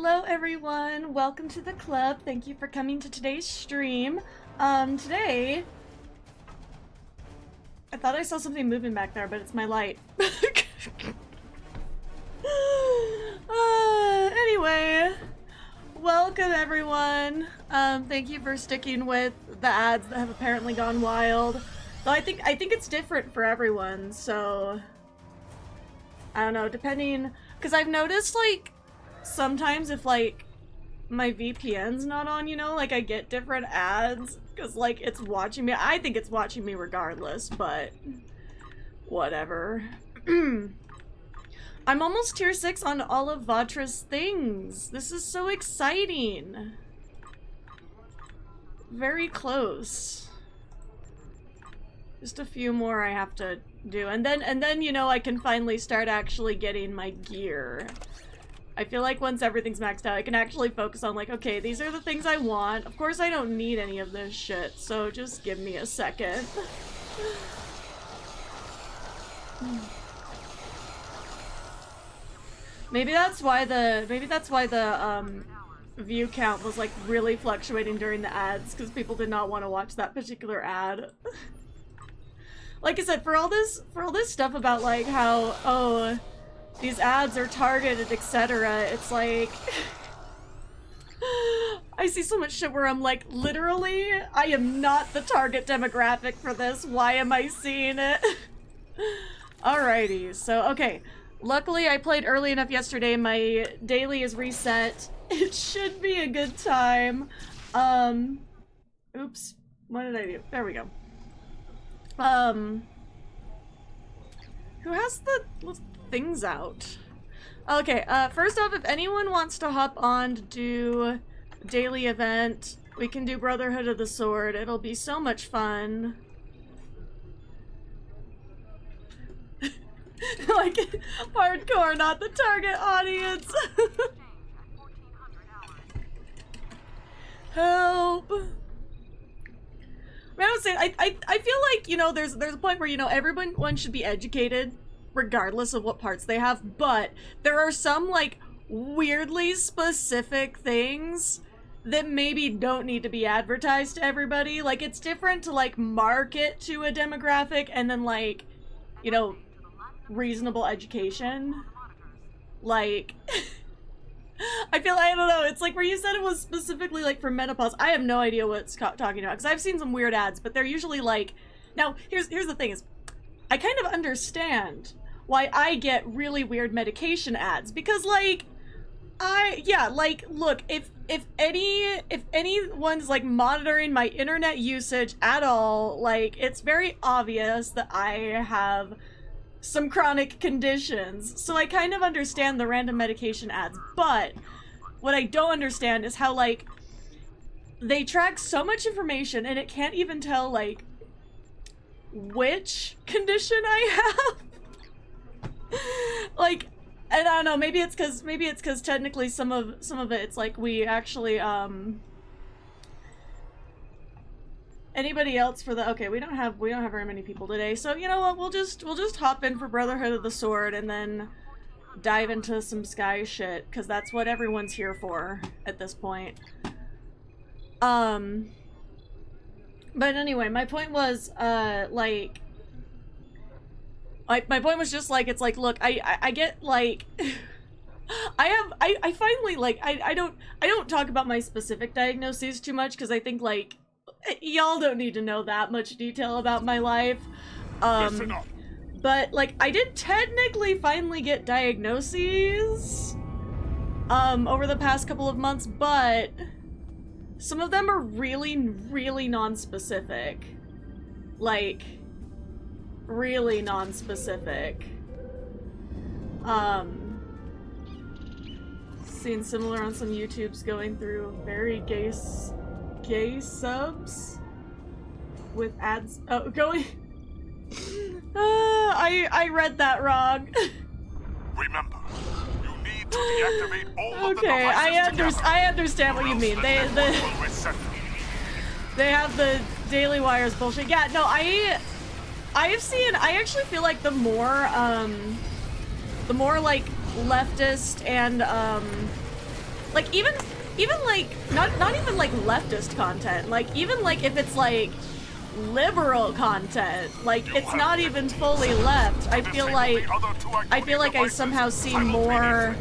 Hello everyone, welcome to the club. Thank you for coming to today's stream. Today, I thought I saw something moving back there, but it's my light. Anyway, welcome everyone. Thank you for sticking with the ads that have apparently gone wild. Though I think it's different for everyone, so I don't know, depending, because I've noticed like sometimes if like my VPN's not on, you know, like I get different ads because like it's watching me. I think it's watching me regardless, but whatever. I'm almost tier 6 on all of Vatra's things. This is so exciting. Very close. Just a few more I have to do, and then you know I can finally start actually getting my gear. I feel like once everything's maxed out, I can actually focus on like, okay, these are the things I want. Of course I don't need any of this shit, so just give me a second. Maybe that's why the view count was like really fluctuating during the ads, because people did not want to watch that particular ad. Like I said, for all this stuff about like how, oh, these ads are targeted, etc., it's like I see so much shit where I'm like, literally, I am not the target demographic for this. Why am I seeing it? Alrighty, so okay. Luckily, I played early enough yesterday. My daily is reset. It should be a good time. Oops. What did I do? There we go. Who has the things out? Okay, first off, if anyone wants to hop on to do daily event, we can do Brotherhood of the Sword. It'll be so much fun. Like, hardcore, not the target audience. Help. I would say, I feel like, you know, there's a point where, you know, everyone should be educated regardless of what parts they have, but there are some, like, weirdly specific things that maybe don't need to be advertised to everybody. Like, it's different to, like, market to a demographic and then, like, you know, reasonable education. Like, I don't know, it's like where you said it was specifically like for menopause. I have no idea what it's talking about, because I've seen some weird ads, but they're usually like, now here's the thing is, I kind of understand why I get really weird medication ads, because like, like, look, if anyone's like monitoring my internet usage at all, like, it's very obvious that I have some chronic conditions, so I kind of understand the random medication ads, but what I don't understand is how, like, they track so much information and it can't even tell, like, which condition I have. Like, and I don't know, maybe it's because technically some of it, it's like we actually, anybody else for the, okay, we don't have very many people today, so you know what, we'll just hop in for Brotherhood of the Sword and then dive into some sky shit, because that's what everyone's here for at this point. But anyway, my point was, like, my point was just like, it's like, look, I get, like, I finally, like, I don't talk about my specific diagnoses too much, because I think, like, y'all don't need to know that much detail about my life. But, like, I did technically finally get diagnoses, over the past couple of months, but some of them are really, really non-specific. Like, really non-specific. Seen similar on some YouTubes going through very gay subs with ads. Oh, going. I read that wrong. Remember, you need to deactivate all of the okay, devices I understand what you mean. They have the Daily Wires bullshit. Yeah, no, I actually feel like the more like leftist and Like, even like, not even like leftist content, like, even like if it's like liberal content, like, it's not even fully left. I feel like I somehow see more,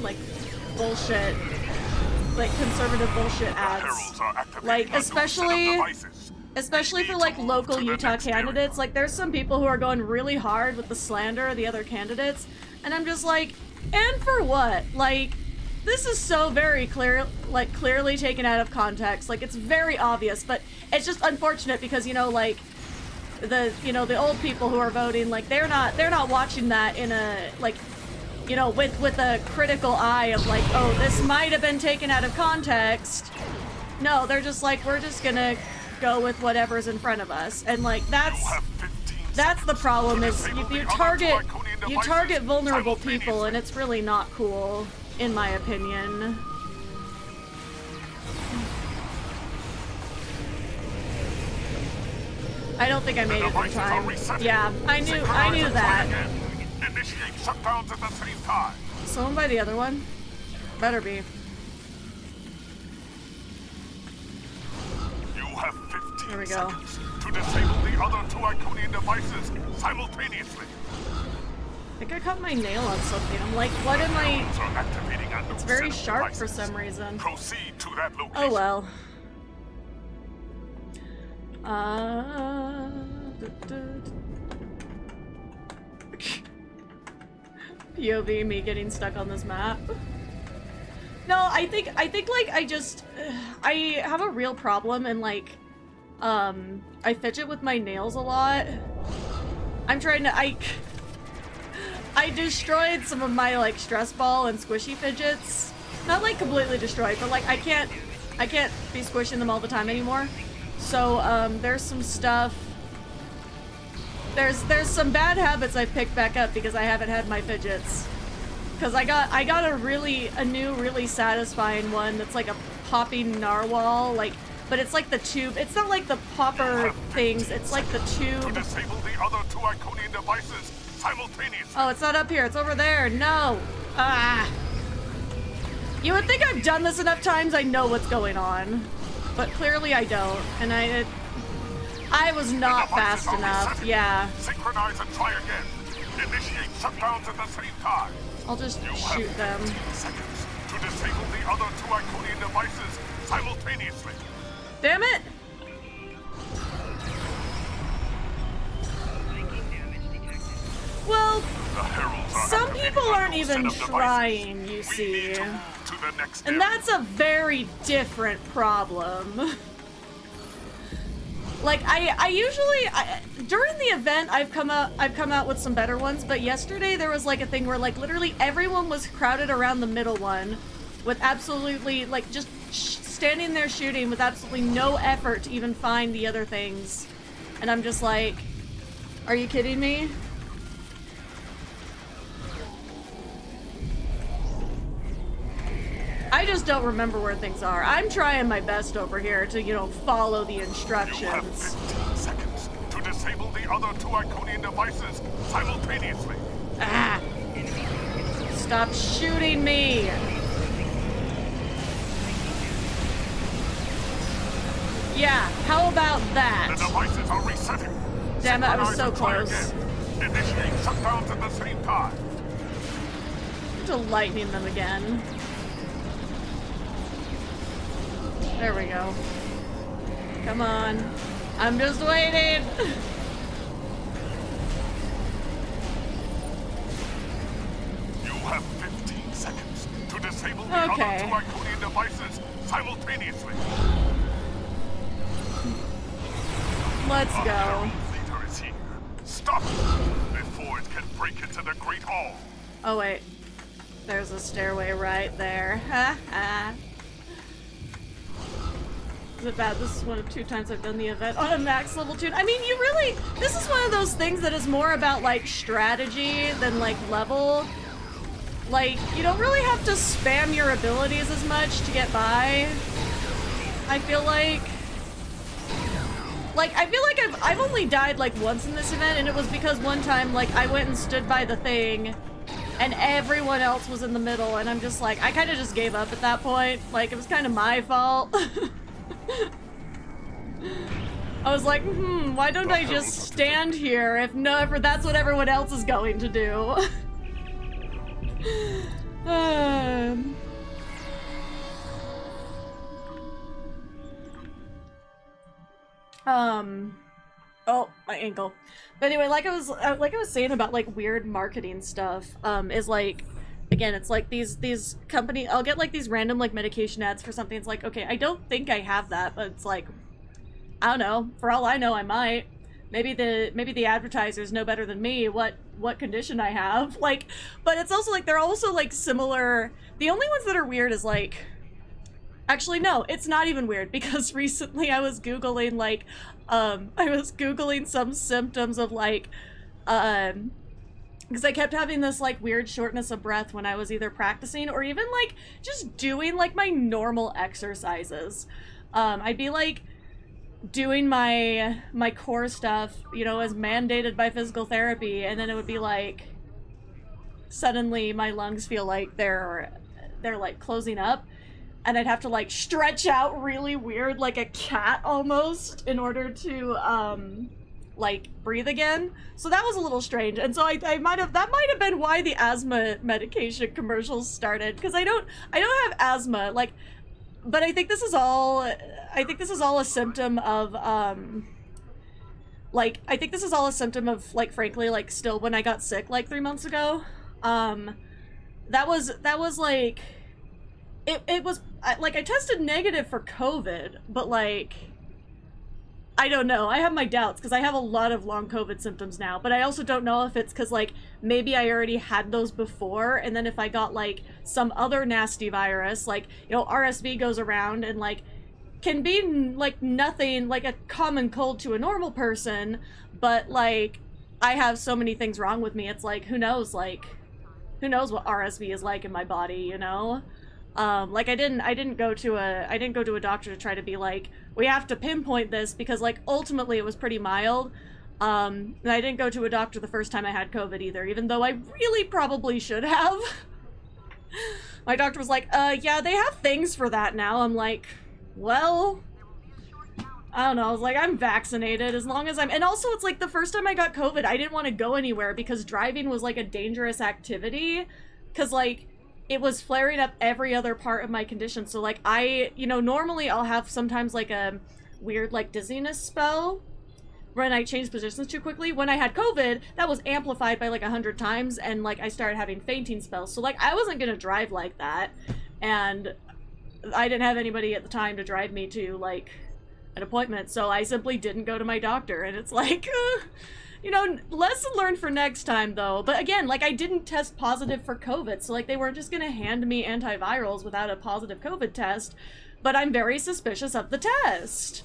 like, bullshit, like, conservative bullshit ads. Like, especially for, like, local Utah candidates. Like, there's some people who are going really hard with the slander of the other candidates, and I'm just like, and for what? Like, this is so very clearly taken out of context. Like, it's very obvious, but it's just unfortunate because, you know, like, the old people who are voting, like, they're not watching that in a, like, you know, with a critical eye of like, oh, this might have been taken out of context. No, they're just like, we're just gonna go with whatever's in front of us. And like, that's the problem, is you target vulnerable people, and it's really not cool, in my opinion. I don't think I made it in time. Yeah, I knew that. Initiate shutdowns at the same time. Someone by the other one? Better be. You have 15 There we go. seconds to disable the other two Iconian devices simultaneously. I think I cut my nail on something. I'm like, what am I... It's very sharp for some reason. Proceed to that location. Oh well. POV me getting stuck on this map. No, I think like I have a real problem, and like I fidget with my nails a lot. I'm trying to I destroyed some of my like stress ball and squishy fidgets. Not like completely destroyed, but like I can't be squishing them all the time anymore. So there's some stuff. There's some bad habits I picked back up because I haven't had my fidgets. Cause I got a new really satisfying one that's like a popping narwhal, like, but it's like the tube. It's not like the popper things. It's like the tube. Disable the other two Iconian devices simultaneously. Oh, it's not up here. It's over there. No. Ah. You would think I've done this enough times I know what's going on, but clearly I don't, and I was not fast enough. Yeah. Synchronize and try again. Initiate shutdowns at the same time. I'll just You shoot have them. 15 seconds to disable the other two Iconian devices simultaneously. Damn it! Well, some people aren't even trying, you see. And that's a very different problem. Like, I usually during the event I've come out with some better ones, but yesterday there was like a thing where like literally everyone was crowded around the middle one with absolutely like just standing there shooting with absolutely no effort to even find the other things. And I'm just like, are you kidding me? I just don't remember where things are. I'm trying my best over here to, you know, follow the instructions. You have 15 seconds to disable the other two Iconian devices simultaneously. Ah! Stop shooting me! Yeah, how about that? The devices are resetting. Damn it, I was so close. Initiate shutdowns at the same time. To lightning them again. There we go. Come on. I'm just waiting. You have 15 seconds to disable the other two Iconian devices simultaneously. Let's go. Leader is here. Stop before it can break into the Great Hall. Oh wait. There's a stairway right there. Ha ha. Is it bad? This is one of 2 times I've done the event on a max level tune. I mean, you really, this is one of those things that is more about like strategy than like level. Like, you don't really have to spam your abilities as much to get by. I feel like I've only died like once in this event, and it was because one time like I went and stood by the thing and everyone else was in the middle, and I'm just like, I kind of just gave up at that point. Like, it was kind of my fault. I was like, why don't I just stand here if that's what everyone else is going to do? Oh, my ankle. But anyway, like I was saying about like weird marketing stuff, is like, again, it's like these company, I'll get like these random like medication ads for something. It's like, okay, I don't think I have that, but it's like, I don't know. For all I know, I might. Maybe the advertisers know better than me what condition I have. Like, but it's also like they're also like similar. The only ones that are weird is like, actually no, it's not even weird, because recently I was Googling like some symptoms of like because I kept having this like weird shortness of breath when I was either practicing or even like just doing like my normal exercises. I'd be like doing my core stuff, you know, as mandated by physical therapy, and then it would be like suddenly my lungs feel like they're like closing up, and I'd have to like stretch out really weird like a cat almost in order to like breathe again. So that was a little strange, and so that might have been why the asthma medication commercials started, because I don't have asthma, like, but I think this is all a symptom of like frankly like still when I got sick like 3 months ago, that was like it was like I tested negative for COVID, but like I don't know, I have my doubts because I have a lot of long COVID symptoms now, but I also don't know if it's because like maybe I already had those before, and then if I got like some other nasty virus, like, you know, RSV goes around and like can be like nothing like a common cold to a normal person, but like I have so many things wrong with me, it's like who knows what RSV is like in my body, you know? Like I didn't go to a doctor to try to be like, we have to pinpoint this, because like ultimately it was pretty mild. And I didn't go to a doctor the first time I had COVID either, even though I really probably should have. My doctor was like, yeah, they have things for that now. I'm like, well, I don't know. I was like, I'm vaccinated as long as and also it's like the first time I got COVID, I didn't want to go anywhere because driving was like a dangerous activity, because like it was flaring up every other part of my condition. So like you know, normally I'll have sometimes like a weird like dizziness spell when I change positions too quickly. When I had COVID, that was amplified by like 100 times, and like I started having fainting spells. So like I wasn't gonna drive like that, and I didn't have anybody at the time to drive me to like an appointment, so I simply didn't go to my doctor. And it's like you know, lesson learned for next time though. But again, like I didn't test positive for COVID, so like they weren't just gonna hand me antivirals without a positive COVID test. But I'm very suspicious of the test.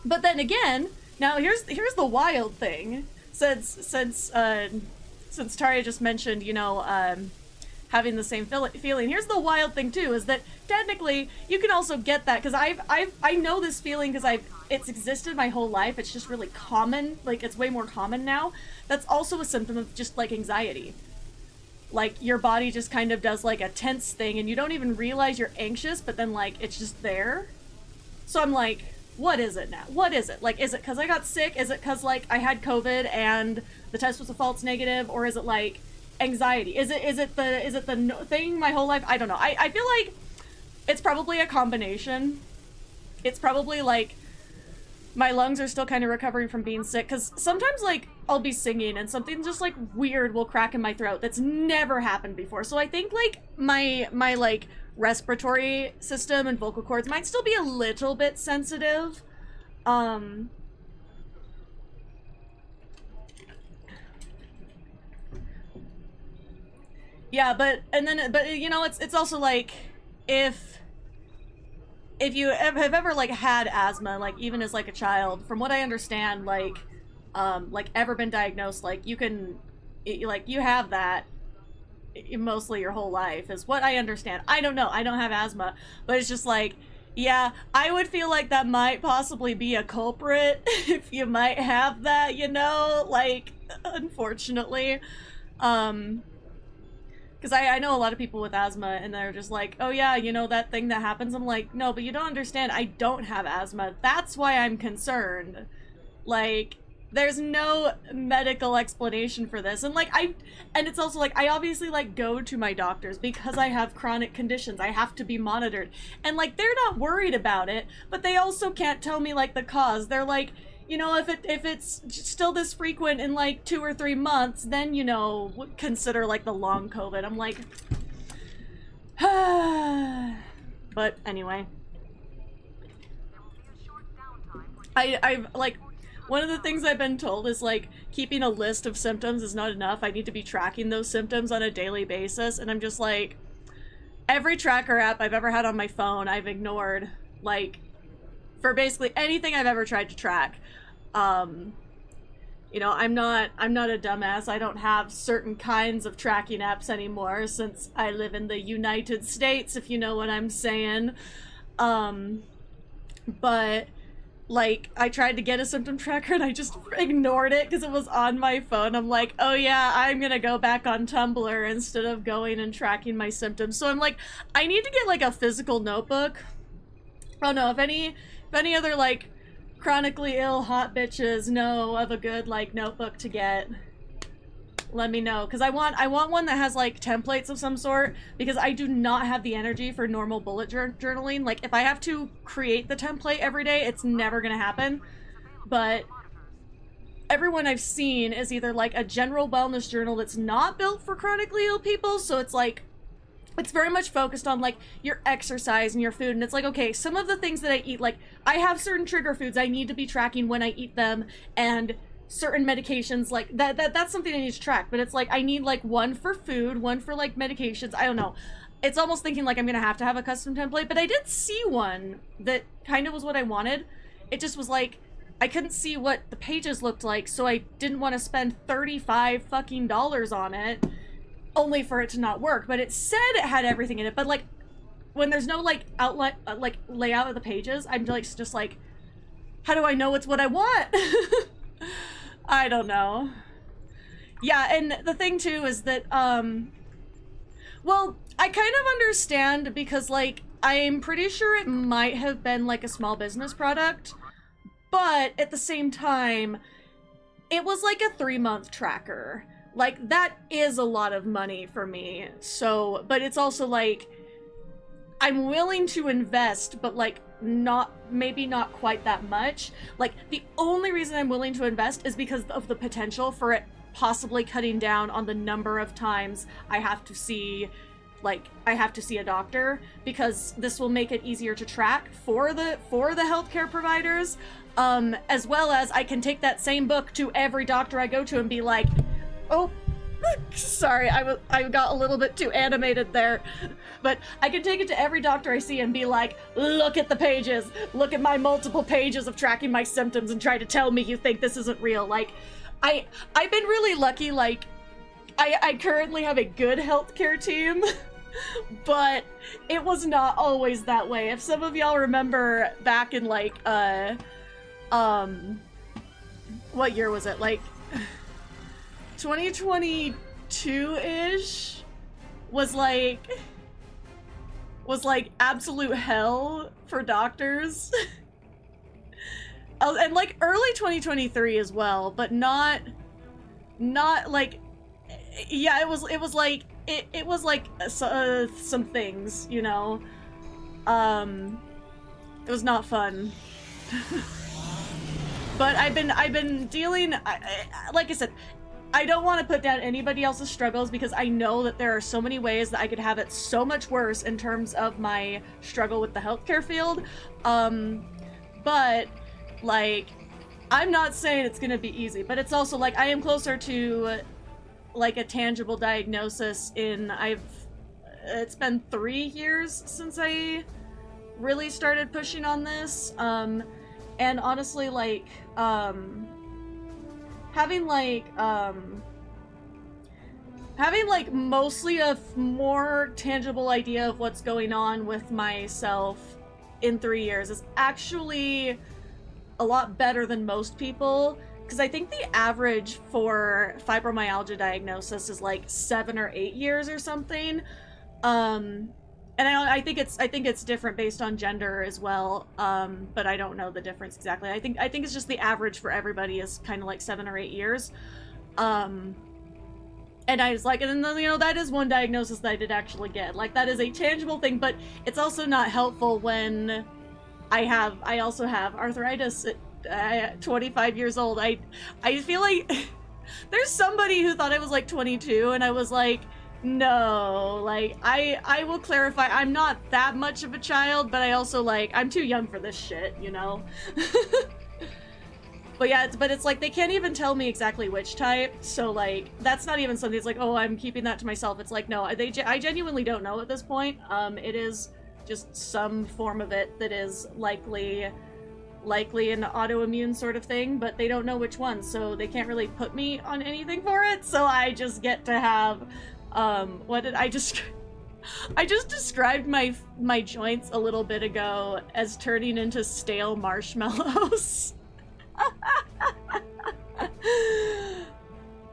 But then again, now here's the wild thing. Since Taria just mentioned, you know, having the same feeling. Here's the wild thing too, is that technically you can also get that, because I know this feeling because it's existed my whole life. It's just really common, like it's way more common now. That's also a symptom of just like anxiety. Like your body just kind of does like a tense thing and you don't even realize you're anxious, but then like it's just there. So I'm like, what is it now? What is it? Like, is it because I got sick? Is it because like I had COVID and the test was a false negative? Or is it like anxiety? Is it the thing my whole life? I don't know. I feel like it's probably a combination. It's probably like my lungs are still kind of recovering from being sick, because sometimes like I'll be singing and something just like weird will crack in my throat that's never happened before. So I think like my like respiratory system and vocal cords might still be a little bit sensitive. Yeah, but you know, it's also like if you have ever like had asthma, like even as like a child, from what I understand, like ever been diagnosed, like you can, like you have that mostly your whole life is what I understand. I don't know, I don't have asthma, but it's just like, yeah, I would feel like that might possibly be a culprit if you might have that, you know, like unfortunately. Because I know a lot of people with asthma, and they're just like, oh yeah, you know that thing that happens? I'm like, no, but you don't understand, I don't have asthma. That's why I'm concerned. Like, there's no medical explanation for this. And like, and it's also like, I obviously like go to my doctors because I have chronic conditions. I have to be monitored. And like, they're not worried about it, but they also can't tell me like the cause. They're like, you know, if it's still this frequent in like 2 or 3 months, then, you know, consider like the long COVID. I'm like, but anyway, I've like, one of the things I've been told is like keeping a list of symptoms is not enough. I need to be tracking those symptoms on a daily basis. And I'm just like, every tracker app I've ever had on my phone, I've ignored, like, for basically anything I've ever tried to track. You know, I'm not a dumbass. I don't have certain kinds of tracking apps anymore since I live in the United States, if you know what I'm saying. But like, I tried to get a symptom tracker and I just ignored it because it was on my phone. I'm like, oh yeah, I'm gonna go back on Tumblr instead of going and tracking my symptoms. So I'm like, I need to get like a physical notebook. Oh no, if any other like chronically ill hot bitches know of a good like notebook to get, let me know, because I want one that has like templates of some sort, because I do not have the energy for normal bullet journaling. Like, if I have to create the template every day, it's never gonna happen. But everyone I've seen is either like a general wellness journal that's not built for chronically ill people, so it's like, it's very much focused on like your exercise and your food, and it's like, okay, some of the things that I eat, like I have certain trigger foods I need to be tracking when I eat them, and certain medications, like that's something I need to track. But it's like, I need like one for food, one for like medications. I don't know, it's almost thinking like I'm gonna have to have a custom template. But I did see one that kind of was what I wanted. It just was like, I couldn't see what the pages looked like, so I didn't want to spend $35 fucking on it only for it to not work. But it said it had everything in it, but like, when there's no like outline, like layout of the pages, I'm like, just like, how do I know it's what I want? I don't know. Yeah, and the thing too is that, well, I kind of understand, because like, I'm pretty sure it might have been like a small business product, but at the same time, it was like a 3-month tracker. Like, that is a lot of money for me. So, but it's also like, I'm willing to invest, but like, maybe not quite that much. Like, the only reason I'm willing to invest is because of the potential for it possibly cutting down on the number of times I have to see a doctor, because this will make it easier to track for the healthcare providers, as well as I can take that same book to every doctor I go to and be like, oh, sorry, I got a little bit too animated there. But I can take it to every doctor I see and be like, look at the pages, look at my multiple pages of tracking my symptoms, and try to tell me you think this isn't real. Like, I've been really lucky. Like, I currently have a good healthcare team, but it was not always that way. If some of y'all remember back in like, what year was it? Like, 2022-ish was like absolute hell for doctors. And like early 2023 as well, but not like, yeah, it was like some things, you know. It was not fun. But I've been dealing, like I said, I don't want to put down anybody else's struggles, because I know that there are so many ways that I could have it so much worse in terms of my struggle with the healthcare field. But like, I'm not saying it's gonna be easy, but it's also like, I am closer to like a tangible diagnosis it's been 3 years since I really started pushing on this. And honestly, like, having mostly a more tangible idea of what's going on with myself in 3 years is actually a lot better than most people, because I think the average for fibromyalgia diagnosis is like 7 or 8 years or something. And I think it's different based on gender as well. But I don't know the difference exactly. I think it's just the average for everybody is kind of like 7 or 8 years. And I was like, and then, you know, that is one diagnosis that I did actually get. Like, that is a tangible thing, but it's also not helpful when I also have arthritis at 25 years old. I feel like there's somebody who thought I was like 22, and I was like, no, like, I will clarify, I'm not that much of a child, but I also, like, I'm too young for this shit, you know? But yeah, it's like, they can't even tell me exactly which type, so, like, that's not even something that's like, oh, I'm keeping that to myself. It's like, no, I genuinely don't know at this point. It is just some form of it that is likely an autoimmune sort of thing, but they don't know which one, so they can't really put me on anything for it, so I just get to have, I just described my joints a little bit ago as turning into stale marshmallows.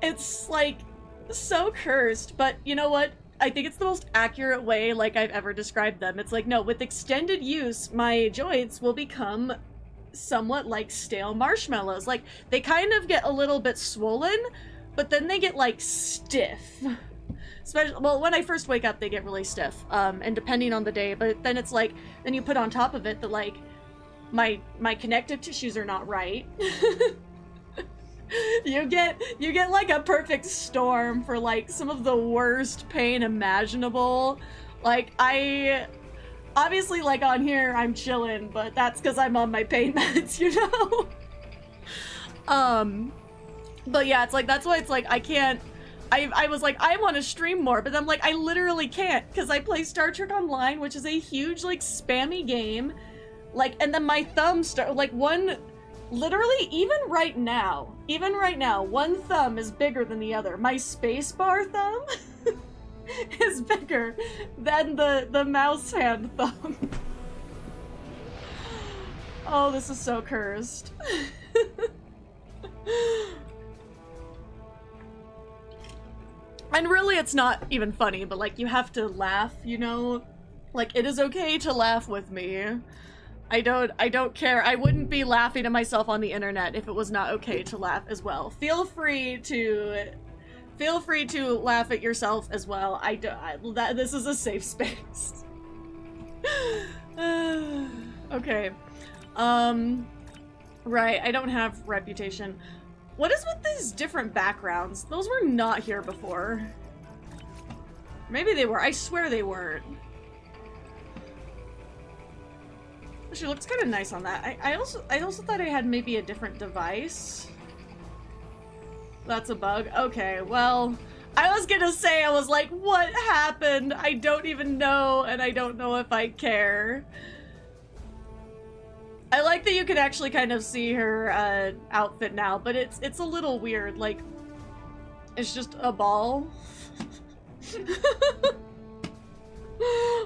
It's like so cursed, but you know what? I think it's the most accurate way like I've ever described them. It's like, no, with extended use, my joints will become somewhat like stale marshmallows. Like, they kind of get a little bit swollen, but then they get like stiff. Especially, well, when I first wake up, they get really stiff, and depending on the day, but then it's like, then you put on top of it that like my connective tissues are not right. You get like a perfect storm for like some of the worst pain imaginable. Like, I obviously, like, on here I'm chilling, but that's because I'm on my pain meds, you know. But yeah, it's like, that's why it's like I can't. I was like, I want to stream more, but I'm like, I literally can't, because I play Star Trek Online, which is a huge, like, spammy game. Like, and then my thumb like, literally, even right now, one thumb is bigger than the other. My spacebar thumb is bigger than the mouse hand thumb. Oh, this is so cursed. And really, it's not even funny, but like, you have to laugh, you know? Like, it is okay to laugh with me. I don't care. I wouldn't be laughing at myself on the internet if it was not okay to laugh as well. Feel free to laugh at yourself as well. This is a safe space. Okay. Right, I don't have reputation. What is with these different backgrounds? Those were not here before. Maybe they were. I swear they weren't. She looks kind of nice on that. I also thought I had maybe a different device. That's a bug. Okay, well, I was gonna say, I was like, what happened? I don't even know, and I don't know if I care. I like that you can actually kind of see her outfit now, but it's a little weird. Like, it's just a ball.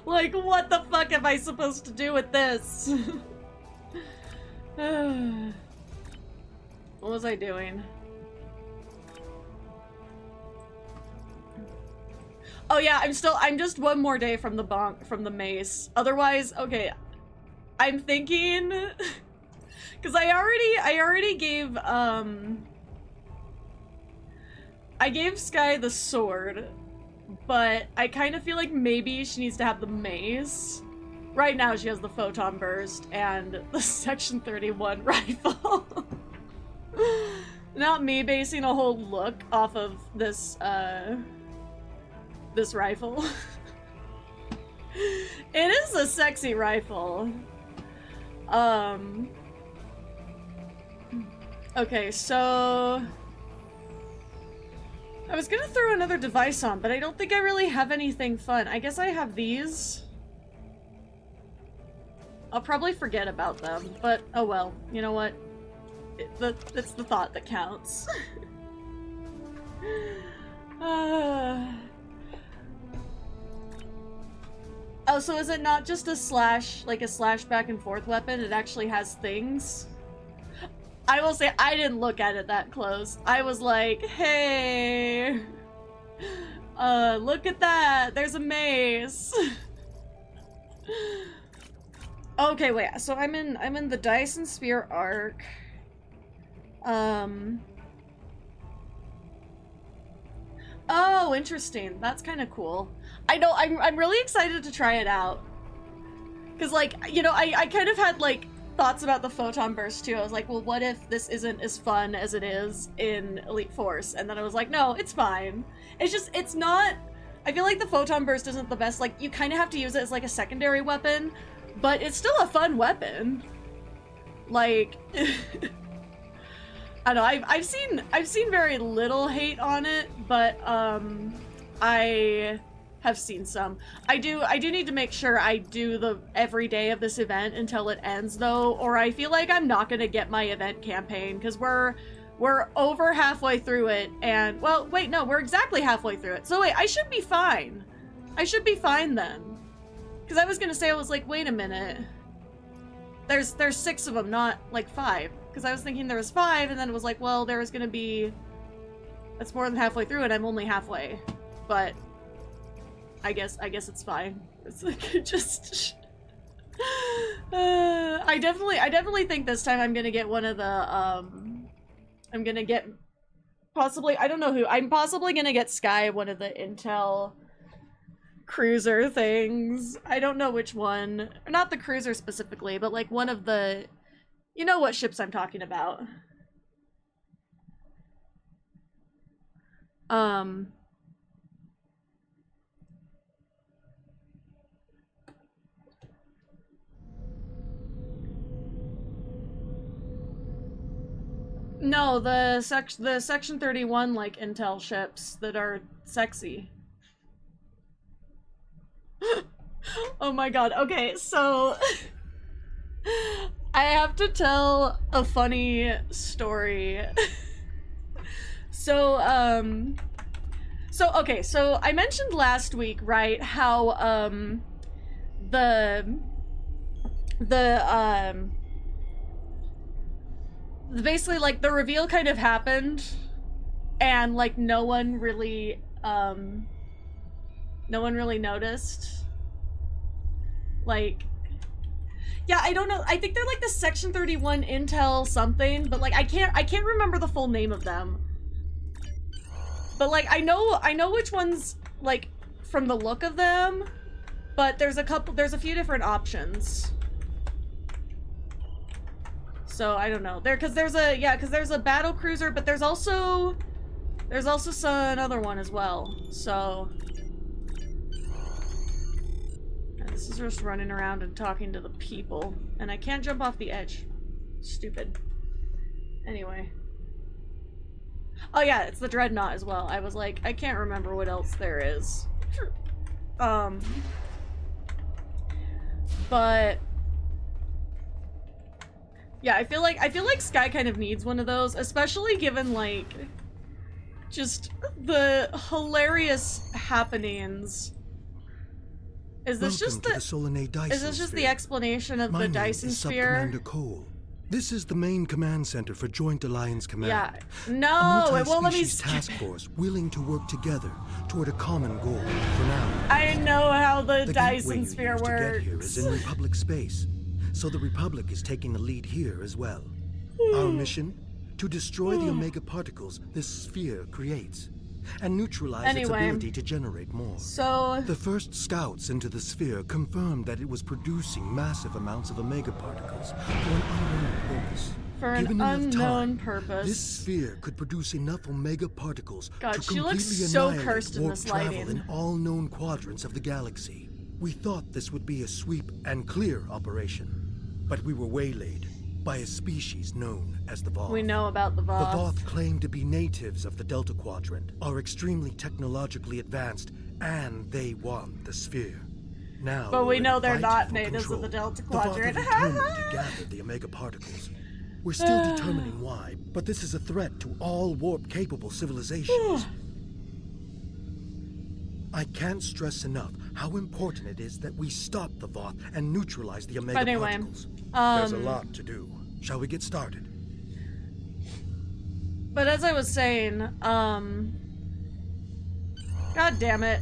Like, what the fuck am I supposed to do with this? What was I doing? Oh yeah, I'm just one more day from the bonk, from the mace. Otherwise, okay, I'm thinking, because I already gave, I gave Skye the sword, but I kind of feel like maybe she needs to have the mace. Right now she has the photon burst and the Section 31 rifle. Not me basing a whole look off of this, this rifle. It is a sexy rifle. Okay, so I was gonna throw another device on, but I don't think I really have anything fun. I guess I have these. I'll probably forget about them, but oh well. You know what? It's the thought that counts. Oh, so is it not just a slash, like a slash back and forth weapon? It actually has things? I will say I didn't look at it that close. I was like, hey, look at that. There's a maze. Okay, wait. So I'm in the Dyson Sphere arc. Oh, interesting. That's kind of cool. I know. I'm really excited to try it out. Cause like, you know, I kind of had like thoughts about the photon burst too. I was like, well, what if this isn't as fun as it is in Elite Force? And then I was like, no, it's fine. It's not. I feel like the photon burst isn't the best. Like, you kind of have to use it as like a secondary weapon, but it's still a fun weapon. Like, I don't know. I've seen very little hate on it, but I have seen some. I do need to make sure I do the every day of this event until it ends though, or I feel like I'm not gonna get my event campaign because we're over halfway through it, and well, wait, no, we're exactly halfway through it. So wait, I should be fine. I should be fine then. Because I was gonna say, I was like, wait a minute. There's 6 of them, not like 5. Because I was thinking there was 5, and then it was like, well, there was gonna be. That's more than halfway through, and I'm only halfway. But I guess it's fine. It's like it just. I definitely think this time I'm gonna get one of the I'm gonna get possibly, I don't know who, I'm possibly gonna get Sky one of the Intel cruiser things. I don't know which one. Not the cruiser specifically, but like one of the, you know what ships I'm talking about. No, the Section 31 like Intel ships that are sexy. Oh my god. Okay, so I have to tell a funny story. So okay, so I mentioned last week, right, how basically like the reveal kind of happened and like no one really noticed. Like, yeah, I don't know. I think they're like the Section 31 Intel something, but like I can't remember the full name of them. But like I know which ones, like from the look of them, but there's a few different options. So I don't know. Because there's a battle cruiser, but there's also another one as well. So this is just running around and talking to the people, and I can't jump off the edge. Stupid. Anyway. Oh yeah, it's the Dreadnought as well. I was like, I can't remember what else there is. But yeah, I feel like Sky kind of needs one of those, especially given like just the hilarious happenings. Is this just the explanation of the Dyson Sphere? Commander Cole. This is the main command center for Joint Alliance Command. Yeah. No, it won't let me. Task force willing to work together toward a common goal. For now, I know how the Dyson gateway Sphere to get here works. is in Republic space, so the Republic is taking the lead here as well. Our mission: to destroy the Omega particles this sphere creates, and neutralize its ability to generate more. So the first scouts into the sphere confirmed that it was producing massive amounts of Omega particles for an unknown purpose. For an unknown purpose. This sphere could produce enough Omega particles God, to she looks completely so annihilate cursed in warp this travel lighting. in all known quadrants of the galaxy. We thought this would be a sweep and clear operation, but we were waylaid by a species known as the Voth. We know about the Voth. The Voth claim to be natives of the Delta Quadrant, are extremely technologically advanced, and they want the sphere. Now, but we we're know in a they're fight not for natives control. of the Delta The Quadrant. Voth are determined to gather the Omega particles. We're still determining why, but this is a threat to all warp-capable civilizations. I can't stress enough how important it is that we stop the Voth and neutralize the Omega particles. There's a lot to do. Shall we get started? But as I was saying, God damn it.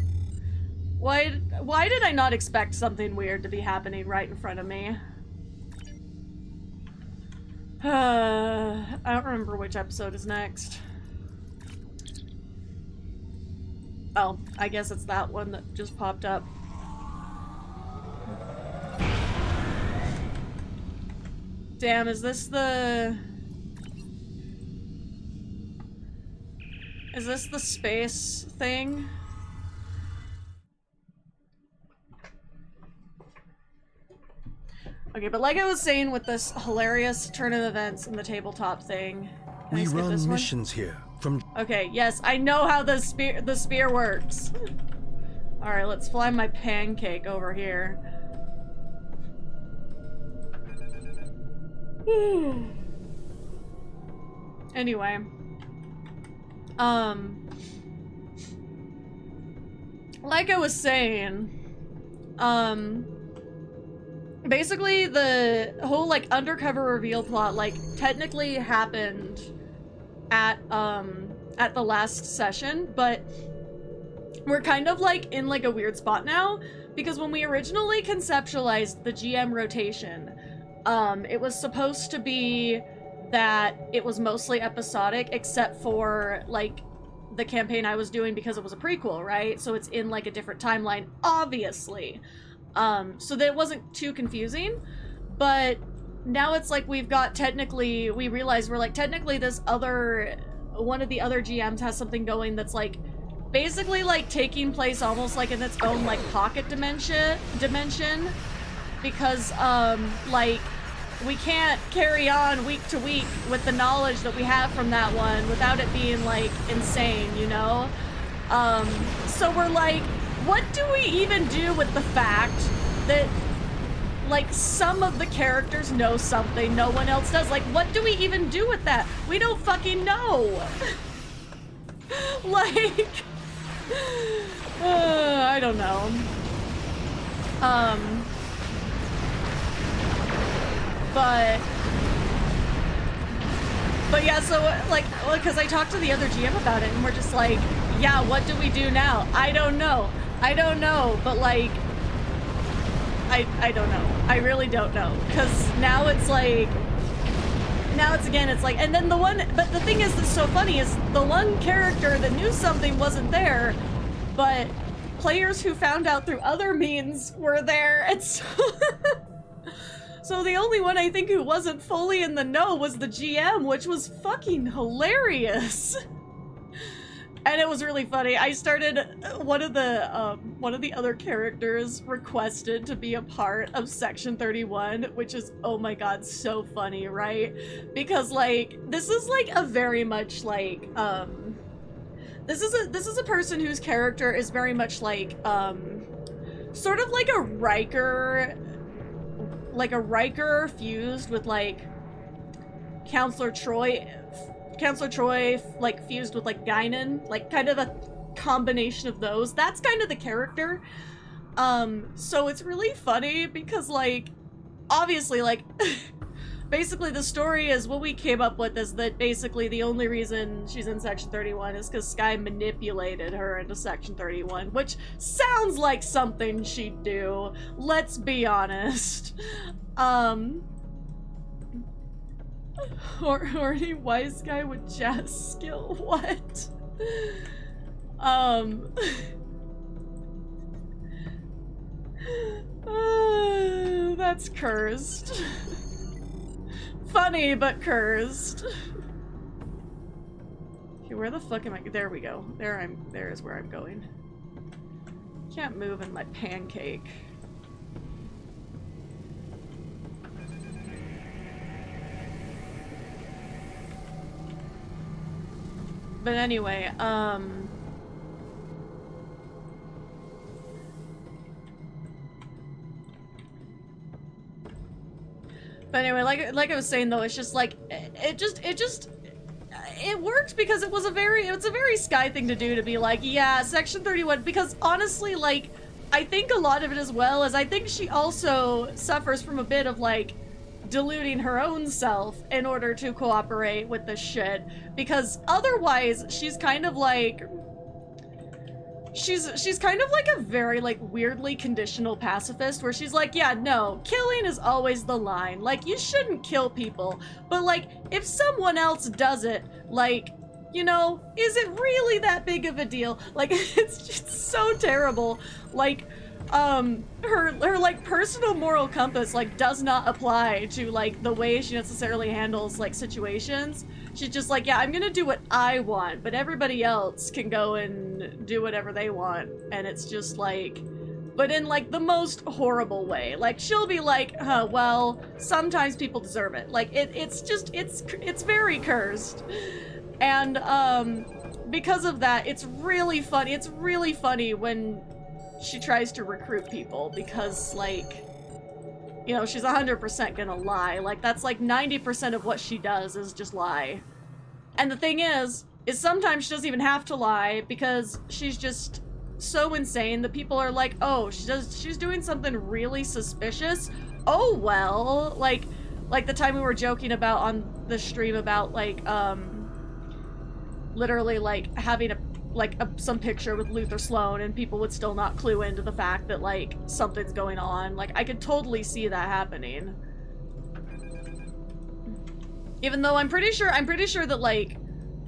Why did I not expect something weird to be happening right in front of me? I don't remember which episode is next. Oh, I guess it's that one that just popped up. Damn, is this the space thing? Okay, but like I was saying with this hilarious turn of events in the tabletop thing. We run missions here from... Okay, yes, I know how the spear works. Alright, let's fly my pancake over here. Anyway. Like I was saying, basically the whole, like, undercover reveal plot, like, technically happened at the last session, but we're kind of, like, in, like, a weird spot now, because when we originally conceptualized the GM rotation, it was supposed to be that it was mostly episodic, except for, like, the campaign I was doing because it was a prequel, right? So it's in, like, a different timeline, obviously. So that it wasn't too confusing, but now it's like we've got technically, we realize we're like, technically this other, one of the other GMs has something going that's like, basically like taking place almost like in its own like pocket dimension, because like we can't carry on week to week with the knowledge that we have from that one without it being like insane, you know? So we're like, what do we even do with the fact that like some of the characters know something no one else does? Like, what do we even do with that? We don't fucking know. Like, I don't know. But yeah, so like, because I talked to the other GM about it and we're just like, yeah, what do we do now? I don't know, but like, I don't know. I really don't know. Because now it's like, it's like, and then the one, but the thing is that's so funny is the one character that knew something wasn't there, but players who found out through other means were there. It's so the only one I think who wasn't fully in the know was the GM, which was fucking hilarious. And it was really funny. I started, one of the other characters requested to be a part of Section 31, which is, oh my god, so funny, right? Because like, this is like a very much like, this is a person whose character is very much like, sort of like a Riker fused with like Counselor Troy, like, fused with, like, Guinan, like, kind of a combination of those. That's kind of the character. So it's really funny because, like, obviously, like, basically the story is, what we came up with is that basically the only reason she's in Section 31 is because Skye manipulated her into Section 31, which sounds like something she'd do. Let's be honest. Or any wise guy with jazz skill. What? That's cursed. Funny, but cursed. Okay, where the fuck am I? There we go. There is where I'm going. Can't move in my pancake. But anyway, like I was saying though, it's just like, it worked because it's a very Skye thing to do, to be like, yeah, Section 31, because honestly, like, I think a lot of it as well is I think she also suffers from a bit of like deluding her own self in order to cooperate with this shit, because otherwise she's kind of like she's kind of like a very like weirdly conditional pacifist, where she's like, yeah, no, killing is always the line, like you shouldn't kill people, but like if someone else does it, like, you know, is it really that big of a deal? Like it's just so terrible. Like her like personal moral compass like does not apply to like the way she necessarily handles like situations. She's just like, yeah, I'm gonna do what I want, but everybody else can go and do whatever they want. And it's just like, but in like the most horrible way. Like she'll be like, huh, well, sometimes people deserve it. Like it's very cursed. And because of that, it's really funny. It's really funny when she tries to recruit people, because like, you know, she's 100% gonna lie. Like that's like 90% of what she does is just lie. And the thing is sometimes she doesn't even have to lie, because she's just so insane that people are like, oh, she's doing something really suspicious. Oh well, like the time we were joking about on the stream about like literally like having some picture with Luther Sloan, and people would still not clue into the fact that like something's going on. Like I could totally see that happening. Even though I'm pretty sure that like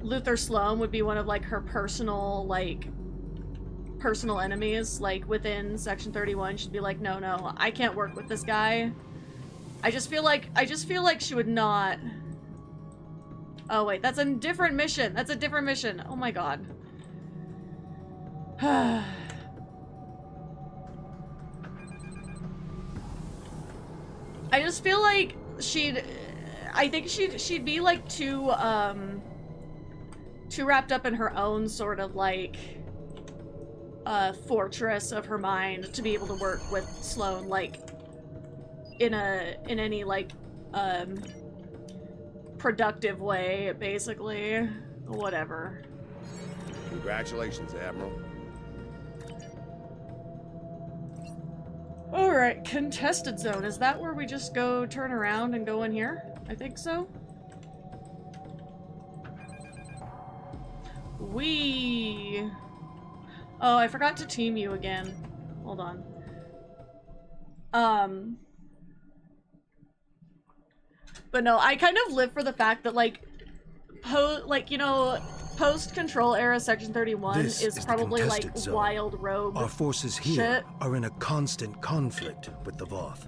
Luther Sloan would be one of like her personal enemies, like within Section 31. She'd be like, no, I can't work with this guy. I just feel like she would not. Oh wait, that's a different mission. That's a different mission. Oh my god. I just feel like I think she'd be like too wrapped up in her own sort of like fortress of her mind to be able to work with Sloan like in any like productive way, basically. Whatever. Congratulations, Admiral. Alright, contested zone. Is that where we just go turn around and go in here? I think so. Oh, I forgot to team you again. Hold on. But no, I kind of live for the fact that like post-control era Section 31 is probably like zone. wild rogue. Our forces here shit. are in a constant conflict with the Voth.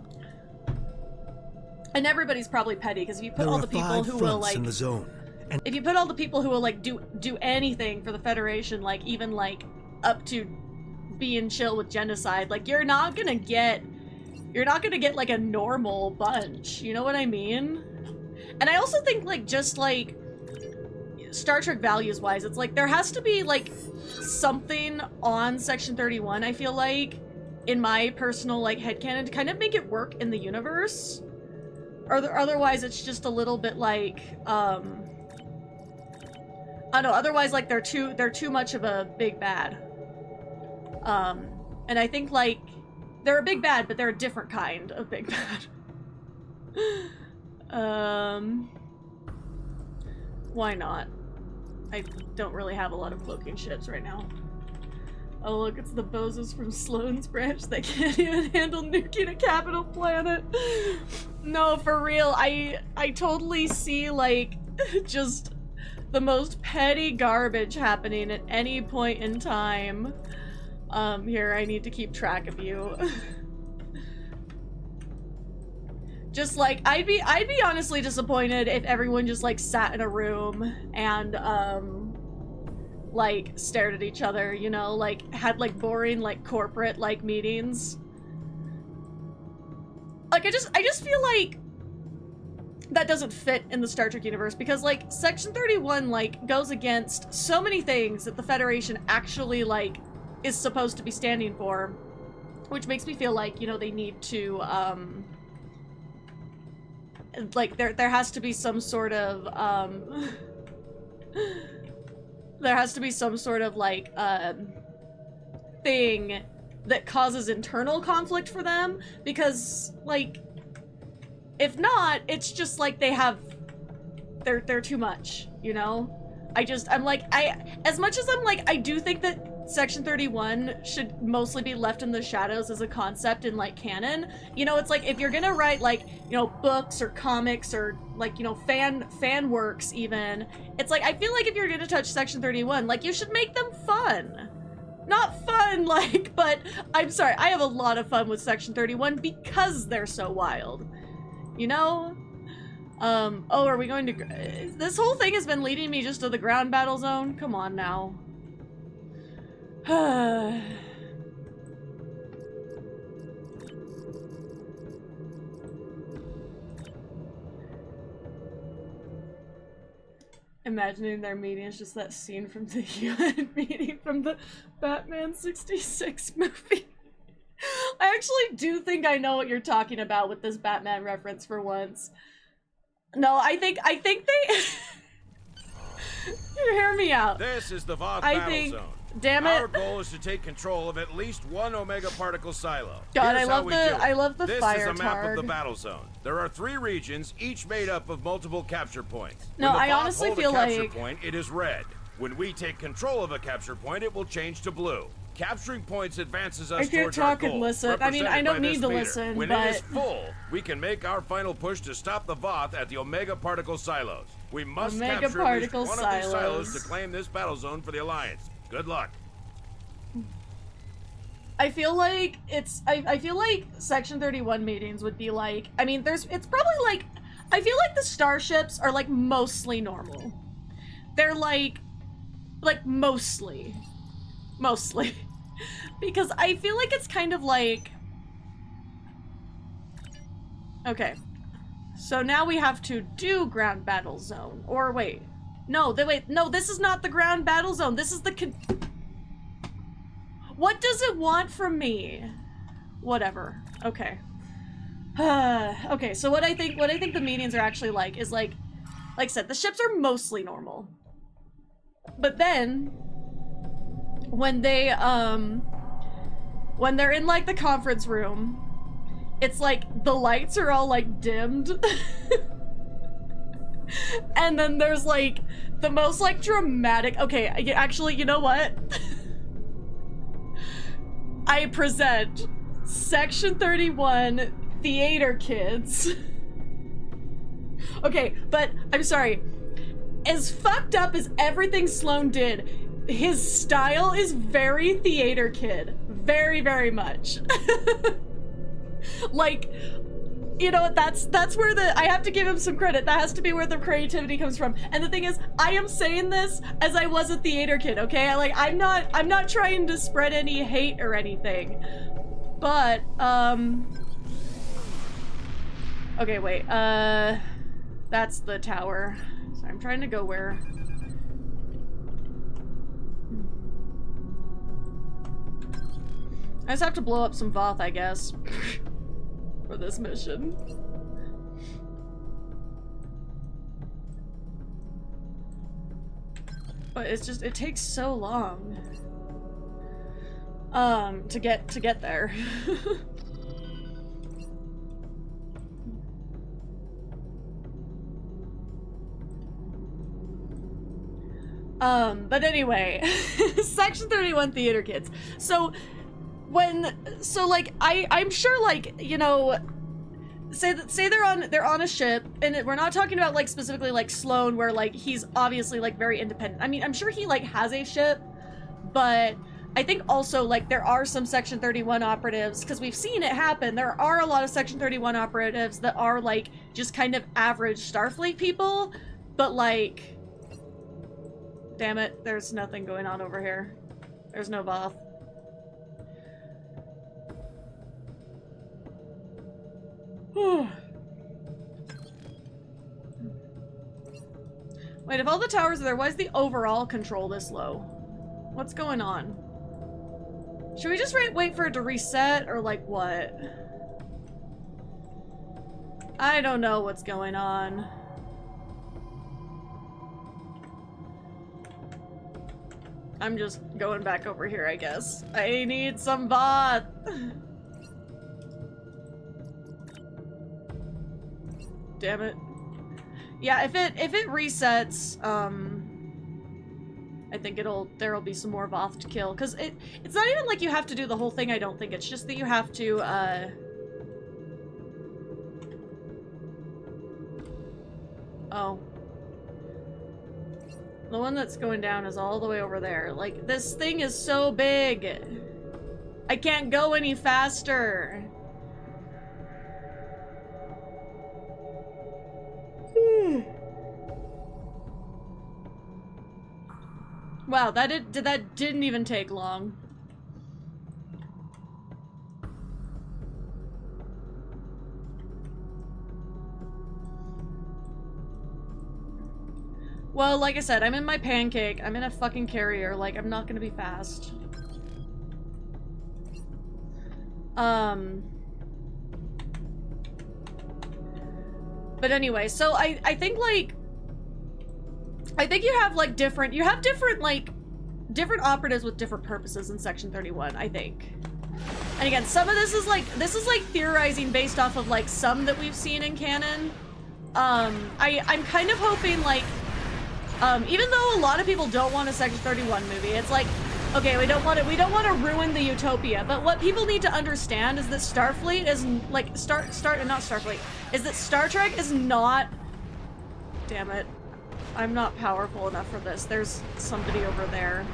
And everybody's probably petty, because if you put There all are the people 5 who will fronts like in the zone, and if you put all the people who will like do anything for the Federation, like even like up to being chill with genocide, like you're not gonna get like a normal bunch, you know what I mean? And I also think like just like Star Trek values wise, it's like there has to be like something on Section 31, I feel like, in my personal like headcanon, to kind of make it work in the universe. Or otherwise it's just a little bit like I don't know, otherwise like they're too much of a big bad. And I think like they're a big bad, but they're a different kind of big bad. Why not? I don't really have a lot of cloaking ships right now. Oh look, it's the bozos from Sloan's branch that can't even handle nuking a capital planet. No, for real, I totally see like just the most petty garbage happening at any point in time. Here, I need to keep track of you. Just like, I'd be honestly disappointed if everyone just like sat in a room and like stared at each other, you know, like had like boring like corporate like meetings. Like I just feel like that doesn't fit in the Star Trek universe, because like Section 31 like goes against so many things that the Federation actually like is supposed to be standing for, which makes me feel like, you know, they need to like there has to be some sort of there has to be some sort of like thing that causes internal conflict for them, because like If not, it's just like they're too much, you know? I'm like, as much as I'm like, I do think that Section 31 should mostly be left in the shadows as a concept in, like, canon. You know, it's like, if you're gonna write, like, you know, books or comics or, like, you know, fan works even, it's like, I feel like if you're gonna touch Section 31, like, you should make them fun. Not fun, like, but I'm sorry, I have a lot of fun with Section 31 because they're so wild. You know? Oh, are we going to... This whole thing has been leading me just to the ground battle zone? Come on now. Imagining their meeting is just that scene from the UN meeting from the Batman 66 movie. I actually do think I know what you're talking about with this Batman reference for once. No, I think they... You hear me out. This is the VOD Battlezone. Damn it. Our goal is to take control of at least one Omega particle silo. God, Here's I love the this fire is a map targ. of the Battlezone. There are 3 regions, each made up of multiple capture points. No, when the I VOD honestly hold feel a capture like... point, it is red. When we take control of a capture point, it will change to blue. Capturing points advances us I can't towards talk our and goal. listen. I mean, I don't need to meter. listen, when but... it is full, we can make our final push to stop the Voth at the Omega particle silos. We must capture at least one of these silos to claim this battle zone for the Alliance. Good luck. I feel like it's... I feel like Section 31 meetings would be like... I mean, it's probably like... I feel like the starships are like mostly normal. They're like mostly. Because I feel like it's kind of like... Okay. So now we have to do ground battle zone. Or wait. No, this is not the ground battle zone. This is the What does it want from me? Whatever. Okay. Okay, so what I think the meetings are actually like is like I said, the ships are mostly normal. But then when they're in like the conference room, it's like the lights are all like dimmed. And then there's like the most like dramatic, okay, actually, you know what? I present Section 31 theater kids. Okay, but I'm sorry. As fucked up as everything Sloan did, his style is very theater kid. Very, very much. Like, you know, that's where I have to give him some credit. That has to be where the creativity comes from. And the thing is, I am saying this as I was a theater kid, okay? I'm not trying to spread any hate or anything. But, okay, wait, that's the tower. So I'm trying to go where... I just have to blow up some Voth, I guess, for this mission. But it's just, it takes so long to get there. But anyway, Section 31 theater kids. So like I'm sure, like, you know, say they're on a ship, and we're not talking about like specifically like Sloan, where like he's obviously like very independent. I mean, I'm sure he like has a ship, but I think also like there are some Section 31 operatives, because we've seen it happen. There are a lot of Section 31 operatives that are like just kind of average Starfleet people, but like, damn it, there's nothing going on over here. There's no Voth. Wait, if all the towers are there, why is the overall control this low? What's going on? Should we just wait for it to reset, or like what? I don't know what's going on. I'm just going back over here, I guess. I need some Voth. damn it. Yeah, if it resets, I think there'll be some more Voth to kill, because it's not even like you have to do the whole thing, I don't think. It's just that you have to, oh. The one that's going down is all the way over there. Like, this thing is so big. I can't go any faster. Wow, that didn't even take long. Well, like I said, I'm in my pancake. I'm in a fucking carrier. Like, I'm not gonna be fast. But anyway, so I think, like, I think you have, like, different operatives with different purposes in Section 31, I think. And again, some of this is like theorizing based off of, like, some that we've seen in canon. I'm kind of hoping, like, even though a lot of people don't want a Section 31 movie, it's like, okay, we don't want to ruin the utopia, but what people need to understand is that Starfleet is, like, is that Star Trek is not, damn it, I'm not powerful enough for this. There's somebody over there.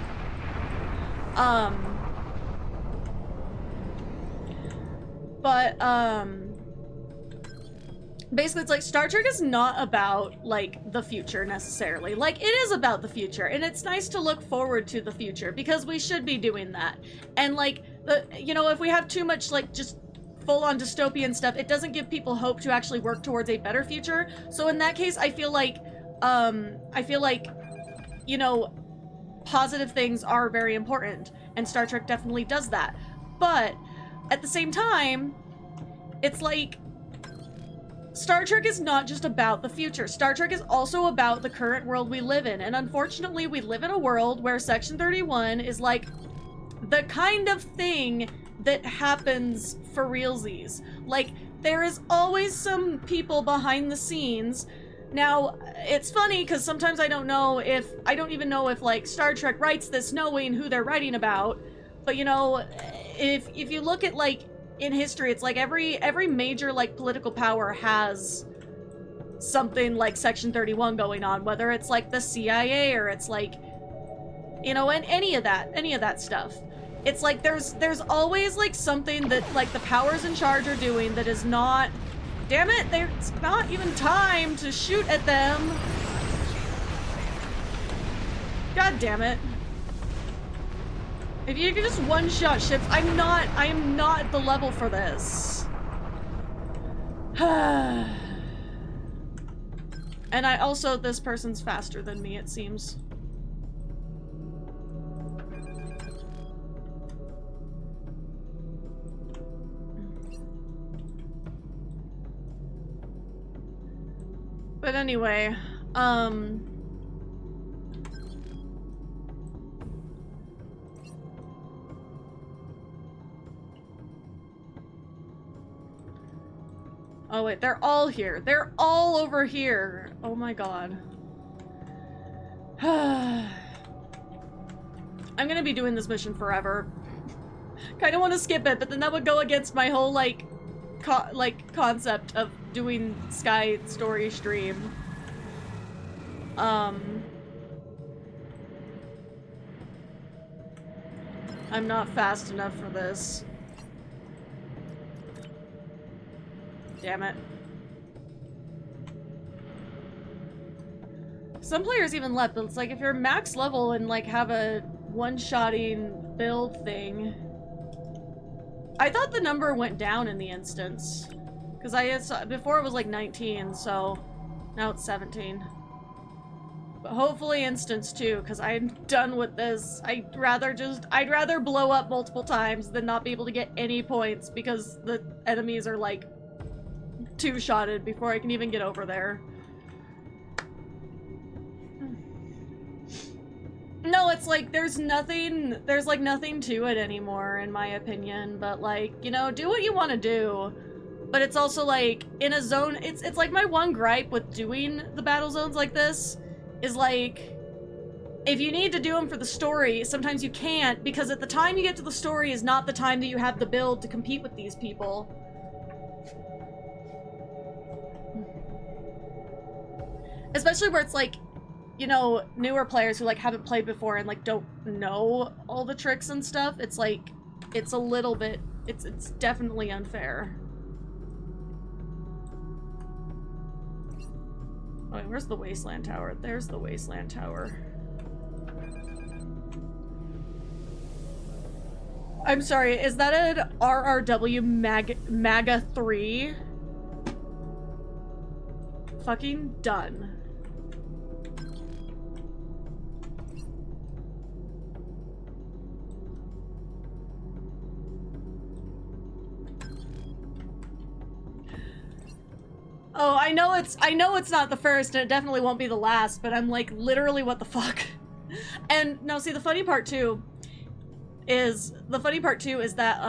Basically, it's like Star Trek is not about, like, the future necessarily. Like, it is about the future, and it's nice to look forward to the future because we should be doing that. And, like, you know, if we have too much, like, just full-on dystopian stuff, it doesn't give people hope to actually work towards a better future. So in that case, I feel like, you know, positive things are very important, and Star Trek definitely does that. But at the same time, it's like, Star Trek is not just about the future. Star Trek is also about the current world we live in, and unfortunately, we live in a world where Section 31 is like the kind of thing that happens for realsies. Like, there is always some people behind the scenes. Now, it's funny because sometimes I don't even know if, like, Star Trek writes this knowing who they're writing about. But, you know, if you look at, like, in history, it's like every major, like, political power has something like Section 31 going on, whether it's like the CIA or it's like, you know, and any of that stuff. It's like there's always, like, something that, like, the powers in charge are doing that is not, damn it, there's not even time to shoot at them. God damn it. If you could just one-shot ships, I am not at the level for this. And this person's faster than me, it seems. But anyway, oh wait, they're all here. They're all over here. Oh my god. I'm gonna be doing this mission forever. Kinda wanna skip it, but then that would go against my whole, like, concept of doing Sky story stream. I'm not fast enough for this. Damn it. Some players even left, but it's like if you're max level and, like, have a one-shotting build thing. I thought the number went down in the instance. Because before it was like 19, so now it's 17. But hopefully instance too, because I'm done with this. I'd rather blow up multiple times than not be able to get any points because the enemies are, like, two-shotted before I can even get over there. No, it's like there's like nothing to it anymore, in my opinion, but, like, you know, do what you want to do. But it's also like, in a zone, it's like my one gripe with doing the battle zones like this is like, if you need to do them for the story, sometimes you can't, because at the time you get to the story is not the time that you have the build to compete with these people. Especially where it's like, you know, newer players who like haven't played before and like don't know all the tricks and stuff. It's like, it's a little bit, it's definitely unfair. Oh, wait, where's the Wasteland Tower? There's the Wasteland Tower. I'm sorry, is that an RRW MAGA 3? Fucking done. Oh, I know it's not the first, and it definitely won't be the last, but I'm like, literally, what the fuck? And, no, see, the funny part, too, is that,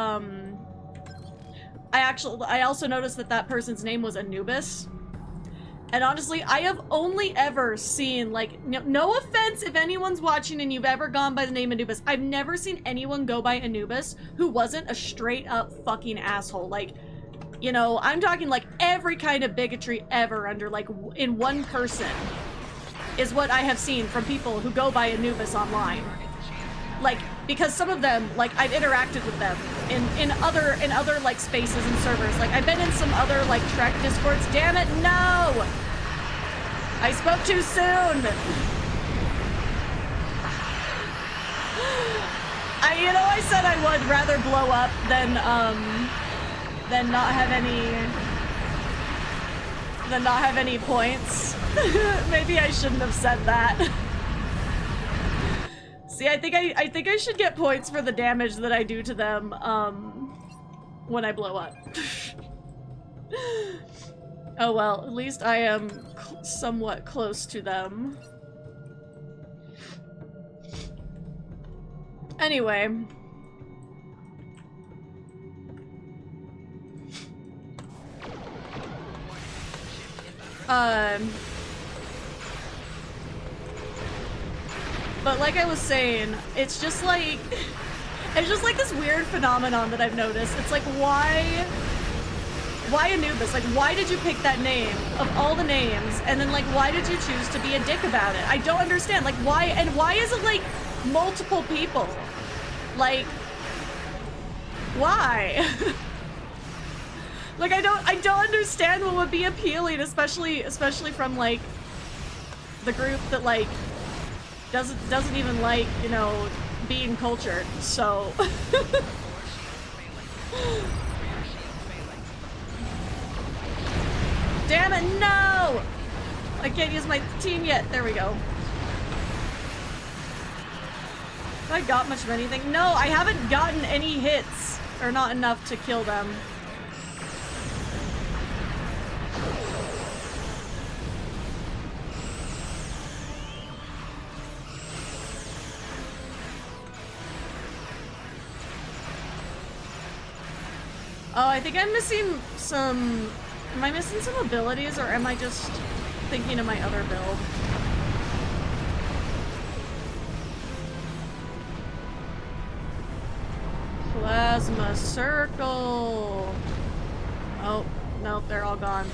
I also noticed that that person's name was Anubis. And honestly, I have only ever seen, like, no offense if anyone's watching and you've ever gone by the name Anubis, I've never seen anyone go by Anubis who wasn't a straight up fucking asshole. Like, you know, I'm talking like every kind of bigotry ever under like in one person is what I have seen from people who go by Anubis online. Like, because some of them, like, I've interacted with them in other like spaces and servers. Like, I've been in some other like Trek Discords. Damn it, no! I spoke too soon. I said I would rather blow up than not have any points. Maybe I shouldn't have said that. See, I think I should get points for the damage that I do to them when I blow up. Oh well, at least I am somewhat close to them. Anyway. But like I was saying, it's just like this weird phenomenon that I've noticed. It's like, why Anubis? Like, why did you pick that name of all the names? And then like, why did you choose to be a dick about it? I don't understand. Like, why? And why is it like multiple people? Like, why? Like, I don't understand what would be appealing, especially from like the group that like doesn't even like, you know, being cultured. So damn it, no! I can't use my team yet. There we go. Have I got much of anything? No, I haven't gotten any hits, or not enough to kill them. Oh, I think I'm missing some... Am I missing some abilities, or am I just thinking of my other build? Plasma circle! Oh, no, they're all gone.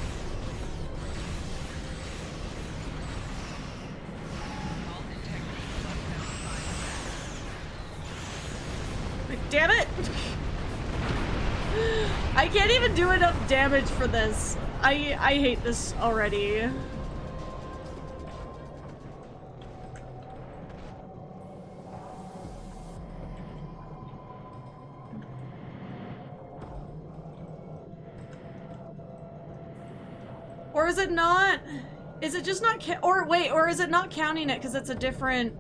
Damn it! I can't even do enough damage for this. I hate this already. Or is it not? Is it just not or is it not counting it because it's a different...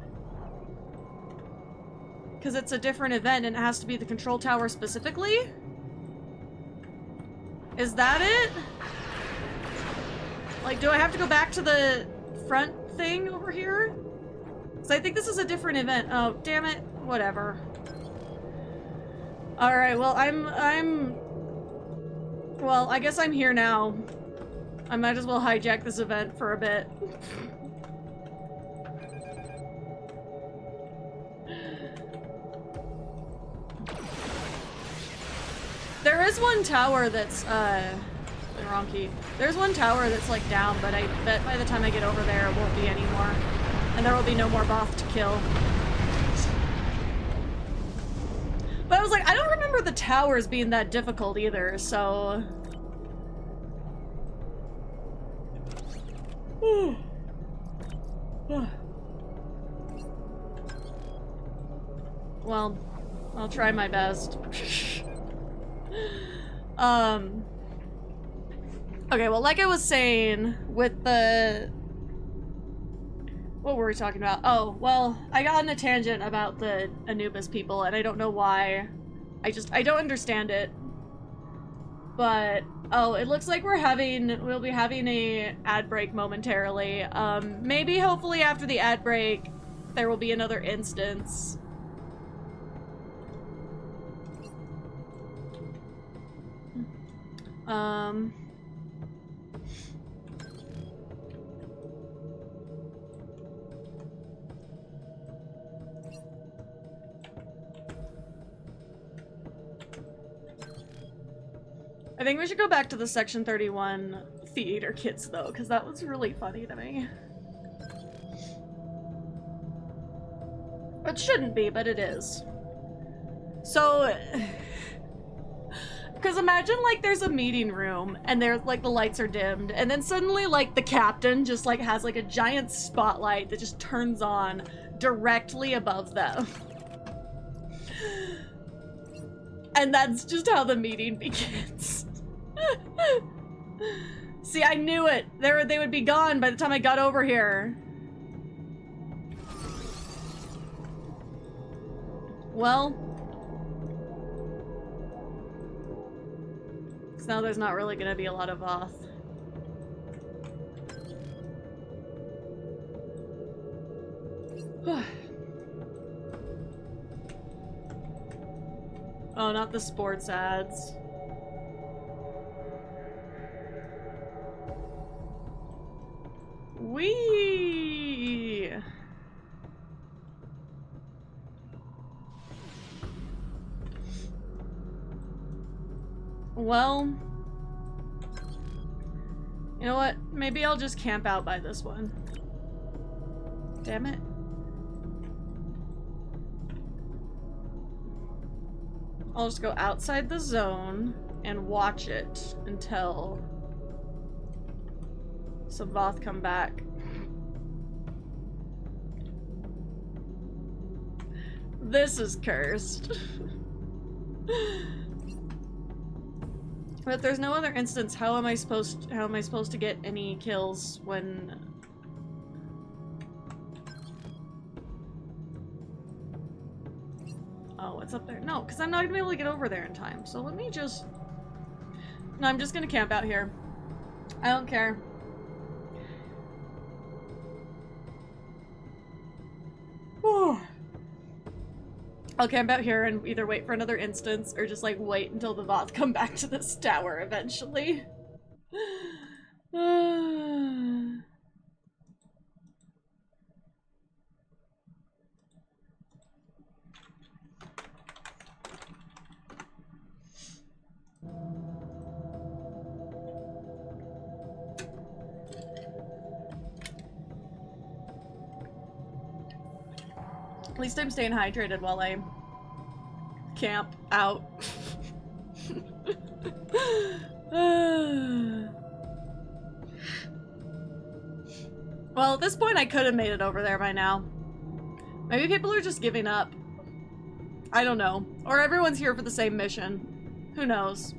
Because it's a different event and it has to be the control tower specifically? Is that it? Like, do I have to go back to the front thing over here? Because I think this is a different event. Oh, damn it. Whatever. Alright, well, I'm Well, I guess I'm here now. I might as well hijack this event for a bit. There is one tower that's, wrong key. There's one tower that's, like, down, but I bet by the time I get over there, it won't be anymore. And there will be no more Voth to kill. But I was like, I don't remember the towers being that difficult either, so... Well, I'll try my best. Okay, well, like I was saying, with the... What were we talking about? Oh, well, I got on a tangent about the Anubis people, and I don't know why. I don't understand it. But, oh, it looks like we'll be having a ad break momentarily. Maybe, hopefully, after the ad break, there will be another instance. I think we should go back to the Section 31 theater kits, though, because that was really funny to me. It shouldn't be, but it is. So... Because imagine, like, there's a meeting room, and there's, like, the lights are dimmed, and then suddenly, like, the captain just, like, has, like, a giant spotlight that just turns on directly above them. And that's just how the meeting begins. See, I knew it! They would be gone by the time I got over here. Well... Now there's not really gonna be a lot of Voth. Oh, not the sports ads. Whee! Well, you know what? Maybe I'll just camp out by this one. Damn it. I'll just go outside the zone and watch it until some Voth come back. This is cursed. But if there's no other instance, how am I supposed to get any kills when... Oh, what's up there? No, because I'm not gonna be able to get over there in time. So let me just... No, I'm just gonna camp out here. I don't care. Whew. I'll camp out here and either wait for another instance or just, like, wait until the Voth come back to this tower eventually. At least I'm staying hydrated while I camp out. Well, at this point I could have made it over there by now. Maybe people are just giving up. I don't know. Or everyone's here for the same mission. Who knows?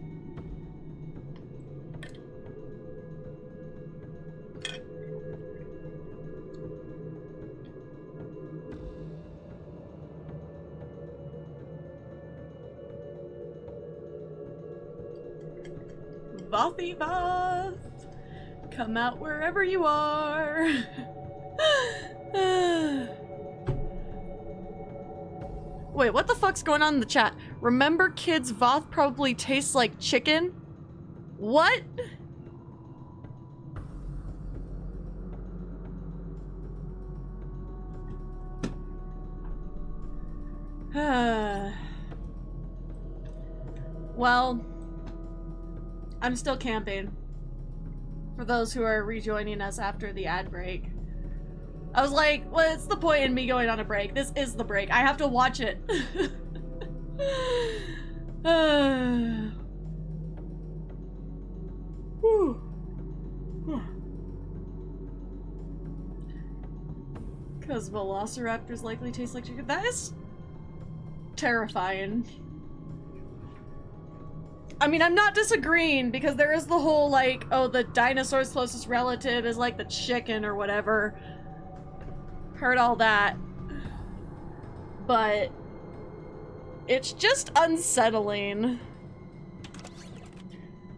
Vothy Voth! Come out wherever you are! Wait, what the fuck's going on in the chat? Remember kids, Voth probably tastes like chicken? What? Well, I'm still camping. For those who are rejoining us after the ad break. I was like, what's the point in me going on a break? This is the break. I have to watch it. Because velociraptors likely taste like chicken. That is terrifying. I mean, I'm not disagreeing, because there is the whole, like, oh, the dinosaur's closest relative is, like, the chicken or whatever. Heard all that. But it's just unsettling.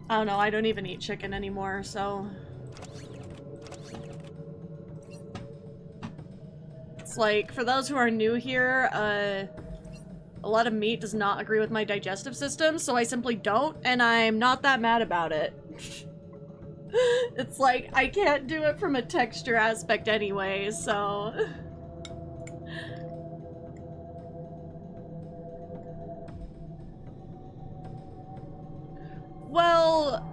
I don't know, I don't even eat chicken anymore, so... It's like, for those who are new here, a lot of meat does not agree with my digestive system, so I simply don't, and I'm not that mad about it. It's like, I can't do it from a texture aspect anyway, so... Well,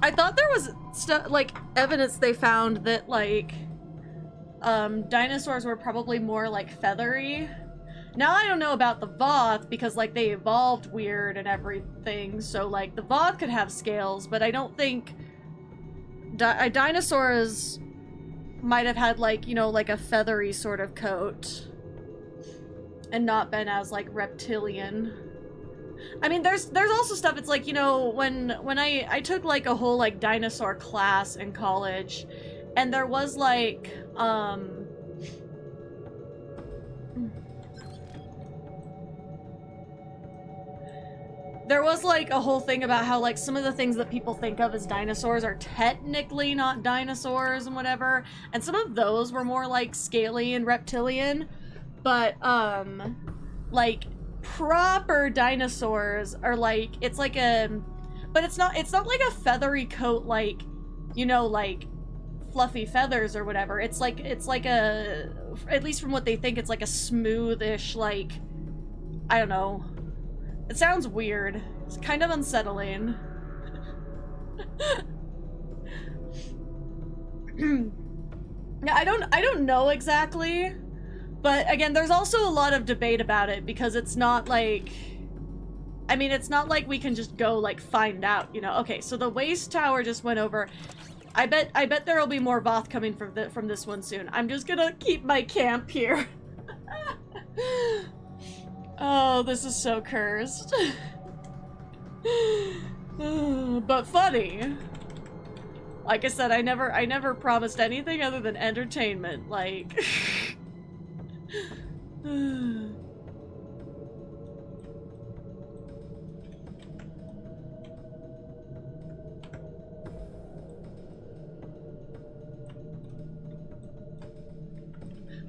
I thought there was like evidence they found that like dinosaurs were probably more like feathery. Now I don't know about the Voth because like they evolved weird and everything, so like the Voth could have scales, but I don't think dinosaurs might have had like, you know, like a feathery sort of coat and not been as like reptilian. I mean, there's also stuff, it's like, you know, when I took like a whole like dinosaur class in college, and there was like there was like a whole thing about how like some of the things that people think of as dinosaurs are technically not dinosaurs and whatever, and some of those were more like scaly and reptilian, but like proper dinosaurs are like, it's like a, but it's not like a feathery coat, like, you know, like fluffy feathers or whatever. It's like a, at least from what they think, it's like a smoothish, like, I don't know. It sounds weird. It's kind of unsettling. Yeah, I don't know exactly. But again, there's also a lot of debate about it because it's not like, I mean, it's not like we can just go like find out, you know. Okay, so the waste tower just went over. I bet there'll be more Voth coming from this one soon. I'm just gonna keep my camp here. Oh, this is so cursed. But funny. Like I said, I never promised anything other than entertainment, like.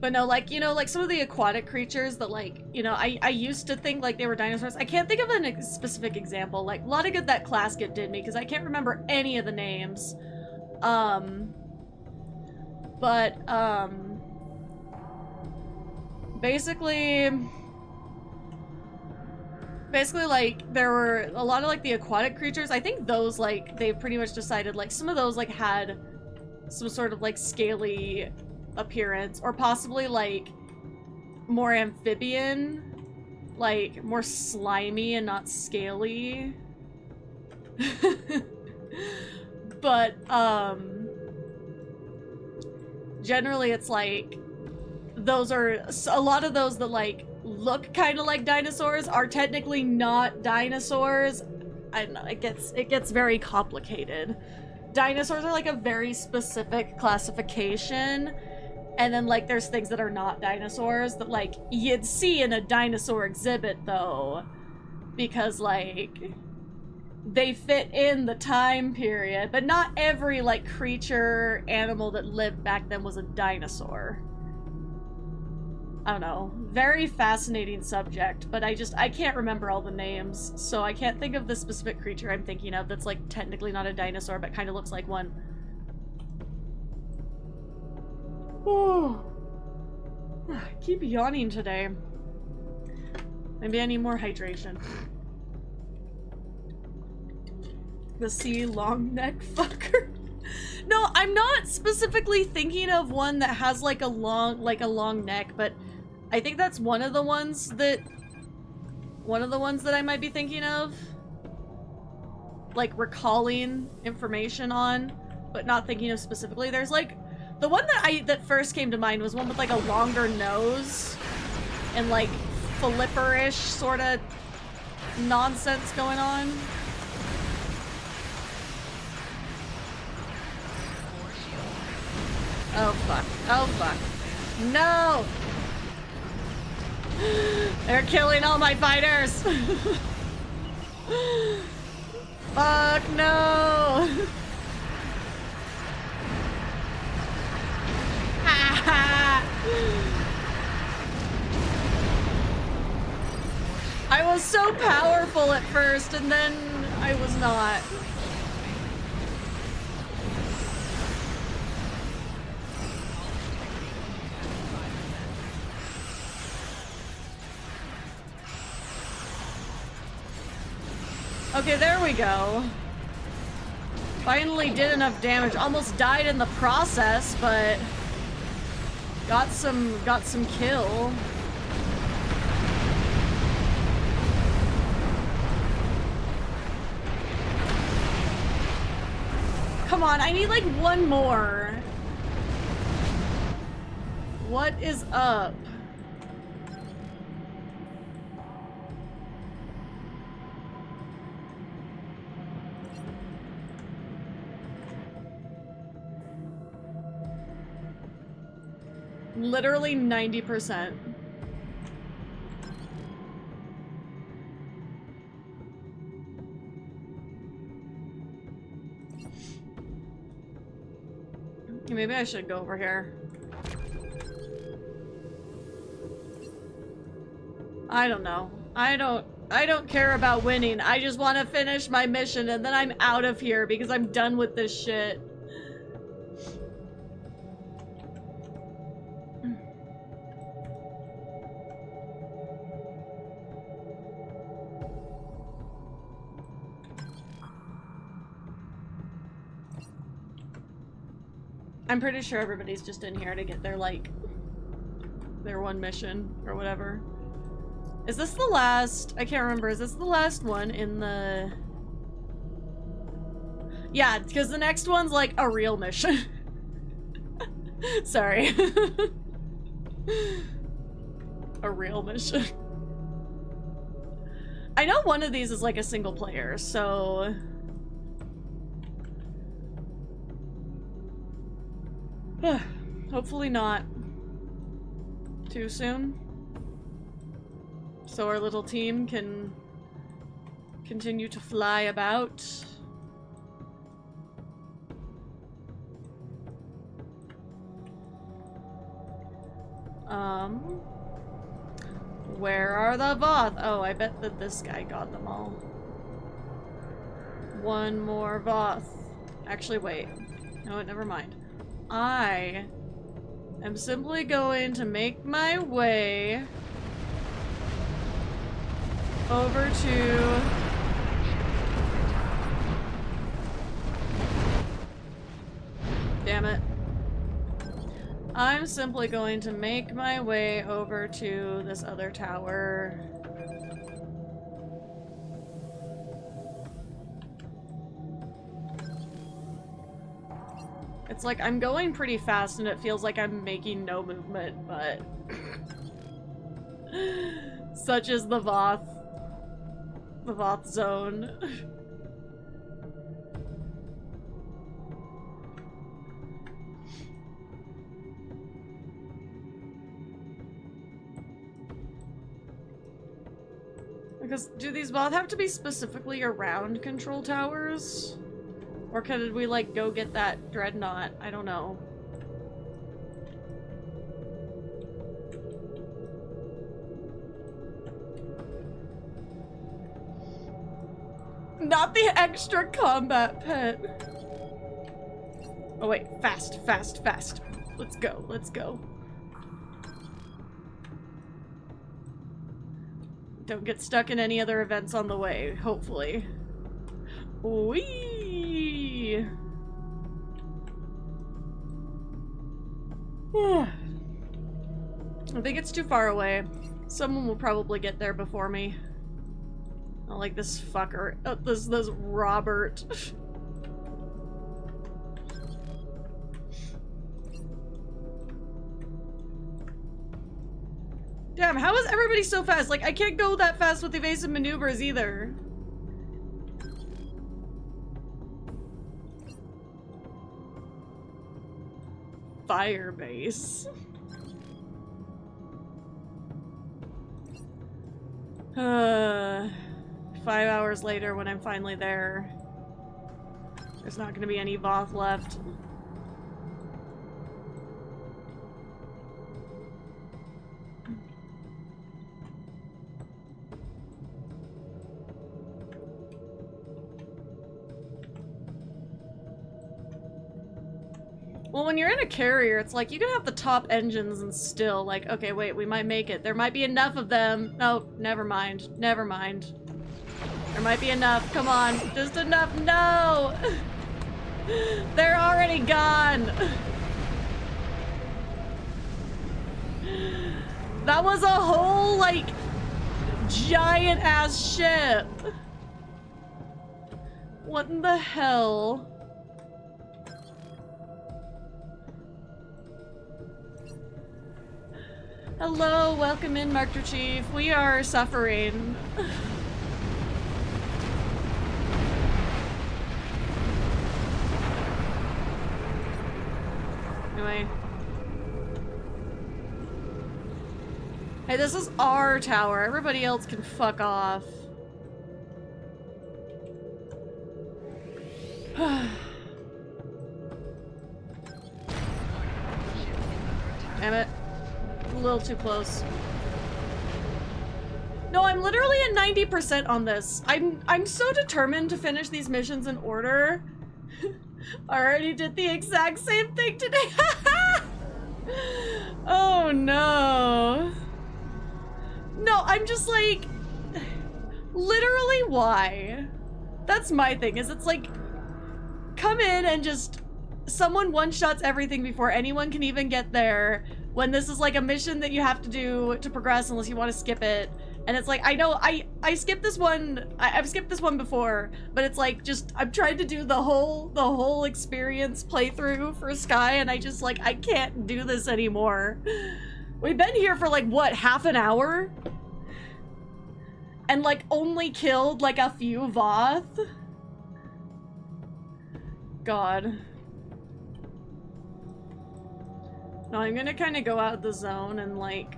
But no, like, you know, like some of the aquatic creatures that, like, you know, I used to think like they were dinosaurs. I can't think of a specific example. Like, a lot of good that class did me because I can't remember any of the names. Basically, like, there were a lot of, like, the aquatic creatures. I think those, like, they pretty much decided, like, some of those, like, had some sort of, like, scaly appearance, or possibly, like, more amphibian, like, more slimy and not scaly. But, generally it's, like, those are, a lot of those that, like, look kind of like dinosaurs are technically not dinosaurs. I don't know, it gets very complicated. Dinosaurs are, like, a very specific classification, and then, like, there's things that are not dinosaurs that, like, you'd see in a dinosaur exhibit, though, because, like, they fit in the time period, but not every, like, creature, animal that lived back then was a dinosaur. I don't know, very fascinating subject, but I can't remember all the names, so I can't think of the specific creature I'm thinking of that's like technically not a dinosaur, but kind of looks like one. Oh, I keep yawning today. Maybe I need more hydration. The sea long neck fucker. No, I'm not specifically thinking of one that has like a long neck, but I think that's one of the ones that I might be thinking of. Like recalling information on, but not thinking of specifically. There's like the one that first came to mind was one with like a longer nose and like flipperish sort of nonsense going on. Oh fuck. Oh fuck. No! They're killing all my fighters! Fuck no! I was so powerful at first, and then I was not. Okay, there we go. Finally did enough damage. Almost died in the process, but got some kill. Come on, I need like one more. What is up? Literally 90%. Maybe I should go over here. I don't know. I don't care about winning. I just want to finish my mission and then I'm out of here because I'm done with this shit. I'm pretty sure everybody's just in here to get their, like, their one mission or whatever. Is this the last? I can't remember. Is this the last one in the... Yeah, because the next one's, like, a real mission. Sorry. A real mission. I know one of these is, like, a single player, so... Hopefully not too soon, so our little team can continue to fly about. Where are the Voth? Oh, I bet that this guy got them all. One more Voth. Actually, wait. No, never mind. I am simply going to make my way over to... Damn it. I'm simply going to make my way over to this other tower. It's like I'm going pretty fast and it feels like I'm making no movement, but such is the Voth zone. Because do these Voth have to be specifically around control towers? Or could we, like, go get that dreadnought? I don't know. Not the extra combat pet. Oh wait, fast, fast, fast. Let's go, let's go. Don't get stuck in any other events on the way, hopefully. Whee! I think it's too far away. Someone will probably get there before me. I like this fucker. Oh, this Robert. Damn, how is everybody so fast? Like, I can't go that fast with evasive maneuvers either. Firebase. 5 hours later when I'm finally there. There's not gonna be any Voth left. Well, when you're in a carrier, it's like, you can have the top engines and still, like, okay, wait, we might make it. There might be enough of them. No, never mind. Never mind. There might be enough. Come on. Just enough. No! They're already gone! That was a whole, like, giant-ass ship. What in the hell? Hello, welcome in, Master Chief. We are suffering. Anyway. Hey, this is our tower. Everybody else can fuck off. Damn it. A little too close. No, I'm literally at 90% on this. I'm so determined to finish these missions in order. I already did the exact same thing today. Oh no. No, I'm just like, literally why? That's my thing, is it's like, come in and just, someone one-shots everything before anyone can even get there. When this is like a mission that you have to do to progress unless you want to skip it. And it's like, I know, I skipped this one, I've skipped this one before, but it's like, just, I'm trying to do the whole experience playthrough for Sky, and I just like, I can't do this anymore. We've been here for like, what, half an hour? And like, only killed like a few Voth? God. No, I'm gonna kind of go out the zone and, like,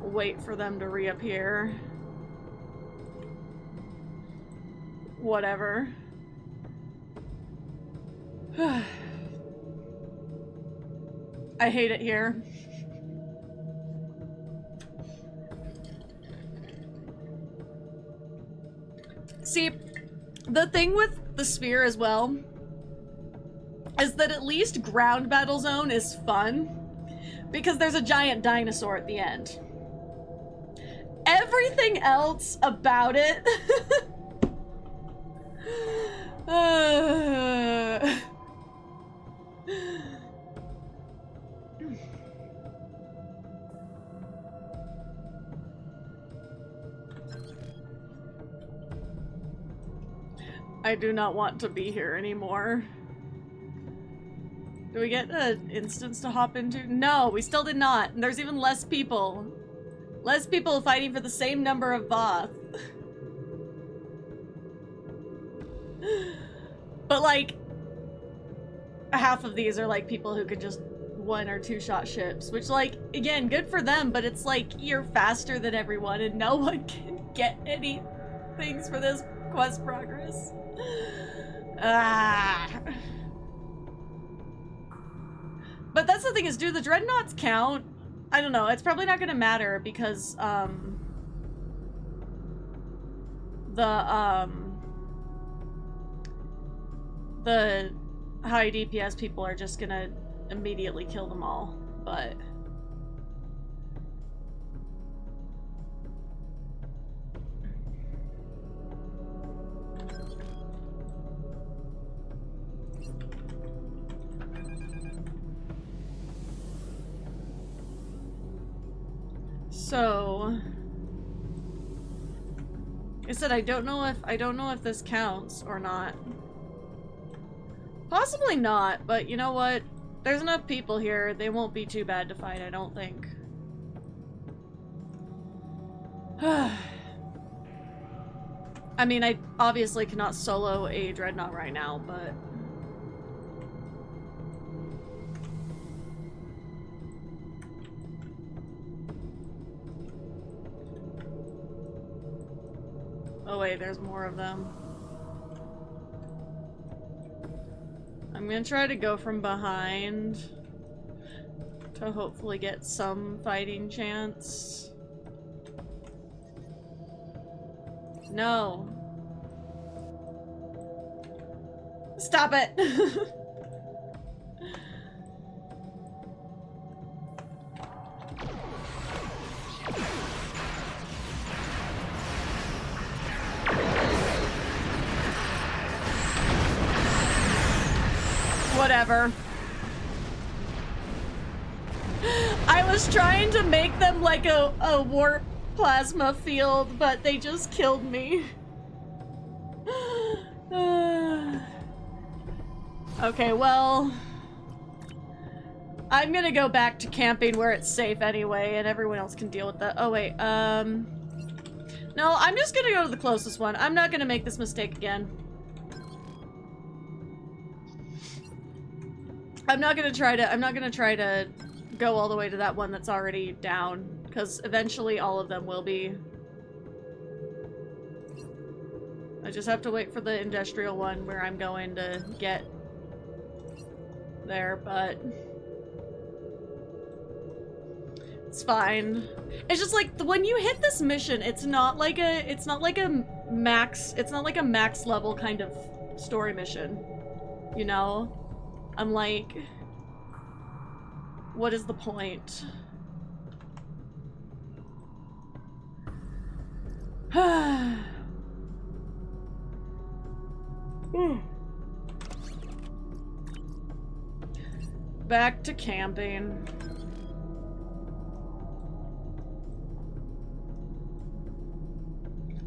wait for them to reappear. Whatever. I hate it here. See, the thing with the sphere as well is that at least ground Battlezone is fun because there's a giant dinosaur at the end. Everything else about it I do not want to be here anymore. Do we get an instance to hop into? No, we still did not. And there's even less people. Less people fighting for the same number of Voth. But like, half of these are like people who could just 1 or 2 shot ships, which like, again, good for them, but it's like, you're faster than everyone and no one can get any things for this quest progress. But that's the thing is, do the dreadnoughts count? I don't know, it's probably not gonna matter because, the high DPS people are just gonna immediately kill them all, but... So... I said I don't know if this counts or not. Possibly not, but you know what? There's enough people here, they won't be too bad to fight, I don't think. I mean, I obviously cannot solo a Dreadnought right now, but... Oh wait, there's more of them. I'm gonna try to go from behind to hopefully get some fighting chance. No. Stop it! Whatever. I was trying to make them like a warp plasma field, but they just killed me. Okay, well... I'm gonna go back to camping where it's safe anyway, and everyone else can deal with that. Oh wait, no, I'm just gonna go to the closest one. I'm not gonna make this mistake again. I'm not gonna try to go all the way to that one that's already down, because eventually all of them will be. I just have to wait for the industrial one where I'm going to get there, but it's fine. It's just like when you hit this mission, it's not like a max level kind of story mission, you know? I'm like, what is the point? Back to camping.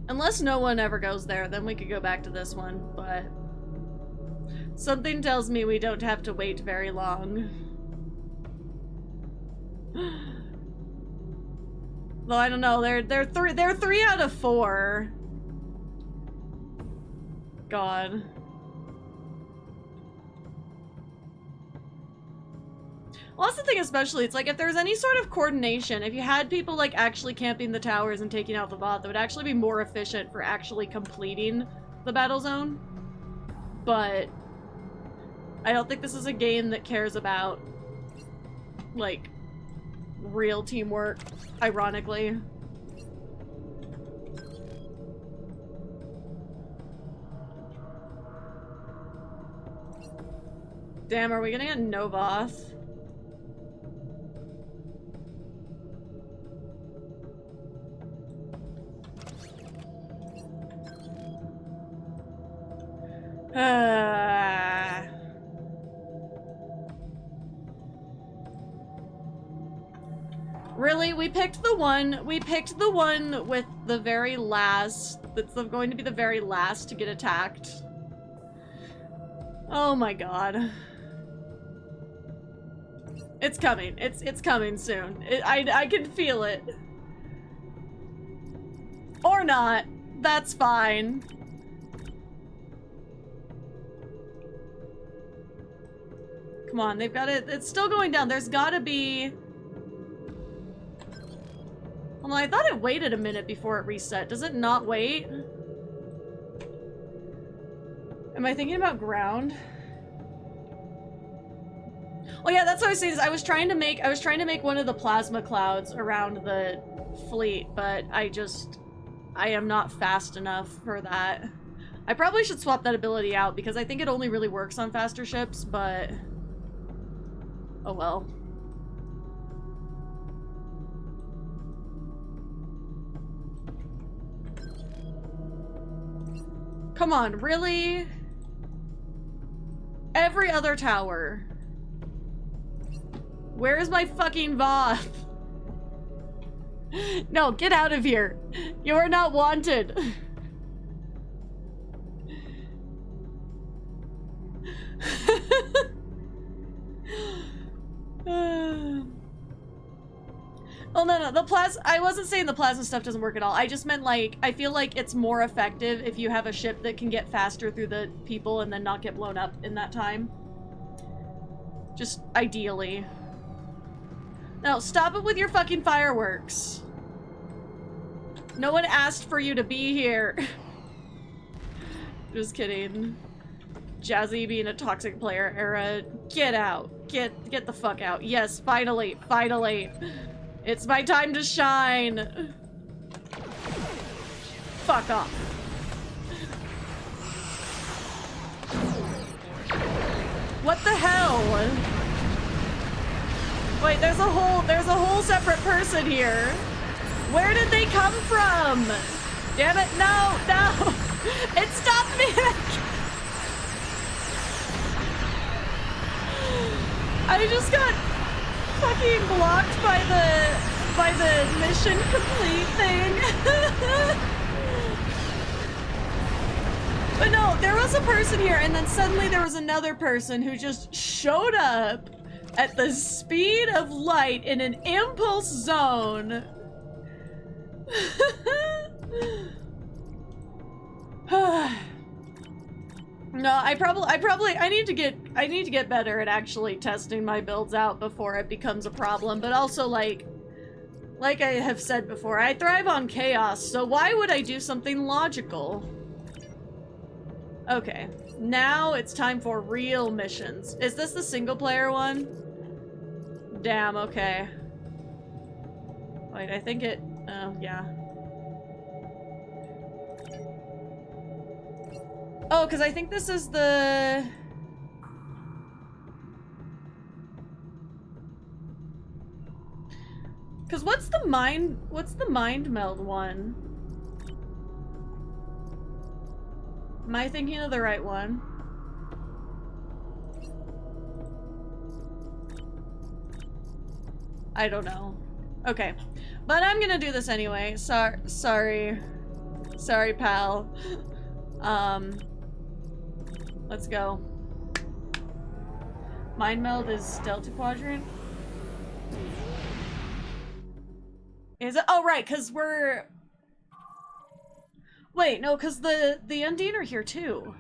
Unless no one ever goes there, then we could go back to this one, but something tells me we don't have to wait very long. Though I don't know, they're 3 out of 4. God. Well, that's the thing especially, it's like if there's any sort of coordination, if you had people like actually camping the towers and taking out the bot, that would actually be more efficient for actually completing the battle zone. But I don't think this is a game that cares about, like, real teamwork, ironically. Damn, are we gonna get Novoth? Really? We picked the one with the very last, that's going to be the very last to get attacked. Oh my god. It's coming. It's coming soon. I can feel it. Or not. That's fine. Come on, they've got it. It's still going down. There's gotta be... Hold on, I thought it waited a minute before it reset. Does it not wait? Am I thinking about ground? Oh yeah, that's what I was saying. Is I was trying to make one of the plasma clouds around the fleet, but I just I am not fast enough for that. I probably should swap that ability out because I think it only really works on faster ships, but... oh well. Come on, really? Every other tower. Where is my fucking VOD? No, get out of here. You are not wanted. Well, no, the plasma. I wasn't saying the plasma stuff doesn't work at all. I just meant, like, I feel like it's more effective if you have a ship that can get faster through the people and then not get blown up in that time. Just ideally. No, stop it with your fucking fireworks. No one asked for you to be here. Just kidding. Jazi being a toxic player era. Get out. Get the fuck out. Yes, finally. Finally. It's my time to shine. Fuck off. What the hell? Wait, there's a whole separate person here. Where did they come from? Damn it, no, no. It stopped me. I just got fucking blocked by the mission complete thing. But no, there was a person here and then suddenly there was another person who just showed up at the speed of light in an impulse zone. No, I need to get better at actually testing my builds out before it becomes a problem, but also like I have said before, I thrive on chaos, so why would I do something logical? Okay, now it's time for real missions. Is this the single player one? Damn, okay. Wait, I think it, oh, yeah. Oh, because I think this is the... Because what's the mind meld one? Am I thinking of the right one? I don't know. Okay. But I'm gonna do this anyway. Sorry, pal. Let's go. Mind meld is Delta Quadrant. Is it? Oh, right, because we're... Wait, no, because the Undine are here too.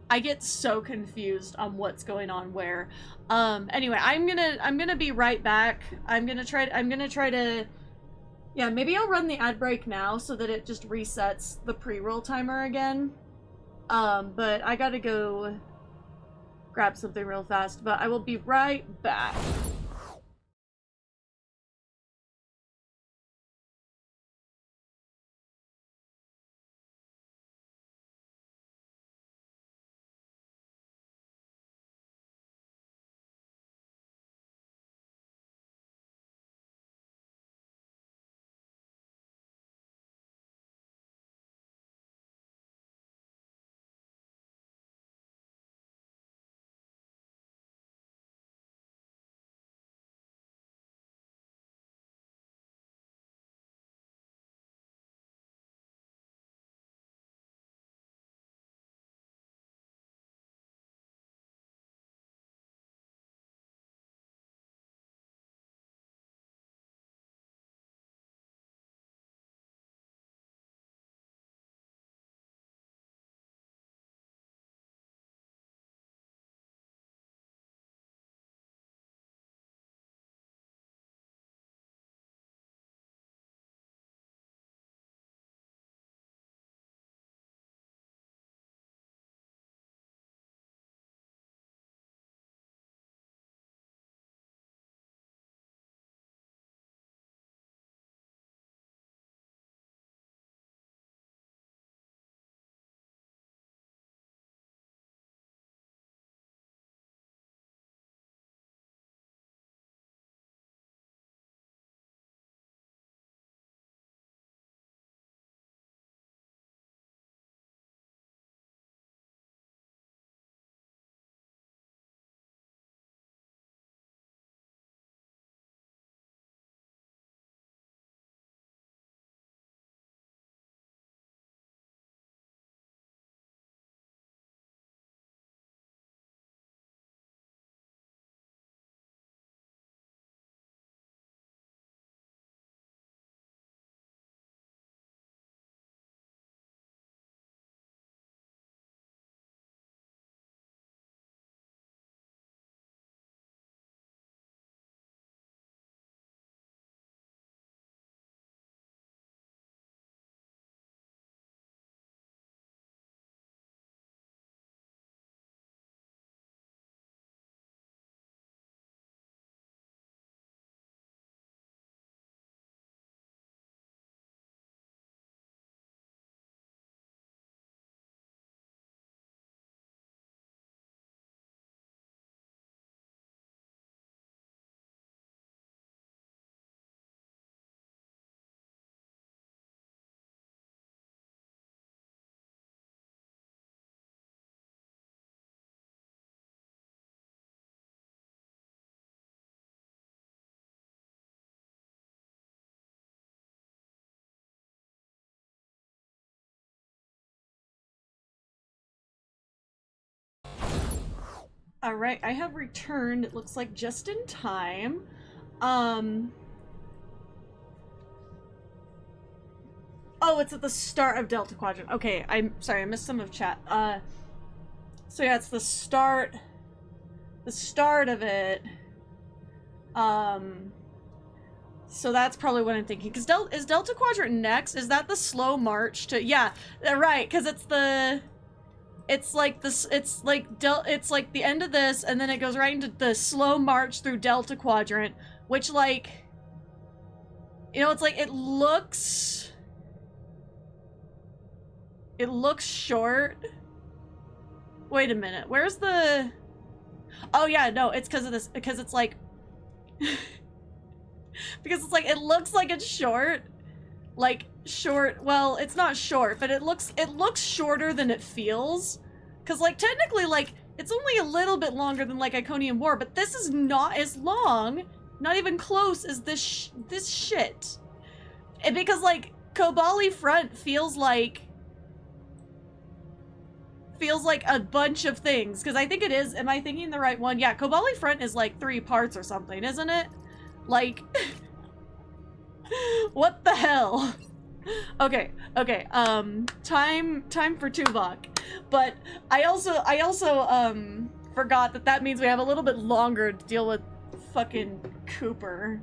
I get so confused on what's going on where. Anyway, I'm gonna be right back. I'm gonna try to... Yeah, maybe I'll run the ad break now so that it just resets the pre-roll timer again. But I gotta go grab something real fast, but I will be right back. Alright, I have returned, it looks like just in time. Oh, it's at the start of Delta Quadrant. Okay, I'm sorry, I missed some of chat. So yeah, it's the start of it. So that's probably what I'm thinking. Because is Delta Quadrant next? Is that the slow march to... Yeah, right, because it's like the end of this, and then it goes right into the slow march through Delta Quadrant, which, like... You know, it's like, it looks short. Wait a minute, where's the... Oh yeah, no, it's because of this, because it's like... because it's like, it looks like it's short. Like, short, well, it's not short, but it looks shorter than it feels. Because, like, technically, like, it's only a little bit longer than, like, Iconium War, but this is not as long, not even close as this shit. And because, like, Kobali Front feels like a bunch of things. Because I think it is, am I thinking the right one? Yeah, Kobali Front is, like, 3 parts or something, isn't it? Like, what the hell? Okay, time for Tuvok. But I also forgot that means we have a little bit longer to deal with fucking Cooper.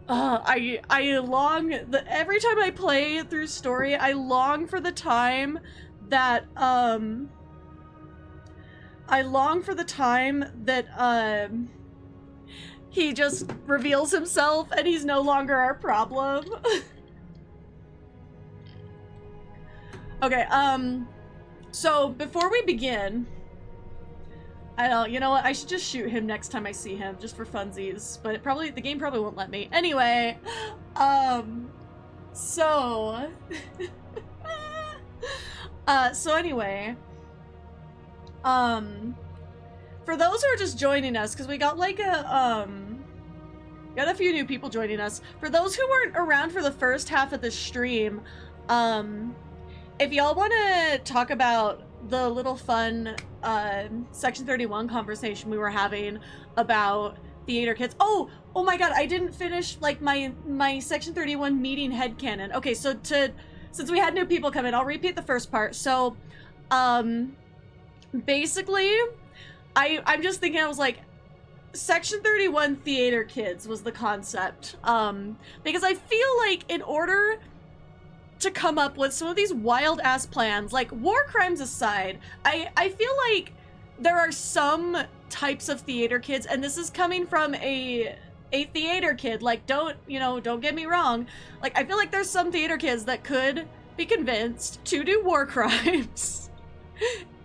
Every time I play through story, I long for the time that, he just reveals himself and he's no longer our problem. Okay, so before we begin, you know what, I should just shoot him next time I see him, just for funsies, but the game probably won't let me. Anyway, so anyway, for those who are just joining us, because we got like got a few new people joining us. For those who weren't around for the first half of the stream, if y'all want to talk about the little fun Section 31 conversation we were having about theater kids. Oh my god, I didn't finish like my Section 31 meeting headcanon. Okay, so since we had new people come in, I'll repeat the first part. So, basically, I'm just thinking, I was like, Section 31 theater kids was the concept. Because I feel like in order to come up with some of these wild ass plans, like war crimes aside, I feel like there are some types of theater kids, and this is coming from a theater kid, like, don't get me wrong, like, I feel like there's some theater kids that could be convinced to do war crimes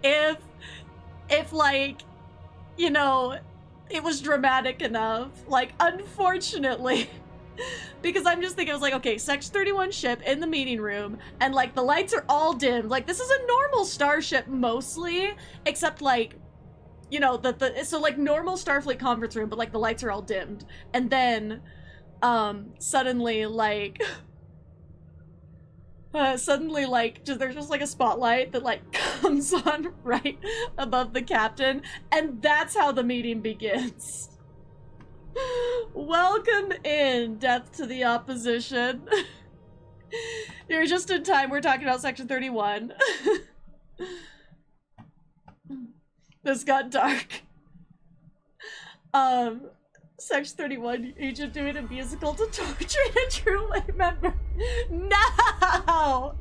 if like, you know, it was dramatic enough. Like, unfortunately, because I'm just thinking, I was like, okay, Section 31 ship in the meeting room, and like the lights are all dimmed. Like, this is a normal starship mostly, except like, you know, so like normal Starfleet conference room, but like the lights are all dimmed. And then suddenly like there's just like a spotlight that like comes on right above the captain, and that's how the meeting begins. Welcome in, Death to the Opposition. You're just in time, we're talking about Section 31. This got dark. Section 31, agent doing a musical to torture a true lay member. No!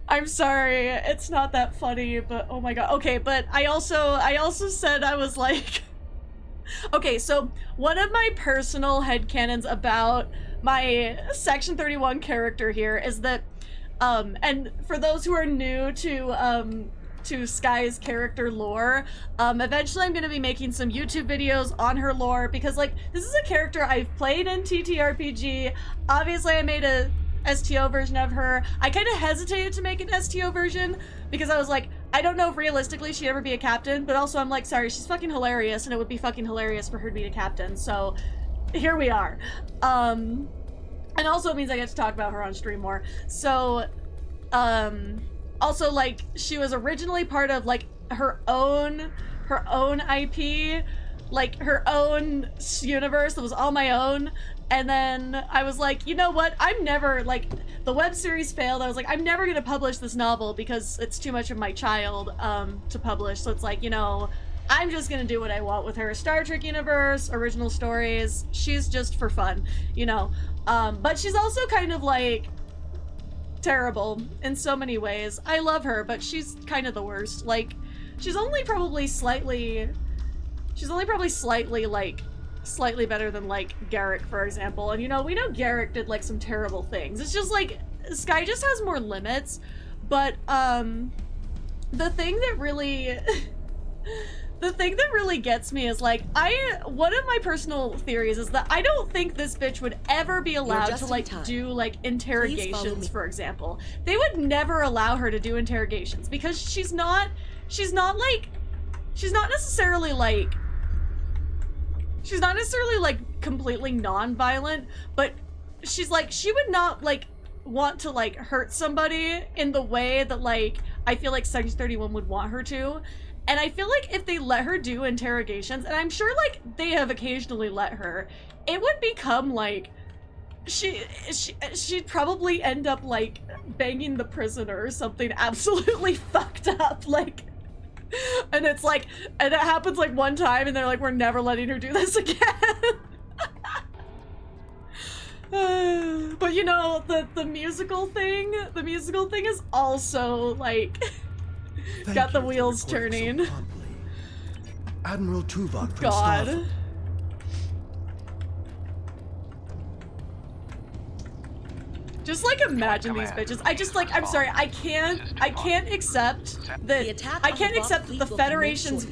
I'm sorry, it's not that funny, but oh my god. Okay, but I also said, I was like... Okay, so one of my personal headcanons about my Section 31 character here is that, and for those who are new to Sky's character lore, eventually I'm gonna be making some YouTube videos on her lore, because like, this is a character I've played in TTRPG. Obviously I made a STO version of her. I kind of hesitated to make an STO version because I was like, I don't know if realistically she'd ever be a captain, but also I'm like, sorry, she's fucking hilarious, and it would be fucking hilarious for her to be a captain, so here we are. And also it means I get to talk about her on stream more. So, also, like, she was originally part of, like, her own her own IP, like her own universe that was all my own. And then I was like, you know what? I'm never, like, the web series failed. I was like, I'm never gonna publish this novel because it's too much of my child to publish. So it's like, you know, I'm just gonna do what I want with her. Star Trek universe, original stories. She's just for fun, you know. But she's also kind of like terrible in so many ways. I love her, but she's kind of the worst. Like, she's only probably slightly like slightly better than like Garrick, for example. And you know, we know Garrick did like some terrible things. It's just like Sky just has more limits. But the thing that really the thing that really gets me is like, one of my personal theories is that I don't think this bitch would ever be allowed to like do like interrogations, for example. They would never allow her to do interrogations because she's not necessarily like completely non-violent, but she's like, she would not like want to like hurt somebody in the way that like I feel like Section 31 would want her to. And I feel like if they let her do interrogations, and I'm sure like they have occasionally let her, it would become like she'd probably end up like banging the prisoner or something absolutely fucked up, like. And it's like, and it happens like one time and they're like, we're never letting her do this again. But you know, the musical thing is also like got the wheels turning. So Admiral Tuvok from God. Starfleet. Just like imagine these bitches. I just like, I'm sorry, I can't accept that I can't accept that the Federation's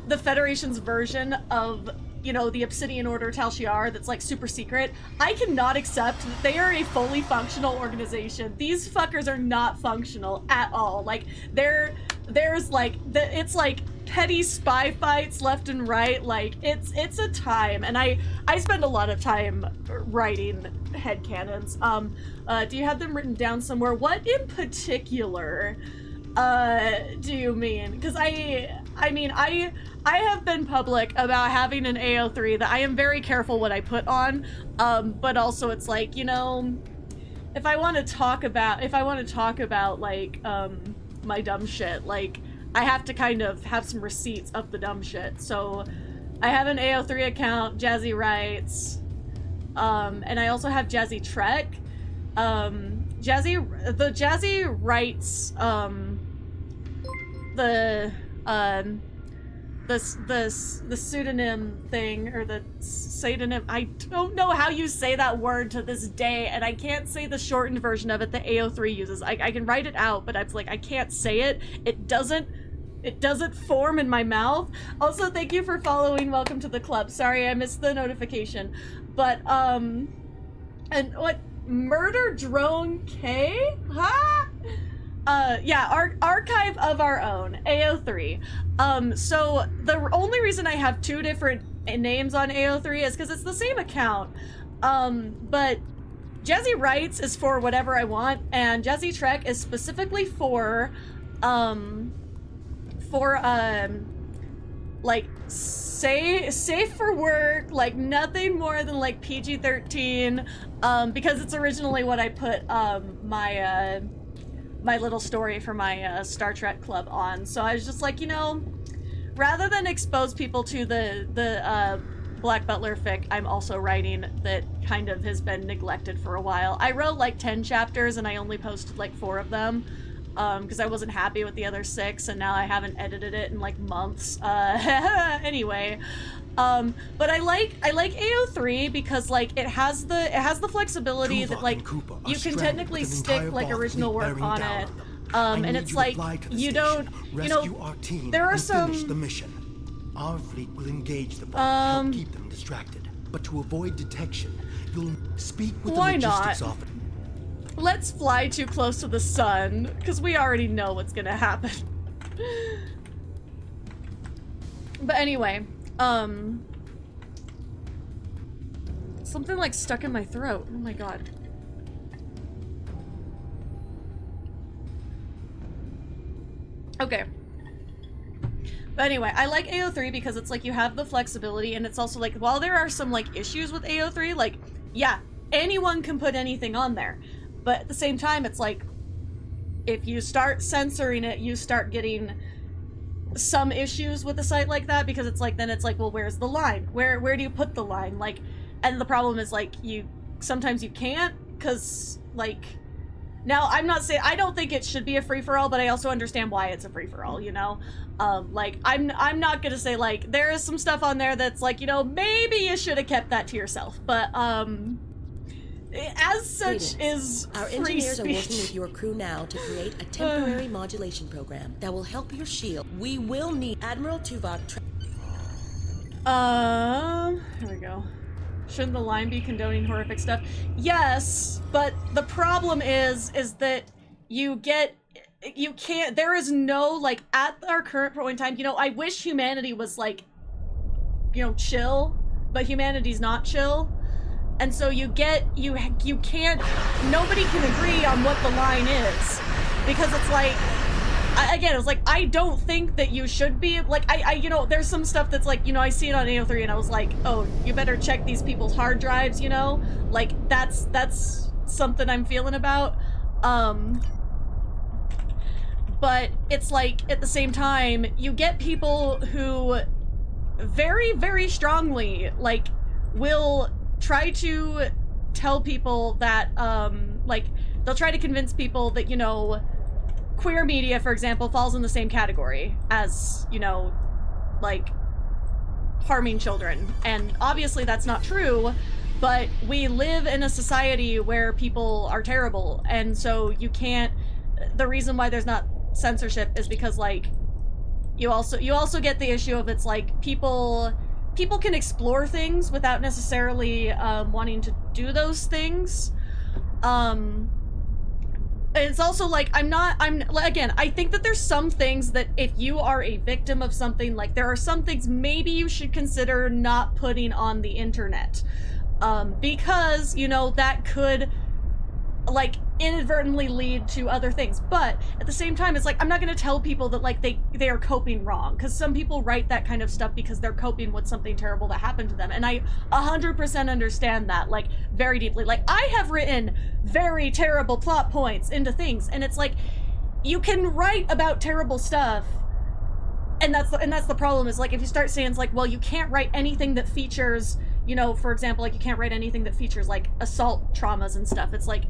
the Federation's version of, you know, the Obsidian Order Tal Shiar that's like super secret. I cannot accept that they are a fully functional organization. These fuckers are not functional at all. Like there's like it's like petty spy fights left and right. Like it's a time, and I spend a lot of time writing headcanons. Do you have them written down somewhere? What in particular do you mean? Because I mean I have been public about having an AO3 that I am very careful what I put on, but also it's like, you know, if I want to talk about like my dumb shit, like I have to kind of have some receipts of the dumb shit. So I have an AO3 account, Jazi writes, and I also have Jazi Trek. Jazi writes the pseudonym thing, or the pseudonym, I don't know how you say that word to this day, and I can't say the shortened version of it that AO3 uses. I can write it out, but it's like I can't say it. It doesn't form in my mouth. Also, thank you for following. Welcome to the club. Sorry, I missed the notification. But and what, Murder Drone K? Huh? Yeah, Archive of Our Own, AO3. So the only reason I have two different names on AO3 is because it's the same account. But Jazi Writes is for whatever I want, and Jazi Trek is specifically for like safe for work, like nothing more than like PG-13, because it's originally what I put my little story for my Star Trek club on. So I was just like, you know, rather than expose people to the Black Butler fic I'm also writing that kind of has been neglected for a while. I wrote like 10 chapters and I only posted like 4 of them because I wasn't happy with the other 6, and now I haven't edited it in like months. Anyway, but I like AO3 because like it has the flexibility that like you can technically stick like original work on it, and it's like you don't, you know, there are some. The mission. Our fleet will engage the bomb to help keep them distracted, but to avoid detection, you'll speak with the logistics officer. Let's fly too close to the sun, because we already know what's gonna happen. But anyway, something like stuck in my throat. Oh my god. Okay. But anyway, I like AO3 because it's like you have the flexibility, and it's also like, while there are some like issues with AO3, like, yeah, anyone can put anything on there. But at the same time, it's like, if you start censoring it, you start getting some issues with a site like that, because it's like, then it's like, well, where's the line? Where do you put the line? Like, and the problem is like, sometimes you can't, because like, now I'm not saying, I don't think it should be a free-for-all, but I also understand why it's a free-for-all, you know? Like, I'm not gonna say like, there is some stuff on there that's like, you know, maybe you should have kept that to yourself, but as such is our engineers are working with your crew now to create a temporary modulation program that will help your shield. We will need Admiral Tuvok. Here we go. Shouldn't the line be condoning horrific stuff? Yes, but the problem is that you can't, there is no, like, at our current point in time, you know, I wish humanity was, like, you know, chill, but humanity's not chill. And so you can't, nobody can agree on what the line is. Because it's like, again, it's like, I don't think that you should be, like, you know, there's some stuff that's like, you know, I see it on AO3 and I was like, oh, you better check these people's hard drives, you know? Like, that's something I'm feeling about. But it's like, at the same time, you get people who very, very strongly, like, will try to tell people that, like, they'll try to convince people that, you know, queer media, for example, falls in the same category as, you know, like, harming children. And obviously that's not true, but we live in a society where people are terrible, and so you can't, the reason why there's not censorship is because, like, you also get the issue of, it's like, people can explore things without necessarily wanting to do those things. It's also like, again, I think that there's some things that if you are a victim of something, like, there are some things maybe you should consider not putting on the internet. Because, you know, that could, like, inadvertently lead to other things. But at the same time, it's like, I'm not gonna tell people that, like, they are coping wrong, because some people write that kind of stuff because they're coping with something terrible that happened to them, and I 100% understand that, like, very deeply. Like, I have written very terrible plot points into things, and it's like, you can write about terrible stuff, and that's the problem, is like, if you start saying, it's like, well, you can't write anything that features, you know, for example, like, you can't write anything that features, like, assault traumas and stuff. It's like,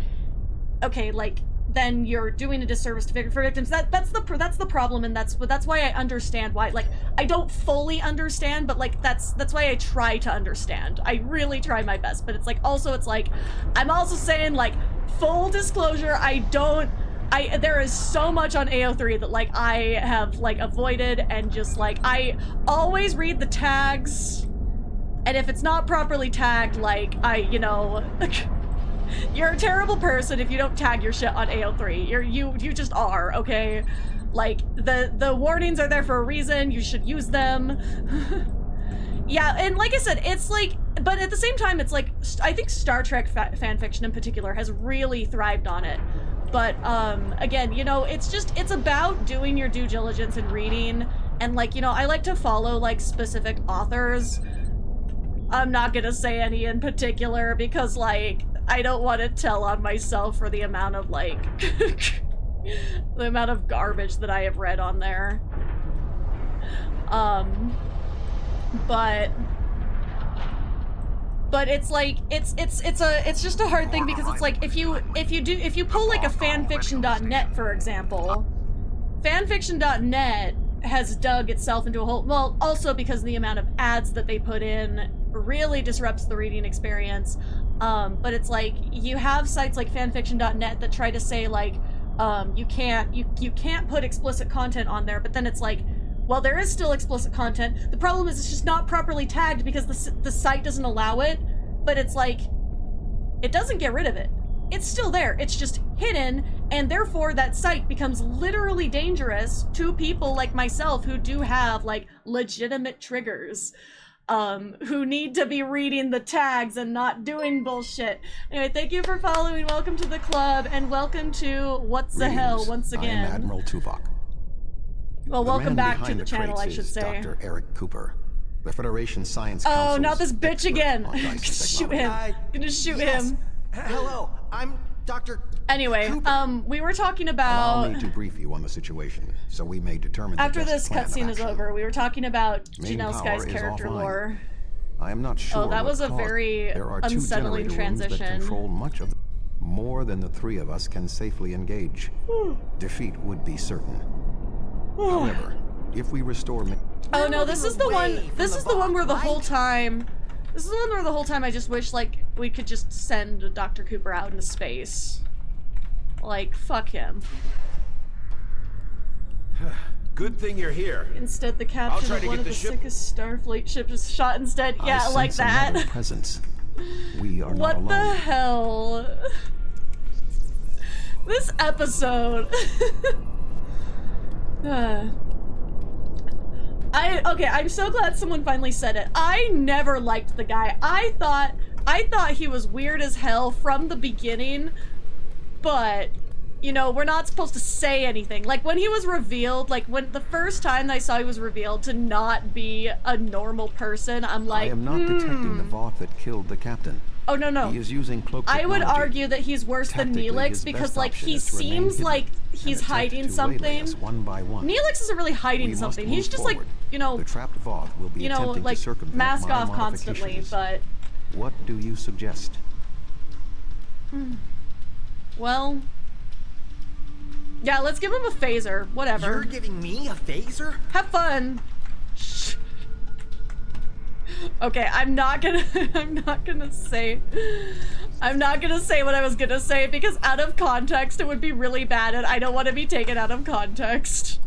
okay, like, then you're doing a disservice to for victims. That's the problem, and that's why I understand why, like, I don't fully understand, but, like, that's why I try to understand. I really try my best, but it's like, also, it's like, I'm also saying, like, full disclosure, there is so much on AO3 that, like, I have, like, avoided, and just, like, I always read the tags, and if it's not properly tagged, like, you know, you're a terrible person if you don't tag your shit on AO3. You just are, okay? Like, the warnings are there for a reason. You should use them. Yeah, and like I said, it's like, but at the same time, it's like, I think Star Trek fanfiction in particular has really thrived on it. But, again, you know, it's about doing your due diligence and reading, and, like, you know, I like to follow, like, specific authors. I'm not gonna say any in particular, because, like, I don't want to tell on myself for the amount of, like, the amount of garbage that I have read on there. But it's like, it's just a hard thing, because it's like, if you pull, like, a fanfiction.net, for example, fanfiction.net has dug itself into a hole, well, also because the amount of ads that they put in really disrupts the reading experience. But it's like, you have sites like fanfiction.net that try to say, like, you can't put explicit content on there, but then it's like, well, there is still explicit content. The problem is it's just not properly tagged because the site doesn't allow it, but it's like, it doesn't get rid of it. It's still there, it's just hidden, and therefore that site becomes literally dangerous to people like myself who do have, like, legitimate triggers. Who need to be reading the tags and not doing bullshit. Anyway, thank you for following, welcome to the club, and welcome to What's the Hell once again. I am Admiral Tuvok. Well, welcome back to the channel, I should say. Dr. Eric Cooper, the Federation Science Oh, Council's not this bitch expert again. on Dyson Shoot him. Gonna shoot him. Hello, I'm Dr. Anyway, Cooper. we were talking about... Allow me to brief you on the situation, so we may determine After the this best plan cutscene of is action. over, we were talking about Main Janelle power Sky's is character offline. lore. I am not sure. Oh, that what was a caused. very There are two unsettling generator rooms that transition. control much of the... More than the three of us can safely engage. Defeat would be certain. However, if we restore... Oh no, this is the one. This is the one where the whole time. This is the one where the whole time I just wish like we could just send Dr. Cooper out into space. Like fuck him. Good thing you're here. Instead, the captain try of to one get of the the ship. sickest Starfleet ships is shot instead. Yeah, I like sense another that. presence. We are not What alone. the hell? This episode. Okay, I'm so glad someone finally said it. I never liked the guy. I thought he was weird as hell from the beginning, but you know, we're not supposed to say anything. Like when he was revealed, like when the first time I saw he was revealed to not be a normal person, I'm like, I am not detecting the Voth that killed the captain. Oh no no. He is using cloak I would technology. argue that he's worse than Tactically, Neelix his because best like option he is to remain seems hidden like and he's attempt hiding to waylay something. us one by one. Neelix isn't really hiding We must something. move He's just like, forward. you know, The trapped Voth will be attempting like to circumvent mask my off constantly, modifications. but What do you suggest? well, yeah, let's give him a phaser. Whatever. You're giving me a phaser? Have fun. Shh. Okay, I'm not gonna say what I was gonna say because out of context it would be really bad and I don't want to be taken out of context.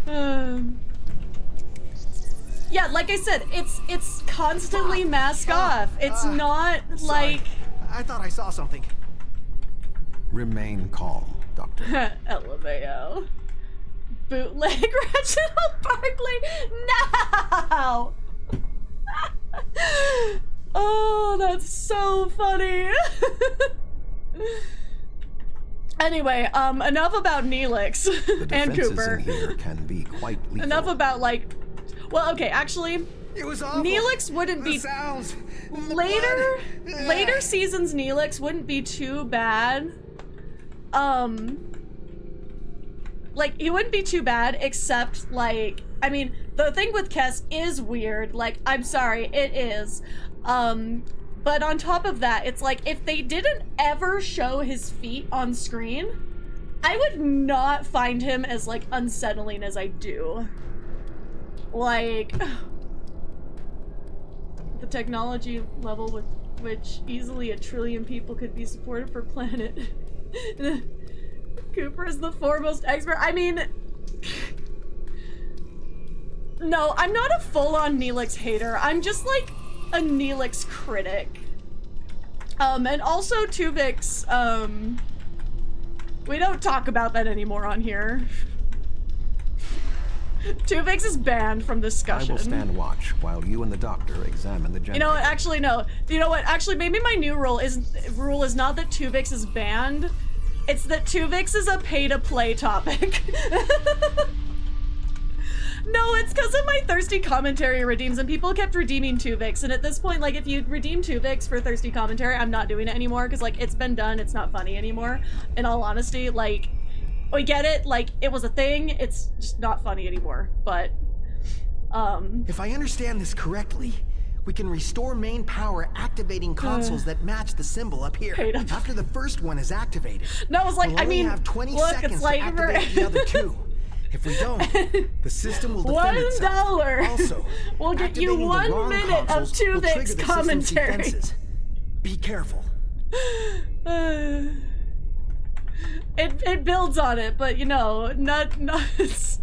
Yeah, like I said, it's constantly mask off. It's not Sorry. like I thought I saw something. Remain calm, Doctor. LMAO. Bootleg Reginald Barkley. No. Oh, that's so funny. Anyway, enough about Neelix The and defenses Cooper. in here can be quite lethal. Enough about like, well, okay, actually, It was awful. Neelix wouldn't The be sounds. The later. blood. Later seasons, Neelix wouldn't be too bad. Like he wouldn't be too bad, except like, I mean, the thing with Kes is weird. Like, I'm sorry, it is. But on top of that, it's like if they didn't ever show his feet on screen, I would not find him as like unsettling as I do. Like the technology level with which easily 1 trillion people could be supported per planet. Cooper is the foremost expert. I mean, no, I'm not a full-on Neelix hater. I'm just like a Neelix critic. And also Tuvix, we don't talk about that anymore on here. Tuvix is banned from discussion. I will stand watch while you and the doctor examine the generator. You know what? Actually, no. You know what? Actually, maybe my new rule is not that Tuvix is banned. It's that Tuvix is a pay-to-play topic. No, it's because of my Thirsty Commentary redeems, and people kept redeeming Tuvix, and at this point, like, if you redeem Tuvix for Thirsty Commentary, I'm not doing it anymore, because, like, it's been done, it's not funny anymore. In all honesty, like, we get it, like, it was a thing, it's just not funny anymore, but, If I understand this correctly, we can restore main power activating consoles that match the symbol up here. Paid up. After the first one is activated. No, it's like, we'll I only mean, have 20 look, seconds it's like to activate the other two. If we don't, the system will defend itself. $1. Also, We'll get you activating the 1 wrong minute of consoles will trigger Tuvix the system's commentary. defenses. Be careful. It builds on it, but you know, not it's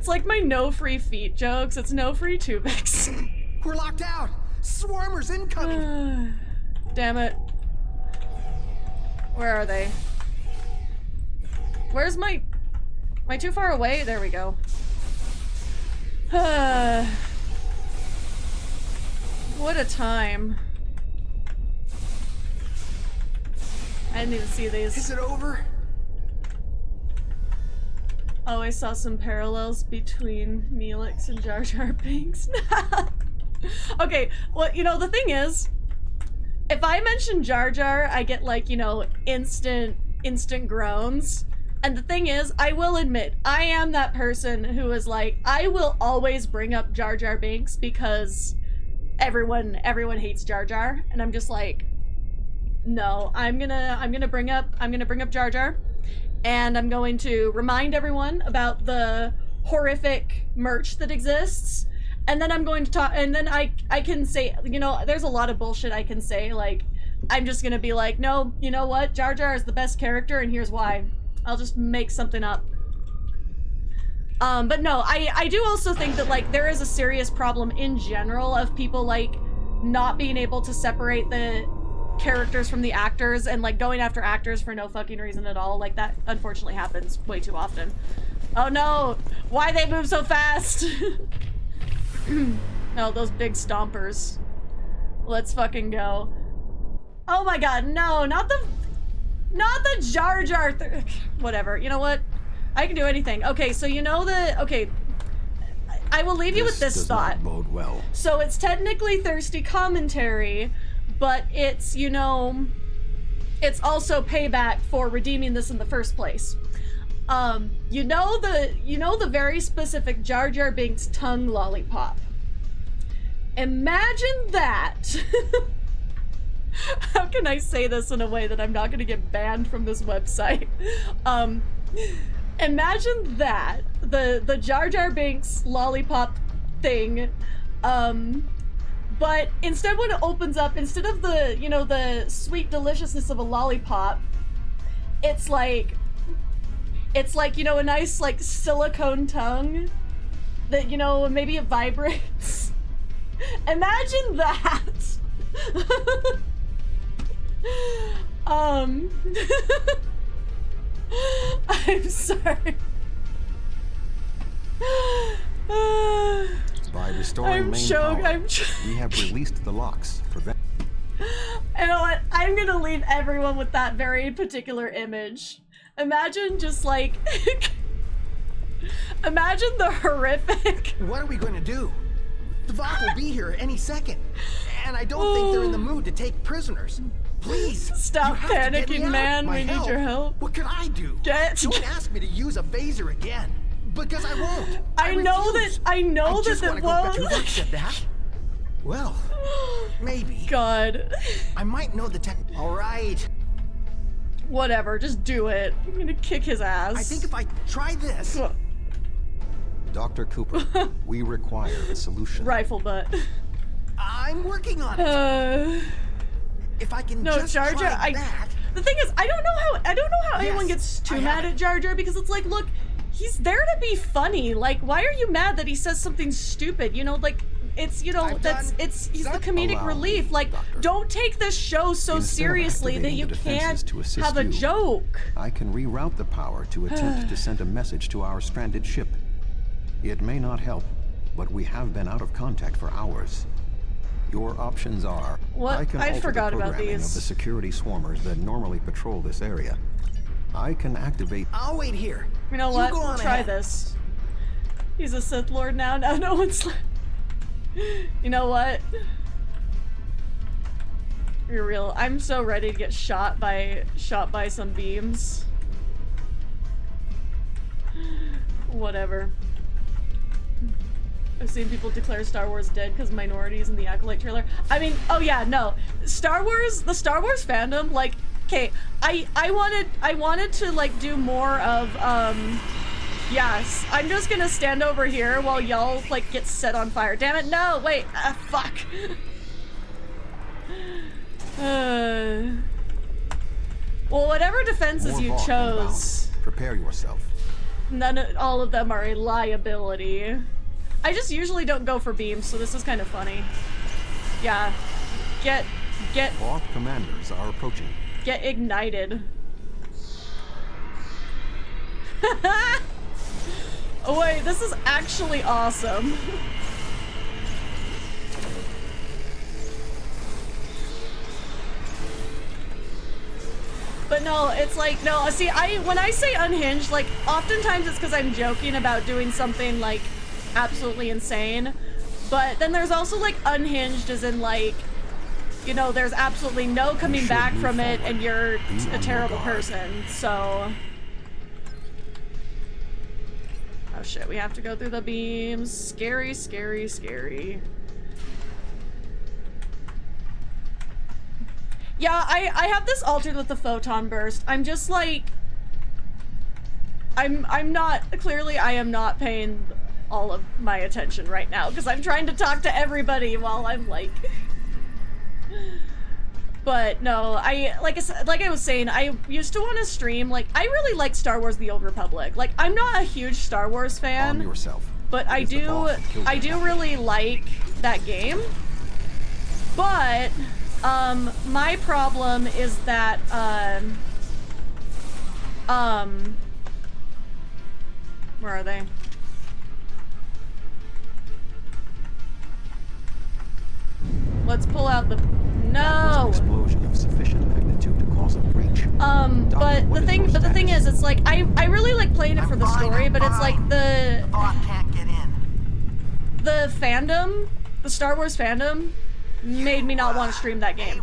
like my no free feet jokes. It's no free Tuvix. We're locked out. Swarmers incoming. Damn it. Where are they? Where's my... Am I too far away? There we go. What a time. I didn't even see these. Is it over? Oh, I saw some parallels between Neelix and Jar Jar Binks. Okay, well, you know, the thing is, if I mention Jar Jar, I get like, you know, instant groans. And the thing is, I will admit, I am that person who is like, I will always bring up Jar Jar Binks because everyone hates Jar Jar, and I'm just like, no, I'm gonna bring up Jar Jar. And I'm going to remind everyone about the horrific merch that exists. And then I'm going to talk, and then I can say, you know, there's a lot of bullshit I can say. Like, I'm just gonna be like, no, you know what? Jar Jar is the best character, and here's why. I'll just make something up. But no, I do also think that, like, there is a serious problem in general of people, like, not being able to separate the characters from the actors and like going after actors for no fucking reason at all. Like, that unfortunately happens way too often. Oh no, why they move so fast? No, those big stompers. Let's fucking go. Oh my god, no, not the Jar Jar whatever, you know what, I can do anything. Okay, so you know okay, I will leave you with this thought. Not bode well. So it's technically thirsty commentary, but it's, you know, it's also payback for redeeming this in the first place. You know the very specific Jar Jar Binks tongue lollipop. Imagine that. How can I say this in a way that I'm not gonna get banned from this website? Imagine that, the Jar Jar Binks lollipop thing, but instead when it opens up, instead of the, you know, the sweet deliciousness of a lollipop, it's like, you know, a nice, like, silicone tongue that, you know, maybe it vibrates. Imagine that! I'm sorry. By restoring main power, we have released the locks. You know what? I'm gonna leave everyone with that very particular image. Imagine just like... Imagine the horrific... What are we going to do? The VOD will be here any second. And I don't think they're in the mood to take prisoners. Please, stop panicking, man. We need your help. What can I do? Don't ask me to use a phaser again, because I won't. I know that it won't. Tuvok said that. Well, maybe. God. I might know the tech. All right. Whatever, just do it. I'm gonna kick his ass. I think if I try this. Dr. Cooper, we require a solution. Rifle butt. I'm working on it. If I can just Jar Jar, try that. The thing is, I don't know how anyone gets too mad at Jar Jar, because it's like, look, he's there to be funny. Like, why are you mad that he says something stupid? You know, like, it's, you know, he's the comedic relief. Like, don't take this show so seriously that you can't have a joke. I can reroute the power to attempt to send a message to our stranded ship. It may not help, but we have been out of contact for hours. Your options are, what? I can alter the programming of the security swarmers that normally patrol this area. I can activate... I'll wait here. You know what? We'll try this. He's a Sith Lord now. Now no one's... You know what? You're real. I'm so ready to get shot by some beams. Whatever. I've seen people declare Star Wars dead because minorities in the Acolyte trailer. I mean, oh yeah, no. the Star Wars fandom, like, okay, I wanted to, like, do more of, yes. I'm just gonna stand over here while y'all, like, get set on fire. Damn it, no, wait, fuck. Well, whatever defenses you chose. Prepare yourself. All of them are a liability. I just usually don't go for beams, so this is kind of funny. Yeah. Get... All commanders are approaching. Get ignited. Oh wait, this is actually awesome. But no, it's like, no, see, when I say unhinged, like, oftentimes it's because I'm joking about doing something, like, absolutely insane. But then there's also, like, unhinged as in, like, you know, there's absolutely no coming back from it and you're a terrible person, so... Oh shit, we have to go through the beams. Scary, scary, scary. Yeah, I have this altered with the photon burst. I'm just like... I'm not... Clearly, I am not paying all of my attention right now, because I'm trying to talk to everybody while I'm like... But no, like I was saying, I used to want to stream, like, I really like Star Wars The Old Republic. Like, I'm not a huge Star Wars fan, but I do really like that game. But, my problem is that, where are they? Let's pull out the... No! Explosion of sufficient magnitude to cause a breach. But the thing is, it's like, I really like playing it for the story, but it's like the can't get in. The fandom, the Star Wars fandom, made me not want to stream that game.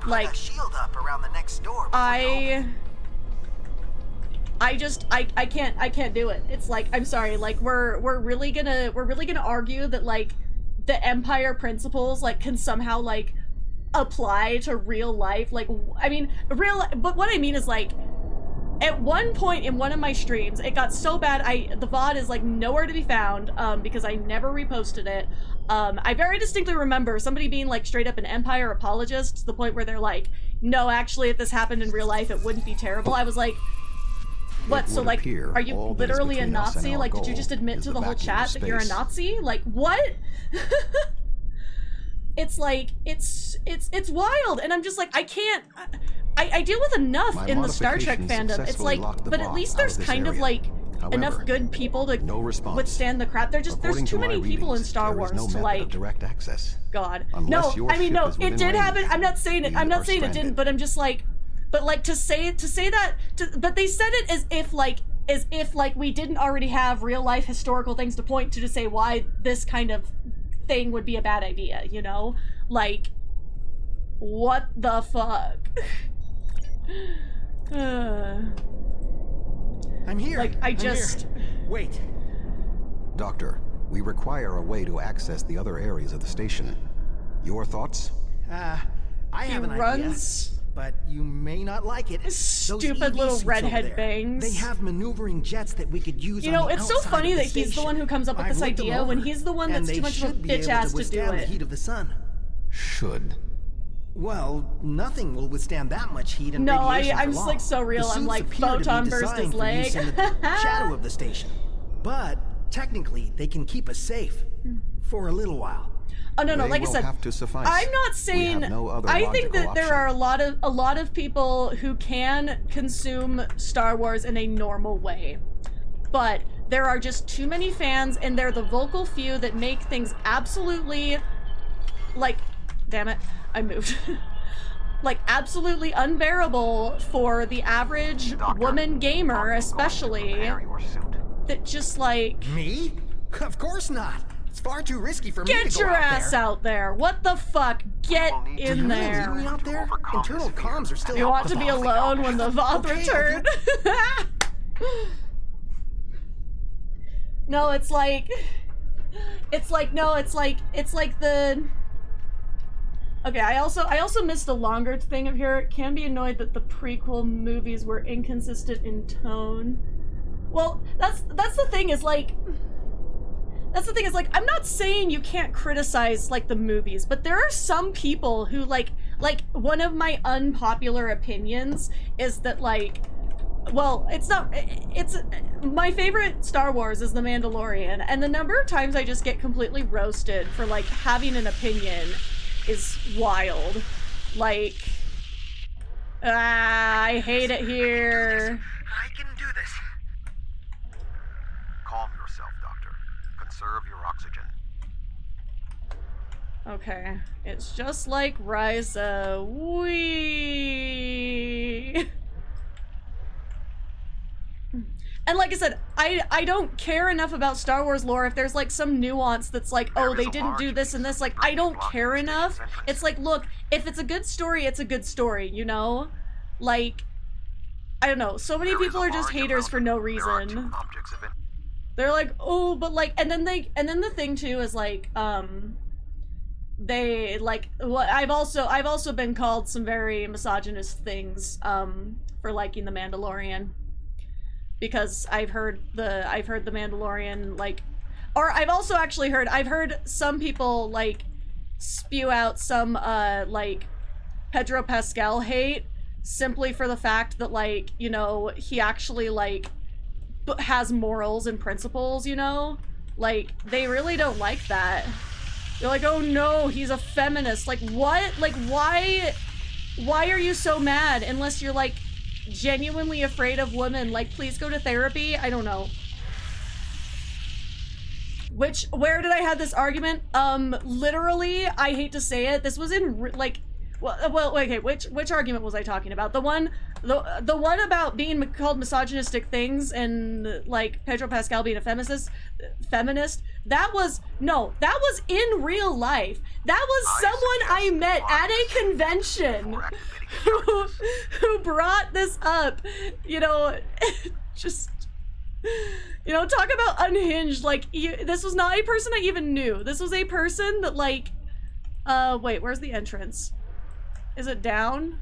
Like, a shield up around the next door. I can't do it. It's like, I'm sorry, like, we're really gonna argue that, like, the Empire principles, like, can somehow, like, apply to real life. Like, I mean, but what I mean is, like, at one point in one of my streams, it got so bad, the VOD is, like, nowhere to be found, because I never reposted it. I very distinctly remember somebody being, like, straight up an Empire apologist to the point where they're like, no, actually, if this happened in real life, it wouldn't be terrible. I was like, what, so, like, are you literally a Nazi? Like, did you just admit to the whole chat that you're a Nazi? Like, what? It's like, it's wild, and I'm just like, I can't, I deal with enough in the Star Trek fandom. It's like, but at least there's kind of, like, enough good people to withstand the crap. There's too many people in Star Wars to, like, direct access. God. No, I mean, no, it did happen. I'm not saying it didn't, but I'm just like, but, like, to say that, but they said it as if we didn't already have real life historical things to point to say why this kind of thing would be a bad idea, you know? Like, what the fuck? I'm here. Like, I'm here. Wait. Doctor, we require a way to access the other areas of the station. Your thoughts? I have an idea, but you may not like it. Stupid little redhead bangs. They have maneuvering jets that we could use. You know, it's so funny that he's the one who comes up with this idea when he's the one that's too much of a bitch ass to do it. The heat of the sun. Should. Well, nothing will withstand that much heat and radiation. I'm just like so real. I'm like, photon burst his leg. In the shadow of the station, but technically they can keep us safe for a little while. Oh no, like I said, I'm not saying. I think that there are a lot of people who can consume Star Wars in a normal way, but there are just too many fans, and they're the vocal few that make things absolutely, like, damn it, I moved. Like, absolutely unbearable for the average woman gamer, especially. That just like me? Of course not. It's far too risky for me to go out there. Get your ass out there. What the fuck? Get in there. Leave me out there? Internal comms are still You want to be alone when the VOD return? No, it's like the... Okay, I also missed a longer thing of here. Can be annoyed that the prequel movies were inconsistent in tone. Well, that's the thing is like... I'm not saying you can't criticize, like, the movies, but there are some people who, like, one of my unpopular opinions is that, like, well, it's my favorite Star Wars is The Mandalorian, and the number of times I just get completely roasted for, like, having an opinion is wild. Like, I hate it here. I can do this. Calm yourself, Doctor. Conserve your oxygen. Okay, it's just like Ryza. Wee. And like I said, I don't care enough about Star Wars lore if there's like some nuance that's like, oh, they didn't do this and this. Like, I don't care enough. It's like, look, if it's a good story, it's a good story, you know? Like, I don't know. So many people are just haters for no reason. They're like, oh, but like, and then the thing too is like, they like, what I've also been called some very misogynist things, for liking The Mandalorian. Because I've heard the Mandalorian, like, or I've also actually heard some people, like, spew out some, like, Pedro Pascal hate simply for the fact that, like, you know, he actually, like, has morals and principles, you know? Like, they really don't like that. They're like, oh no, he's a feminist. Like, what? Like, why are you so mad unless you're, like, genuinely afraid of women? Like, please go to therapy. I don't know. Where did I have this argument? Literally, I hate to say it, this was in like, well, okay, which argument was I talking about? The one about being called misogynistic things and like Pedro Pascal being a feminist. That was in real life. That was someone I met at a convention who brought this up, you know, just, you know, talk about unhinged. Like, this was not a person I even knew. This was a person that, like, wait, where's the entrance? Is it down?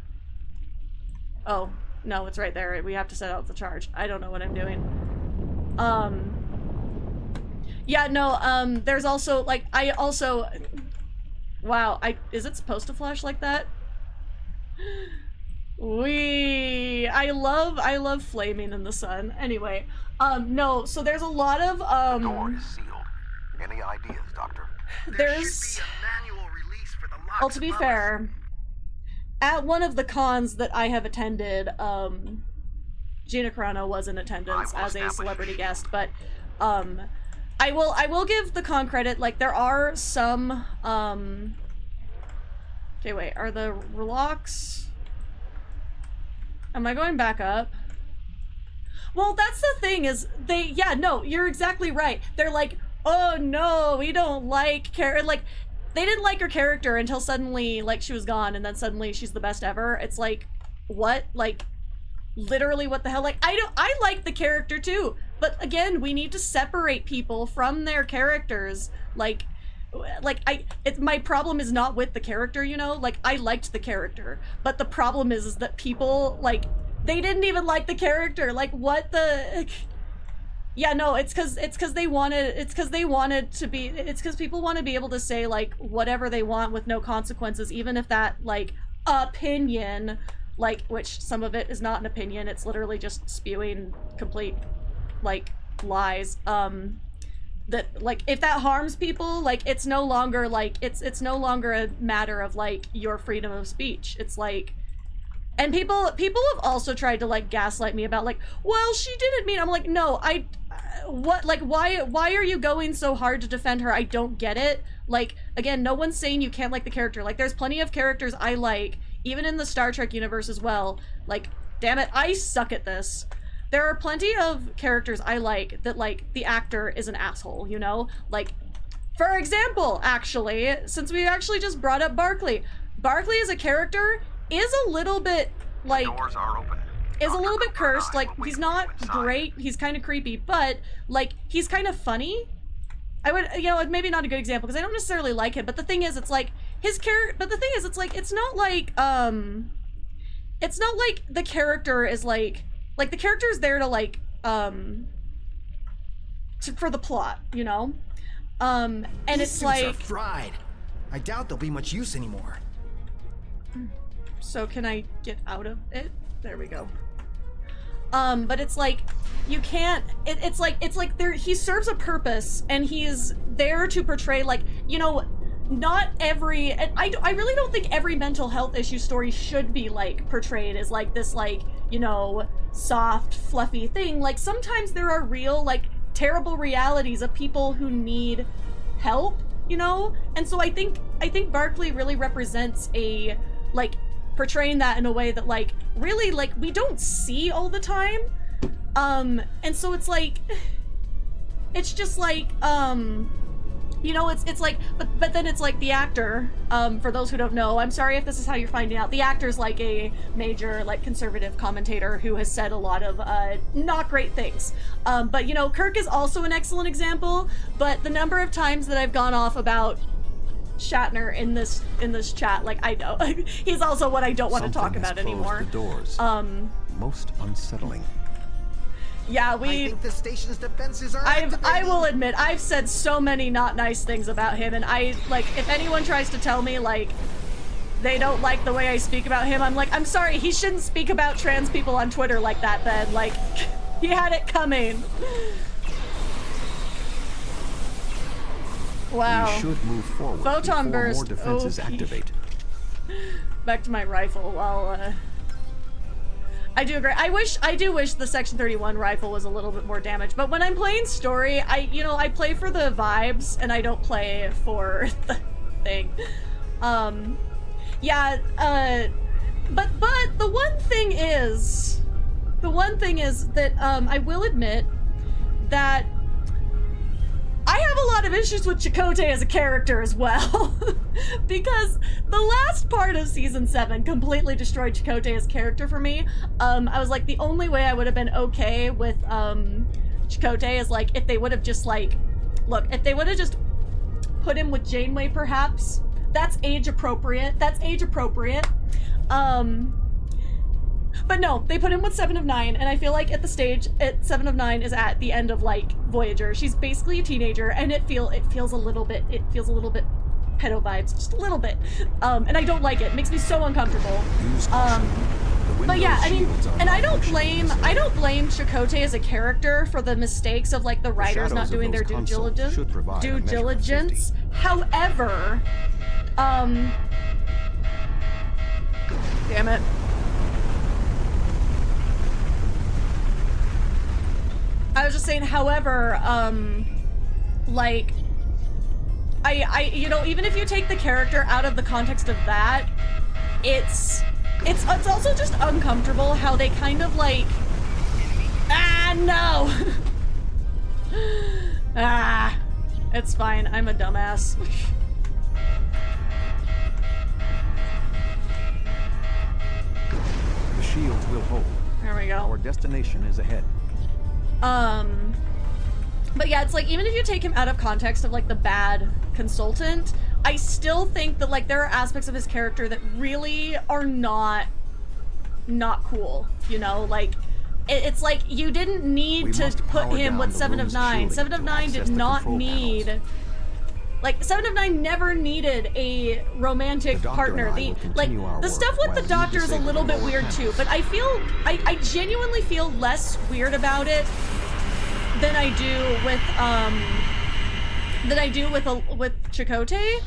Oh, no, it's right there. We have to set out the charge. I don't know what I'm doing. Yeah, no, there's also, like, wow, is it supposed to flash like that? I love flaming in the sun. Anyway, no, so there's a lot of, The door is sealed. Any ideas, Doctor? There's, well, to be fair, at one of the cons that I have attended, Gina Carano was in attendance as a celebrity guest, but, I will give the con credit, like, there are some, okay, wait, are the relocks? Am I going back up? Well, that's the thing is, yeah, no, you're exactly right. They're like, oh no, we don't like like, they didn't like her character until suddenly, like, she was gone, and then suddenly she's the best ever. It's like, what? Like, literally, what the hell? Like, I like the character too, but again, we need to separate people from their characters. Like, my problem is not with the character, you know? Like, I liked the character, but the problem is that people, like, they didn't even like the character. Like, what the... Yeah, no, it's because people want to be able to say, like, whatever they want with no consequences, even if that, like, opinion, like, which some of it is not an opinion, it's literally just spewing complete, like, lies, that, like, if that harms people, like, it's no longer, like, it's no longer a matter of, like, your freedom of speech. It's like, and people have also tried to, like, gaslight me about, like, well, she didn't mean, I'm like, no, what, like, why are you going so hard to defend her? I don't get it. Like, again, no one's saying you can't like the character. Like, there's plenty of characters I like, even in the Star Trek universe as well. Like, damn it, I suck at this. There are plenty of characters I like that, like, the actor is an asshole, you know? Like, for example, actually, since we actually just brought up Barclay as a character is a little bit, like, doors are open. Is a little bit cursed. Like, he's not great, he's kind of creepy, but, like, he's kind of funny. I would, you know, maybe not a good example, because I don't necessarily like him, but the thing is, it's like, his character, but the thing is, it's like, it's not like the character is, like, the character is there to, like, for the plot, you know? And These it's suits like... are fried. I doubt they'll be much use anymore. So can I get out of it? There we go. But it's like, you can't, it's like there, he serves a purpose, and he's there to portray, like, you know, not every, and I really don't think every mental health issue story should be, like, portrayed as, like, this, like, you know, soft, fluffy thing. Like, sometimes there are real, like, terrible realities of people who need help, you know? And so I think Barclay really represents a, like, portraying that in a way that, like, really, like, we don't see all the time. And so it's like, it's just like, you know, it's like, but then it's like the actor, for those who don't know, I'm sorry if this is how you're finding out, the actor's like a major, like, conservative commentator who has said a lot of, not great things. But, you know, Kirk is also an excellent example, but the number of times that I've gone off about Shatner in this chat, like, I know, he's also what I don't want to talk about anymore. The doors. Most unsettling. Yeah, I think the station's defenses are activated. I will admit, I've said so many not nice things about him, and I, like, if anyone tries to tell me, like, they don't like the way I speak about him, I'm like, I'm sorry, he shouldn't speak about trans people on Twitter like that then. Like, he had it coming. Wow. We should move forward Photon before burst. more defenses activate. Back to my rifle. Well, I do agree. I do wish the Section 31 rifle was a little bit more damaged, but when I'm playing story, I play for the vibes and I don't play for the thing. Yeah, but the one thing is that, I will admit that I have a lot of issues with Chakotay as a character as well, because the last part of season 7 completely destroyed Chakotay as a character for me. I was like, the only way I would have been okay with Chakotay is like if they would have just like, look, if they would have just put him with Janeway perhaps. That's age appropriate. But no, they put him with 7 of 9, and I feel like at the stage, 7 of 9 is at the end of, like, Voyager. She's basically a teenager, and it feels a little bit pedo vibes, just a little bit. And I don't like it. It makes me so uncomfortable. But yeah, I mean, and I don't blame Chakotay as a character for the mistakes of, like, the writers not doing their due diligence. However, damn it. I was just saying, however, like, you know, even if you take the character out of the context of that, it's also just uncomfortable how they kind of like, no! It's fine, I'm a dumbass. The shields will hold. There we go. Our destination is ahead. But yeah, it's like, even if you take him out of context of, like, the bad consultant, I still think that, like, there are aspects of his character that really are not cool, you know? Like, it's like, you didn't need to put him with 7 of 9. 7 of 9 did not need... Like, 7 of 9 never needed a romantic partner. The stuff with the Doctor is a little bit weird too, but I genuinely feel less weird about it than I do with Chakotay,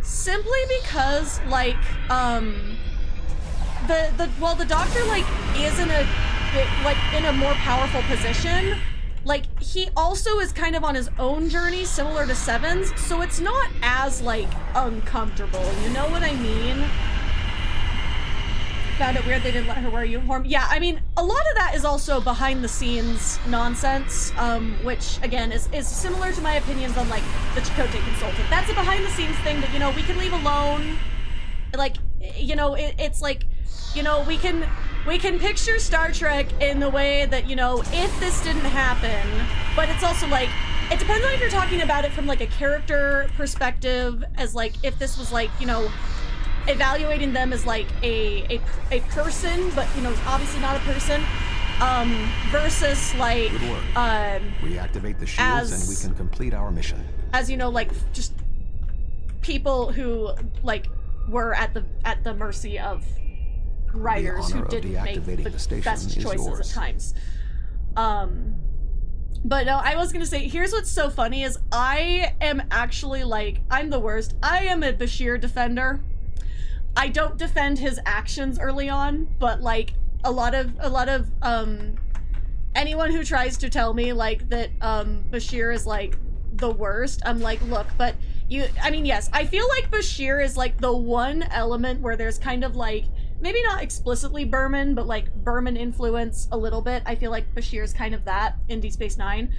simply because, like, the Doctor, like, is in a more powerful position. Like, he also is kind of on his own journey, similar to Seven's, so it's not as, like, uncomfortable, you know what I mean? Found it weird they didn't let her wear a uniform. Yeah, I mean, a lot of that is also behind-the-scenes nonsense, which, again, is similar to my opinions on, like, the Chakotay consultant. That's a behind-the-scenes thing that, you know, we can leave alone. Like, you know, it's like, you know, we can picture Star Trek in the way that, you know, if this didn't happen, but it's also like, it depends on if you're talking about it from, like, a character perspective, as, like, if this was, like, you know, evaluating them as, like, a person, but, you know, obviously not a person, versus, like, good work. Reactivate the shields and we can complete our mission. As, you know, like, just people who, like, were at the mercy of writers who didn't make the best choices at times. But no, I was gonna say, here's what's so funny is I am actually, like, I'm the worst. I am a Bashir defender. I don't defend his actions early on, but, like, a lot of anyone who tries to tell me, like, that Bashir is, like, the worst, I'm like, look, but I mean, yes, I feel like Bashir is, like, the one element where there's kind of, like, maybe not explicitly Berman, but like Berman influence a little bit. I feel like Bashir's kind of that in Deep Space Nine.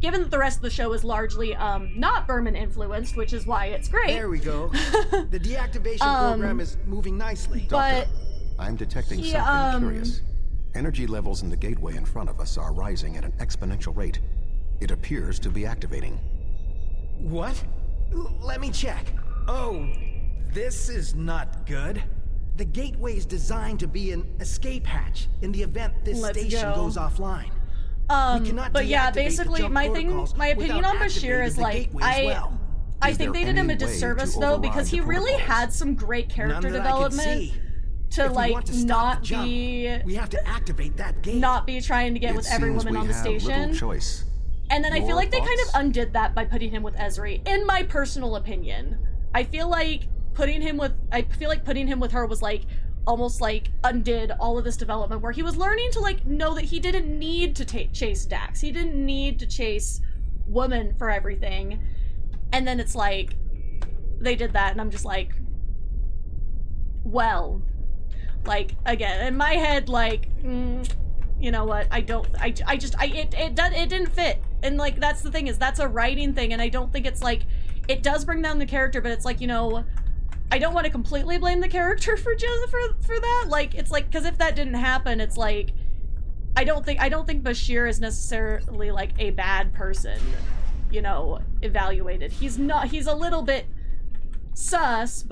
Given that the rest of the show is largely not Berman influenced, which is why it's great. There we go. The deactivation program is moving nicely. Doctor, I'm detecting something curious. Energy levels in the gateway in front of us are rising at an exponential rate. It appears to be activating. What? Let me check. Oh, this is not good. The gateway is designed to be an escape hatch in the event this station goes offline. But yeah, basically my opinion on Bashir is like, I think they did him a disservice though, because he really had some great character development to like not be, we have to activate that gate. Not be trying to get with every woman on the station. And then I feel like they kind of undid that by putting him with Ezri, in my personal opinion. I feel like putting him with her was like almost like undid all of this development where he was learning to like know that he didn't need to chase Dax. He didn't need to chase woman for everything. And then it's like they did that and I'm just like, well, like again in my head, like you know what, it didn't fit. And like that's the thing, is that's a writing thing, and I don't think it's like, it does bring down the character, but it's like, you know, I don't want to completely blame the character for that. Like, it's like, because if that didn't happen, it's like, I don't think Bashir is necessarily like a bad person, you know, evaluated. He's not, he's a little bit sus,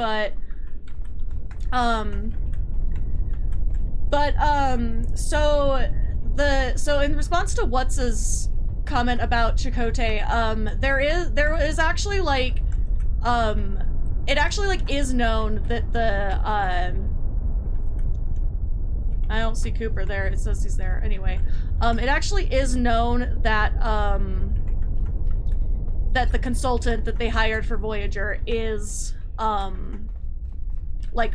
so in response to What's-his comment about Chakotay, there is actually like, it actually like is known that the, I don't see Cooper there, it says he's there, anyway. It actually is known that, that the consultant that they hired for Voyager is, like,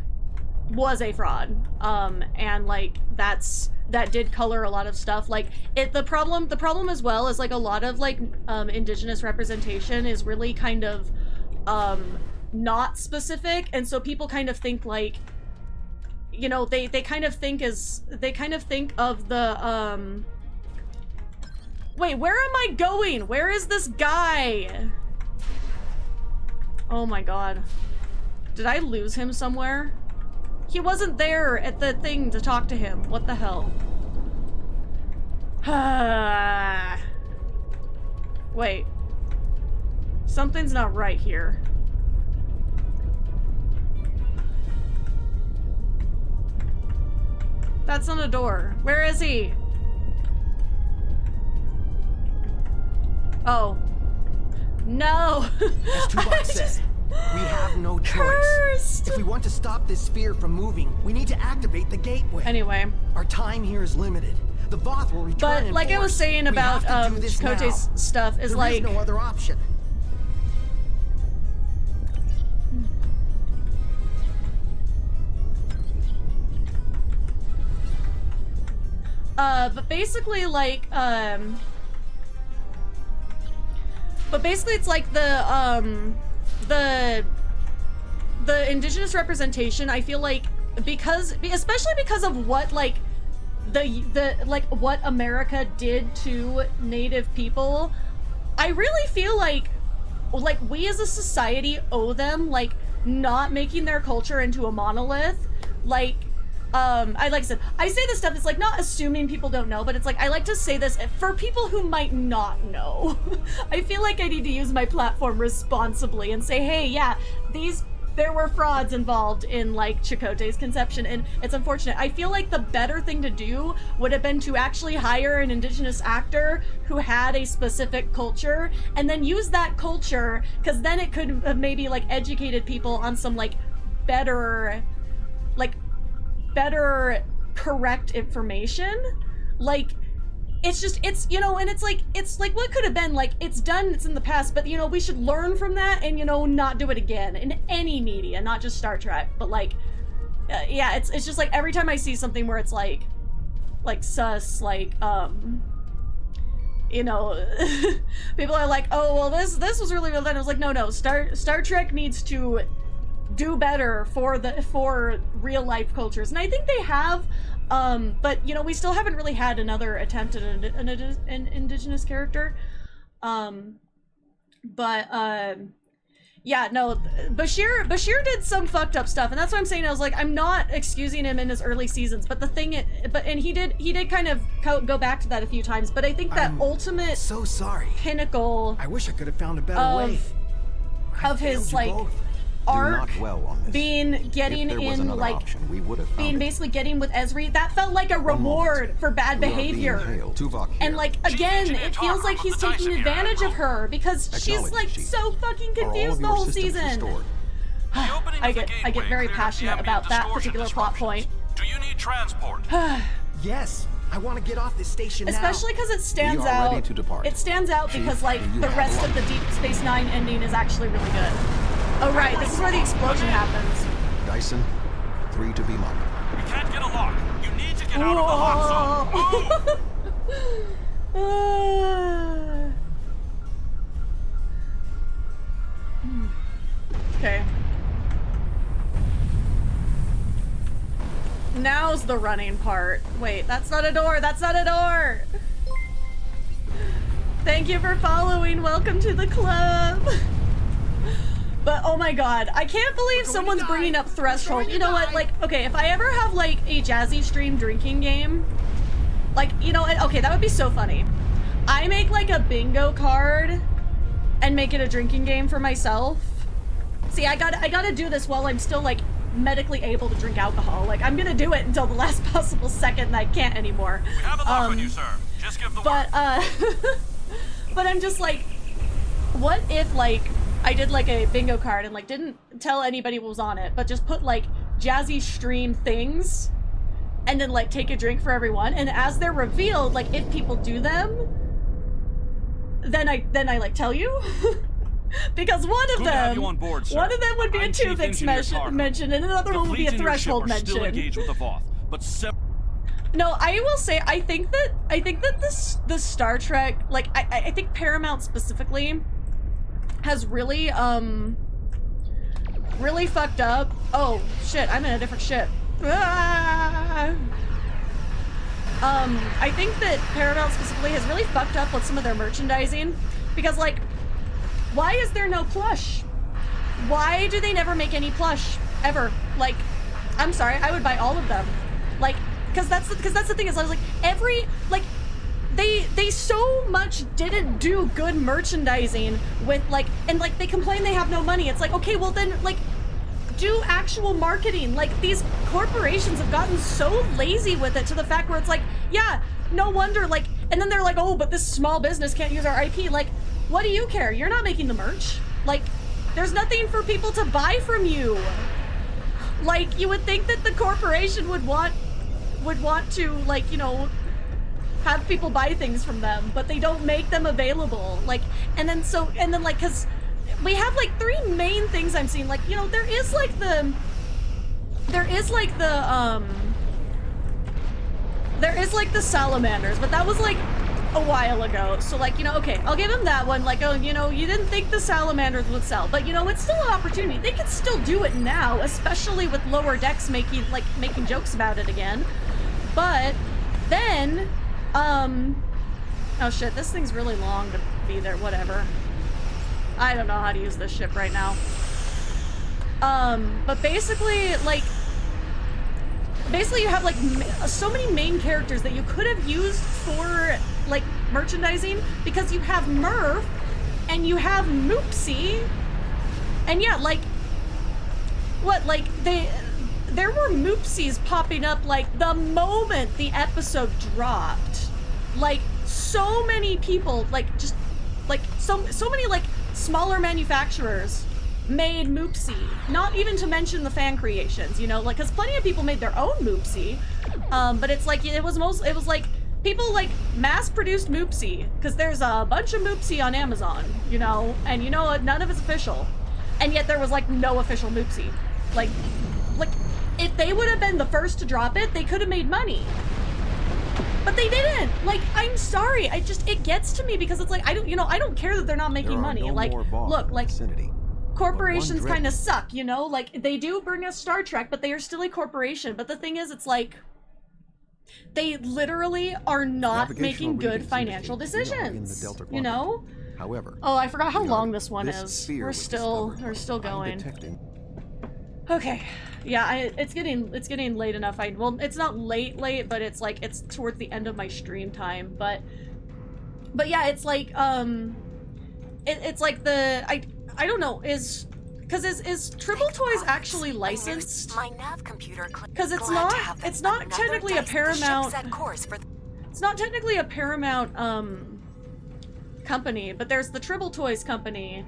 was a fraud, and like that did color a lot of stuff. Like the problem as well is like a lot of like indigenous representation is really kind of not specific, and so people kind of think like, you know, they kind of think of the wait, where am I going? Where is this guy? Oh my god, did I lose him somewhere? He wasn't there at the thing to talk to him. What the hell? Wait. Something's not right here. That's not a door. Where is he? Oh. No! As Tuvok said, we have no choice. Cursed. If we want to stop this sphere from moving, we need to activate the gateway. Anyway. Our time here is limited. The Voth will return. But like I was saying about Chakotay's stuff is like, there is no other option. but basically like it's like the indigenous representation, I feel like, especially because of what like what America did to Native people, I really feel like we as a society owe them like not making their culture into a monolith. Like I said, I say this stuff, it's like not assuming people don't know, but it's like I like to say this for people who might not know. I feel like I need to use my platform responsibly and say, hey, yeah, there were frauds involved in like Chakotay's conception, and it's unfortunate. I feel like the better thing to do would have been to actually hire an indigenous actor who had a specific culture and then use that culture, because then it could have maybe like educated people on some like better correct information. Like it's you know, and it's like what could have been, like it's done, it's in the past, but you know, we should learn from that and, you know, not do it again in any media, not just Star Trek, but like yeah, it's just like every time I see something where it's like sus, like you know, people are like, oh well, this was really well done. I was like, no, Star Trek needs to do better for real life cultures, and I think they have. But you know, we still haven't really had another attempt at an indigenous character. Yeah, no, Bashir did some fucked up stuff, and that's what I'm saying. I was like, I'm not excusing him in his early seasons, but the thing, and he did kind of go back to that a few times. But I think that ultimate so sorry pinnacle. I wish I could have found a better way. Of his like arc being getting in like being basically getting with Ezri, that felt like a reward for bad behavior. And like again, it feels like he's taking advantage of her because she's like so fucking confused the whole season. I get very passionate about that particular plot point. Do you need transport? Yes. I want to get off this station especially because it stands out. It stands out because like the rest of the Deep Space Nine ending is actually really good. Oh right, this is where the explosion happens. Dyson, 3 to beam up. We can't get a lock. You need to get out of the hot zone. Move! Okay. Now's the running part. Wait, that's not a door. That's not a door. Thank you for following. Welcome to the club. But oh my god, I can't believe someone's bringing up Threshold. You know what? Like, okay, if I ever have like a Jazi stream drinking game, like, you know what? Okay, that would be so funny. I make like a bingo card and make it a drinking game for myself. See, I gotta do this while I'm still like medically able to drink alcohol. Like, I'm gonna do it until the last possible second and I can't anymore. We have a lock on you, sir. Just give the word. But I'm just like, what if like I did like a bingo card and like didn't tell anybody what was on it, but just put like Jazzy stream things and then like take a drink for everyone, and as they're revealed, like if people do them, then I like tell you. Because one of them would be a Tuvix mention, and another one would be a Threshold mention. No, I will say I think that the Star Trek, like I think Paramount specifically has really really fucked up. Oh shit, I'm in a different ship. I think that Paramount specifically has really fucked up with some of their merchandising, because like, why is there no plush? Why do they never make any plush ever? Like, I'm sorry, I would buy all of them. Like, because that's the thing is, I was like, they so much didn't do good merchandising with like, and like they complain they have no money. It's like, okay, well then like do actual marketing. Like, these corporations have gotten so lazy with it to the fact where it's like, yeah, no wonder, like, and then they're like, oh, but this small business can't use our IP. Like, what do you care? You're not making the merch. Like, there's nothing for people to buy from you. Like, you would think that the corporation would want to, like, you know, have people buy things from them, but they don't make them available. Like, and then like, cause we have like 3 main things I'm seeing. Like, you know, there is like the salamanders, but that was like a while ago. So like, you know, okay, I'll give them that one. Like, oh, you know, you didn't think the salamanders would sell, but you know, it's still an opportunity. They can still do it now, especially with Lower Decks making jokes about it again. But then, oh shit, this thing's really long to be there, whatever. I don't know how to use this ship right now. But basically you have like so many main characters that you could have used for like merchandising, because you have Murph and you have Moopsie, and yeah, like what, like there were Moopsies popping up like the moment the episode dropped. Like, so many people, like, just like so many like smaller manufacturers made Moopsie, not even to mention the fan creations, you know, like, because plenty of people made their own Moopsie, but it's like, it was like people like mass-produced Moopsie, because there's a bunch of Moopsie on Amazon, you know, and you know, none of it's official, and yet there was like no official Moopsie. Like if they would have been the first to drop it, they could have made money. But they didn't. Like, I'm sorry. It gets to me, because it's like, I don't care that they're not making money. No like, more VOD look, like, corporations kind of suck, you know? Like, they do bring us Star Trek, but they are still a corporation. But the thing is, it's like, they literally are not making good financial decisions, you know? However, oh, I forgot how long this one is. We're still going. Okay, yeah, it's getting late enough. Well, it's not late, but it's like it's towards the end of my stream time. But yeah, it's like it's like I don't know, is Triple Toys actually licensed? My nav computer. Because it's not technically a Paramount. It's not technically a Paramount company, but there's the Triple Toys company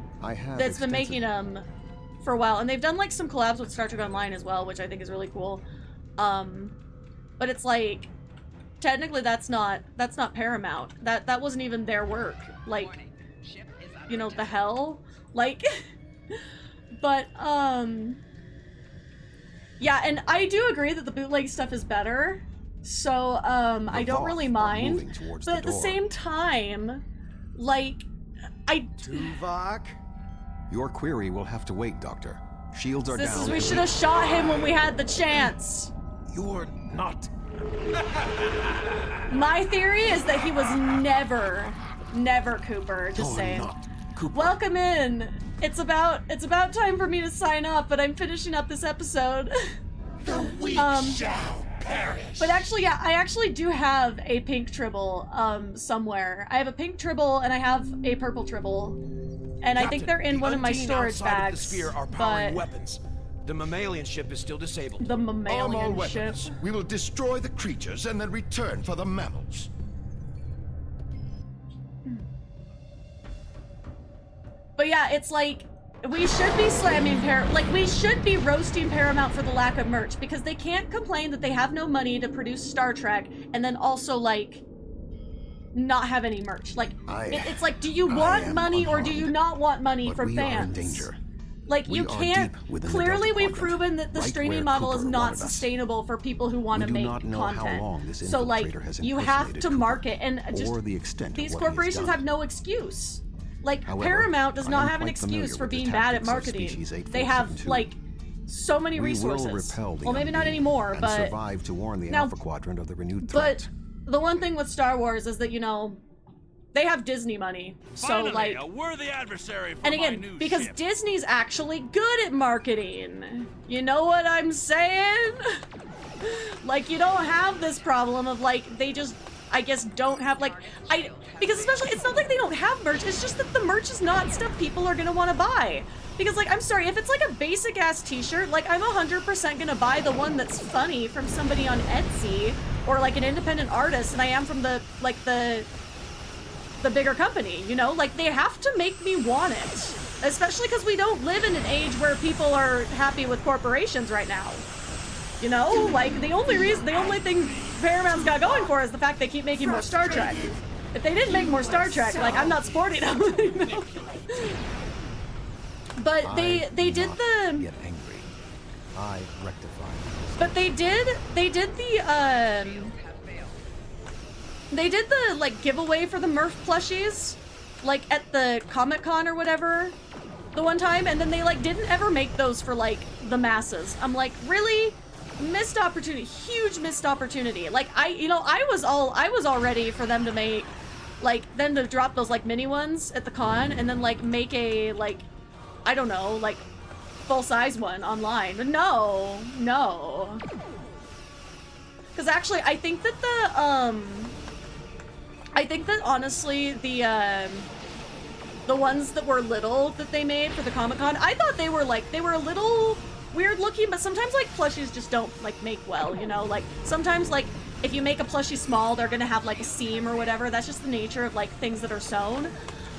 that's been making them for a while, and they've done like some collabs with Star Trek Online as well, which I think is really cool. But it's like technically that's not Paramount. That wasn't even their work. Like, you know, the hell, like. But yeah, and I do agree that the bootleg stuff is better, so I don't really mind. But at the same time, like, Tuvok? Your query will have to wait, Doctor. Shields are down. We should have shot him when we had the chance. You're not. My theory is that he was never Cooper. Just saying. Cooper. Welcome in. It's about time for me to sign off, but I'm finishing up this episode. The weak shall perish. But actually, yeah, I actually do have a pink Tribble somewhere. I have a pink Tribble and I have a purple Tribble, and Captain, I think they're in one of my storage bags. Of the sphere are powering weapons. The mammalian ship is still disabled. The mammalian ship. We will destroy the creatures and then return for the mammals. But yeah, it's like, we should be slamming we should be roasting Paramount for the lack of merch, because they can't complain that they have no money to produce Star Trek and then also, like, not have any merch. Like, it's like, do you want money or do you not want money from fans? We are in danger. Like, you can't, clearly we've proven that the streaming model is not sustainable for people who want to make content. So, like, you have to market, and just, these corporations have no excuse. Like, however, Paramount does not have an excuse for being bad at marketing. They have, like, so many resources. Well, maybe not anymore, but survive to warn the Alpha Quadrant of the renewed threat. But the one thing with Star Wars is that, you know, they have Disney money. So, finally, like, a worthy adversary for and again, my new because ship. Disney's actually good at marketing. You know what I'm saying? Like, you don't have this problem of, like, they just, I guess, don't have, like, because especially, it's not like they don't have merch, it's just that the merch is not stuff people are gonna want to buy. Because, like, I'm sorry, if it's like a basic ass t-shirt, like, I'm 100% gonna buy the one that's funny from somebody on Etsy, or like an independent artist, and I am from the, like, the bigger company, you know? Like, they have to make me want it. Especially because we don't live in an age where people are happy with corporations right now. You know? Like, the only thing Paramount's got going for is the fact they keep making more Star Trek. If they didn't make more Star Trek, like, I'm not sporting them, you know? But they did the... Get angry. I rectify. But they did the like giveaway for the Murph plushies, like at the Comic-Con or whatever, the one time, and then they like didn't ever make those for like the masses. I'm like, really? Missed opportunity, huge missed opportunity. Like, I was all ready for them to make, like, them to drop those like mini ones at the con and then like make a, like, I don't know, like full-size one online. But no. Because actually, I think that honestly, the ones that were little that they made for the Comic-Con, I thought they were a little weird looking, but sometimes, like, plushies just don't, like, make well, you know? Like, sometimes, like, if you make a plushie small, they're gonna have, like, a seam or whatever. That's just the nature of, like, things that are sewn.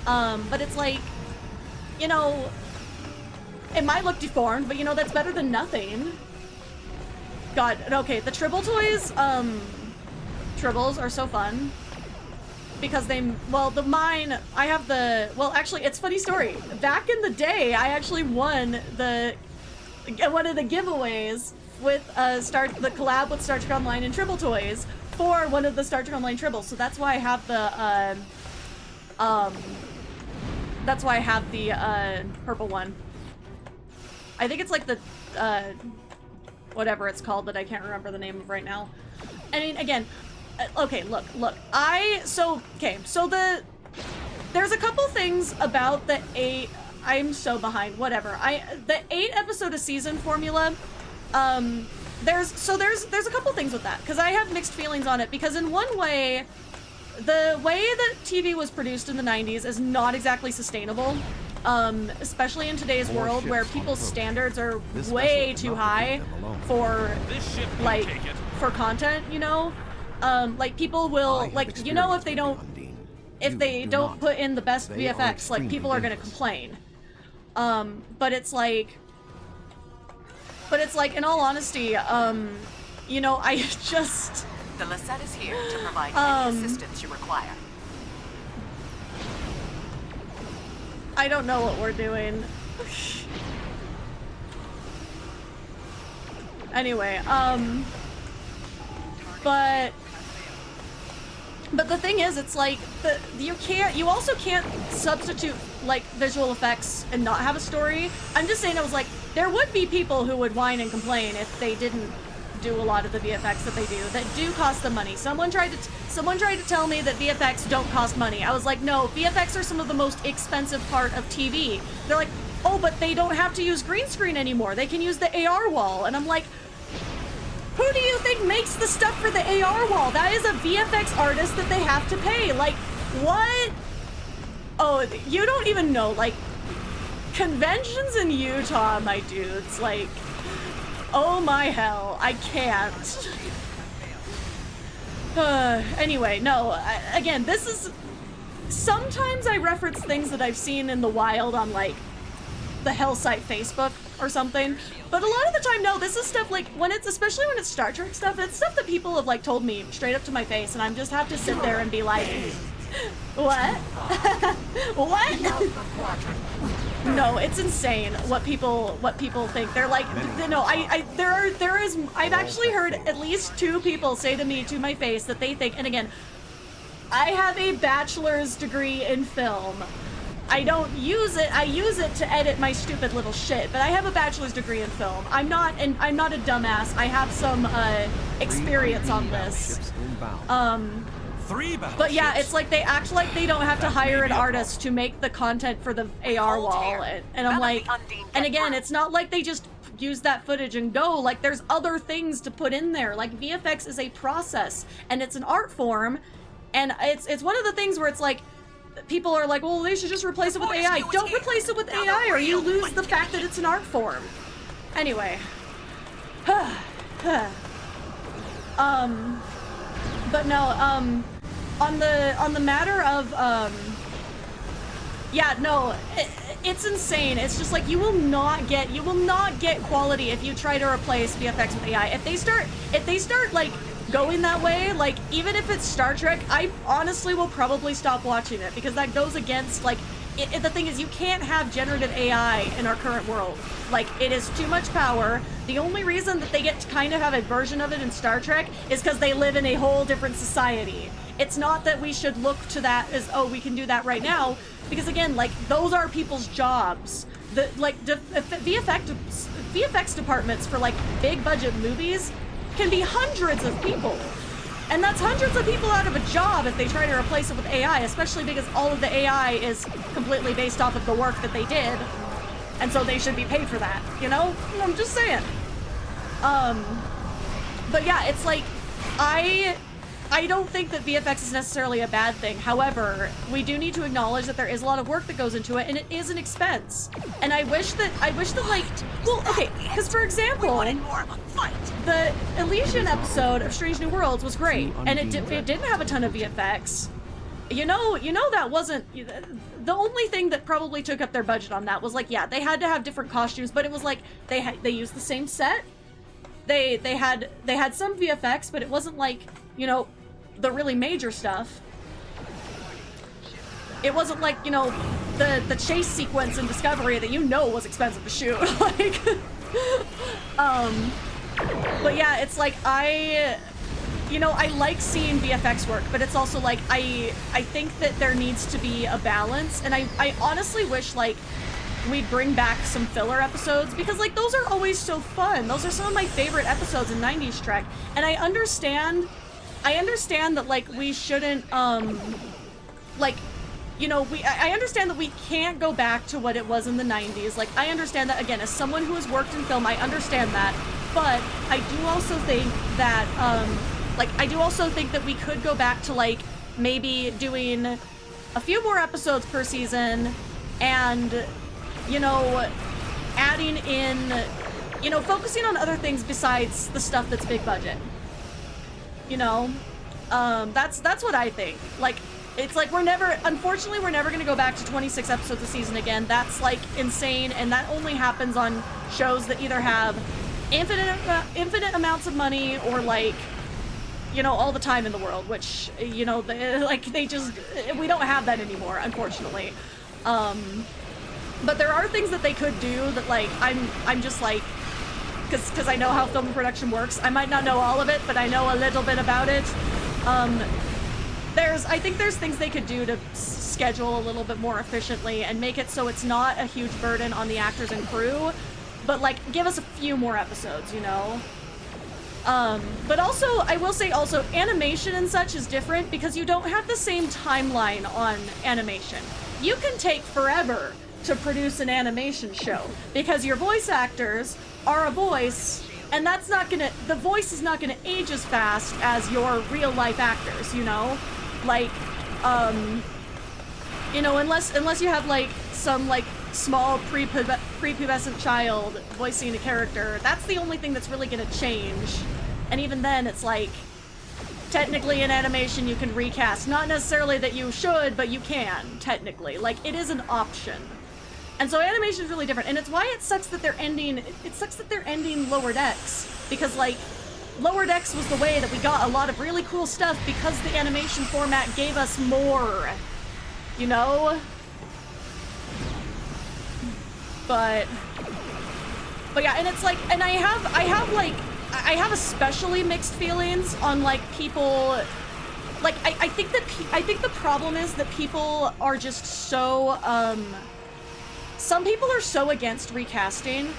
But it's like, you know, it might look deformed, but, you know, that's better than nothing. God, okay, the Tribble toys, Tribbles are so fun. Because actually, it's a funny story. Back in the day, I actually won one of the giveaways with the collab with Star Trek Online and Tribble Toys for one of the Star Trek Online Tribbles. So that's why I have the purple one. I think it's like the, whatever it's called that I can't remember the name of right now. I mean, again, okay, look, there's a couple things about the 8, I'm so behind, whatever. The 8 episode a season formula, there's a couple things with that, because I have mixed feelings on it, because in one way, the way that TV was produced in the 90s is not exactly sustainable, especially in today's world where people's standards are way too high for, like, for content, you know? Like, people will, like, you know, if they don't put in the best VFX, like, people are gonna complain. But it's like, in all honesty, you know, I just... The Lisette is here to provide any assistance you require. I don't know what we're doing. Anyway, but the thing is, it's like, you also can't substitute, like, visual effects and not have a story. I'm just saying, I was like, there would be people who would whine and complain if they didn't do a lot of the VFX that they do, that do cost them money. Someone tried to tell me that VFX don't cost money. I was like, no, VFX are some of the most expensive part of TV. They're like, oh, but they don't have to use green screen anymore. They can use the AR wall. And I'm like, who do you think makes the stuff for the AR wall? That is a VFX artist that they have to pay. Like, what? Oh, you don't even know. Like, conventions in Utah, my dudes. Like, oh my hell, I can't. Anyway, no, again, this is... Sometimes I reference things that I've seen in the wild on, like, the Hell Site Facebook or something. But a lot of the time, no, this is stuff, like, especially when it's Star Trek stuff, it's stuff that people have, like, told me straight up to my face, and I just have to sit there and be like, what? What? No, it's insane what people think. They're like, no, I've actually heard at least 2 people say to me to my face that they think, and again, I have a bachelor's degree in film. I don't use it. I use it to edit my stupid little shit, but I have a bachelor's degree in film. I'm not a dumbass. I have some experience on this. But yeah, it's like they act like they don't have to hire an artist to make the content for the AR wall, and I'm like, and again, it's not like they just use that footage and go. Like, there's other things to put in there. Like, VFX is a process, and it's an art form, and it's one of the things where it's like, people are like, well, they should just replace it with AI. Don't replace it with AI, or you lose the fact that it's an art form. Anyway. But no, on the matter of, yeah, no, it's insane. It's just like, you will not get quality if you try to replace VFX with AI. If they start like going that way, like, even if it's Star Trek, I honestly will probably stop watching it, because that goes against, like, the thing is, you can't have generative AI in our current world. Like, it is too much power. The only reason that they get to kind of have a version of it in Star Trek is because they live in a whole different society. It's not that we should look to that as, oh, we can do that right now, because again, like, those are people's jobs. VFX departments for, like, big budget movies can be hundreds of people. And that's hundreds of people out of a job if they try to replace it with AI, especially because all of the AI is completely based off of the work that they did. And so they should be paid for that, you know? I'm just saying. But yeah, it's like, I don't think that VFX is necessarily a bad thing. However, we do need to acknowledge that there is a lot of work that goes into it, and it is an expense. And I wish that like, well, okay, because for example, the Elysian episode of Strange New Worlds was great, and it didn't have a ton of VFX. You know that wasn't the only thing that probably took up their budget on that was, like, yeah, they had to have different costumes, but it was like they used the same set. They had some VFX, but it wasn't like, you know, the really major stuff. It wasn't like, you know, the chase sequence in Discovery that, you know, was expensive to shoot. Like, but yeah, it's like, I like seeing VFX work, but it's also like, I think that there needs to be a balance, and I honestly wish, like we'd bring back some filler episodes, because like those are always so fun. Those are some of my favorite episodes in 90s Trek. And I understand that like we shouldn't like, you know, I understand that we can't go back to what it was in the 90s. Like, I understand that, again, as someone who has worked in film, I understand that. But I do also think that, we could go back to, like, maybe doing a few more episodes per season and, you know, adding in, you know, focusing on other things besides the stuff that's big budget. You know? That's what I think. Like, it's like unfortunately, we're never gonna go back to 26 episodes a season again. That's like insane, and that only happens on shows that either have infinite amounts of money or like, you know, all the time in the world, which, you know, we don't have that anymore, unfortunately. But there are things that they could do that like, I'm just like, because I know how film production works. I might not know all of it, but I know a little bit about it. I think there's things they could do to schedule a little bit more efficiently and make it so it's not a huge burden on the actors and crew, but like give us a few more episodes, you know? But also, I will say also, animation and such is different because you don't have the same timeline on animation. You can take forever to produce an animation show because your voice actors are a voice, and the voice is not gonna age as fast as your real life actors, you know? Like, you know, unless you have like some like small prepubescent child voicing a character, that's the only thing that's really gonna change. And even then, it's like, technically in animation you can recast. Not necessarily that you should, but you can, technically. Like, it is an option. And so animation is really different, and it's why it sucks that they're ending Lower Decks, because like, Lower Decks was the way that we got a lot of really cool stuff because the animation format gave us more, you know? But yeah, and it's like, and I have especially mixed feelings on like people, like I think the problem is that people are just so, some people are so against recasting,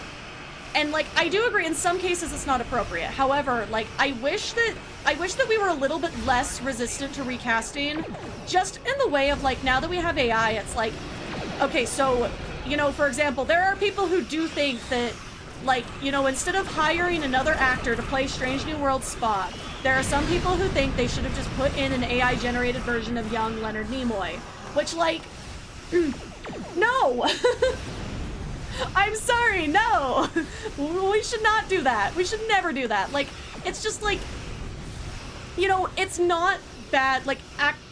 and like I do agree in some cases it's not appropriate. However, like I wish that we were a little bit less resistant to recasting, just in the way of like, now that we have AI, it's like, okay, so, you know, for example, there are people who do think that, like, you know, instead of hiring another actor to play Strange New World's Spock, there are some people who think they should have just put in an AI generated version of young Leonard Nimoy, which like, no. I'm sorry, no. We should not do that. We should never do that. Like, it's just like, you know, it's not bad. Like,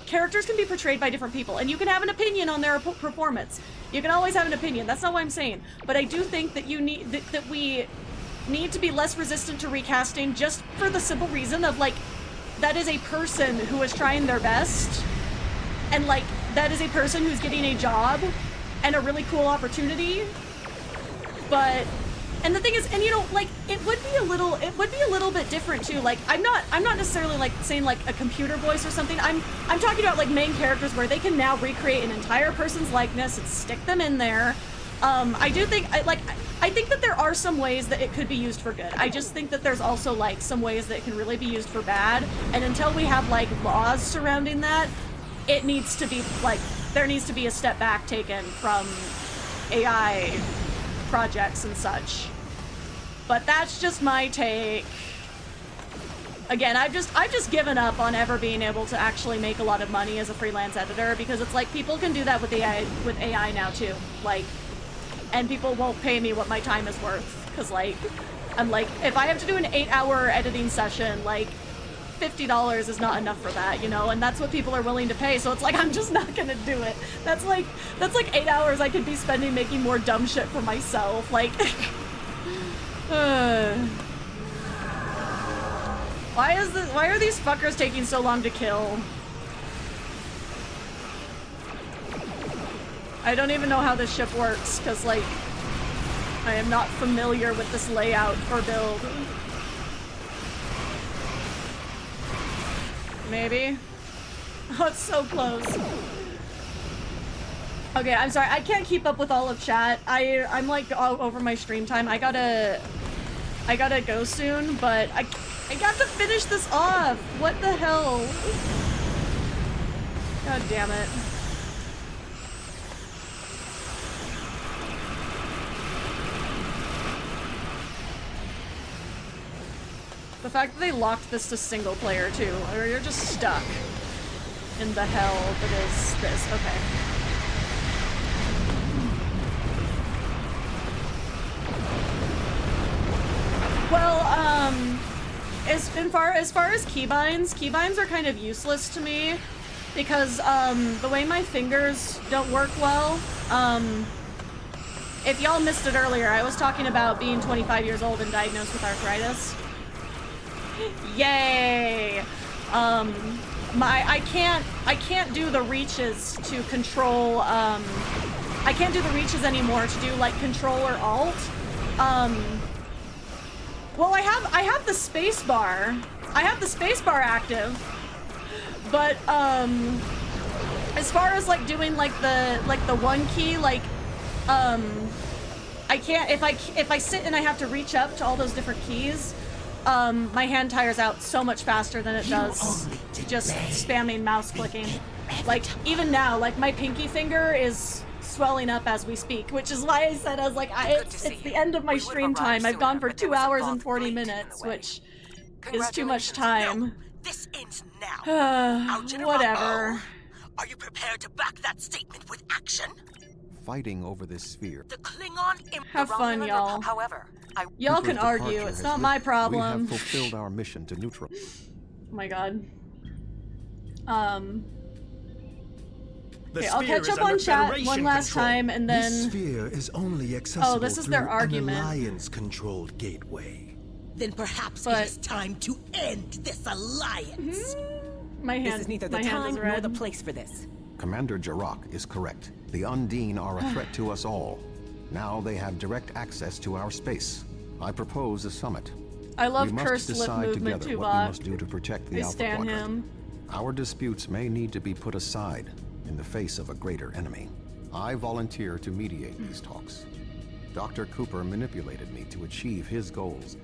characters can be portrayed by different people, and you can have an opinion on their performance. You can always have an opinion. That's not what I'm saying. But I do think that that we need to be less resistant to recasting, just for the simple reason of like, that is a person who is trying their best, and like, that is a person who's getting a job and a really cool opportunity. But, and the thing is, and you know, like, it would be a little bit different too. Like, I'm not necessarily like saying like a computer voice or something. I'm talking about like main characters where they can now recreate an entire person's likeness and stick them in there. I do think, I think that there are some ways that it could be used for good. I just think that there's also like some ways that it can really be used for bad. And until we have like laws surrounding that, it needs to be like, there needs to be a step back taken from AI projects and such. But that's just my take. Again, I've just given up on ever being able to actually make a lot of money as a freelance editor, because it's like, people can do that with AI now too. Like, and people won't pay me what my time is worth, because like, I'm like, if I have to do an 8-hour editing session, like, $50 is not enough for that, you know, and that's what people are willing to pay, so it's like, I'm just not gonna do it. That's like 8 hours I could be spending making more dumb shit for myself, like, why are these fuckers taking so long to kill? I don't even know how this ship works, because like, I am not familiar with this layout or build. Maybe? Oh, it's so close. Okay, I'm sorry. I can't keep up with all of chat. I'm like all over my stream time. I gotta go soon, but I got to finish this off. What the hell? God damn it. The fact that they locked this to single player too, or you're just stuck in the hell that is this. Okay. Well, as far as keybinds are kind of useless to me because the way my fingers don't work well. If y'all missed it earlier, I was talking about being 25 years old and diagnosed with arthritis. Yay! I can't do the reaches to control. I can't do the reaches anymore to do like Control or Alt. Well, I have the space bar. I have the space bar active, but as far as like doing like the one key, like I can't if I sit and I have to reach up to all those different keys. My hand tires out so much faster than it does just spamming mouse clicking. Like, even now, like, my pinky finger is swelling up as we speak, which is why I said, I was like, it's the end of my stream time. I've gone for 2 hours and 40 minutes, which is too much time. No, this ends now. Whatever. Are you prepared to back that statement with action? Fighting over this sphere. The Klingon have fun, y'all. However, y'all can argue. It's not my problem. We have fulfilled our mission to neutral. Oh my god. Okay, I'll catch up on chat one last time and then. This sphere is only accessible this is their argument. an Alliance-controlled gateway. Then perhaps it is time to end this alliance. My hand. This is neither the time nor the place for this. Commander Jarrah is correct. The Undine are a threat to us all. Now they have direct access to our space. I propose a summit. I love we cursed must lip decide movement together too, what we must do to protect the I Alpha stan Quadrant. him. Our disputes may need to be put aside in the face of a greater enemy. I volunteer to mediate these talks. Dr. Cooper manipulated me to achieve his goals.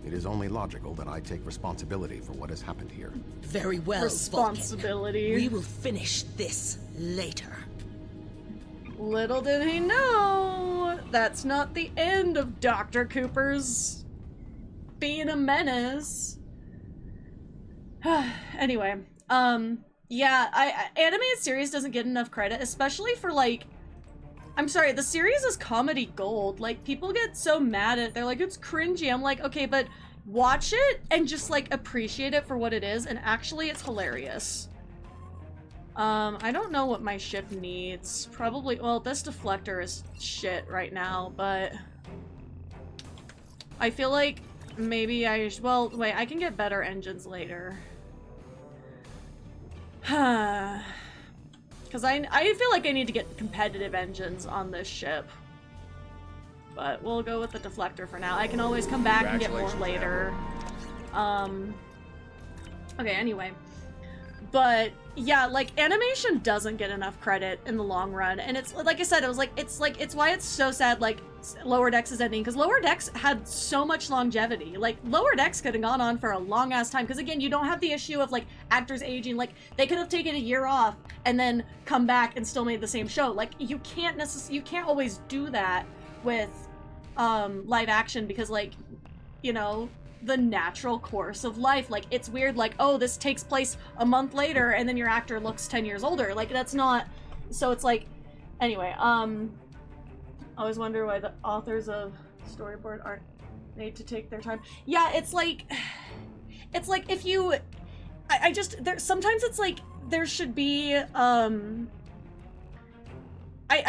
It is only logical that I take responsibility for what has happened here. Very well, Responsibility. Vulcan. We will finish this later. Little did he know, that's not the end of Dr. Cooper's being a menace. Anyway, yeah, animated series doesn't get enough credit, especially for like, I'm sorry, the series is comedy gold. Like, people get so mad at it, they're like, it's cringy. I'm like, okay, but watch it and just like appreciate it for what it is, and actually it's hilarious. I don't know what my ship needs. Probably, well, this deflector is shit right now, but I feel like maybe well, wait, I can get better engines later. Because I feel like I need to get competitive engines on this ship. But we'll go with the deflector for now. I can always come back and get more later. Okay, anyway. But yeah, like, animation doesn't get enough credit in the long run, and it's like I said, it's why it's so sad like Lower Decks is ending, because Lower Decks had so much longevity. Like, Lower Decks could have gone on for a long ass time, because again, you don't have the issue of like actors aging. Like, they could have taken a year off and then come back and still made the same show. Like, you can't always do that with live action, because, like, you know, the natural course of life. Like, it's weird, like, oh, this takes place a month later and then your actor looks 10 years older. Like, that's not, so it's like, anyway, I always wonder why the authors of storyboard aren't made to take their time. Yeah, it's like if you, I just, sometimes it's like, there should be, I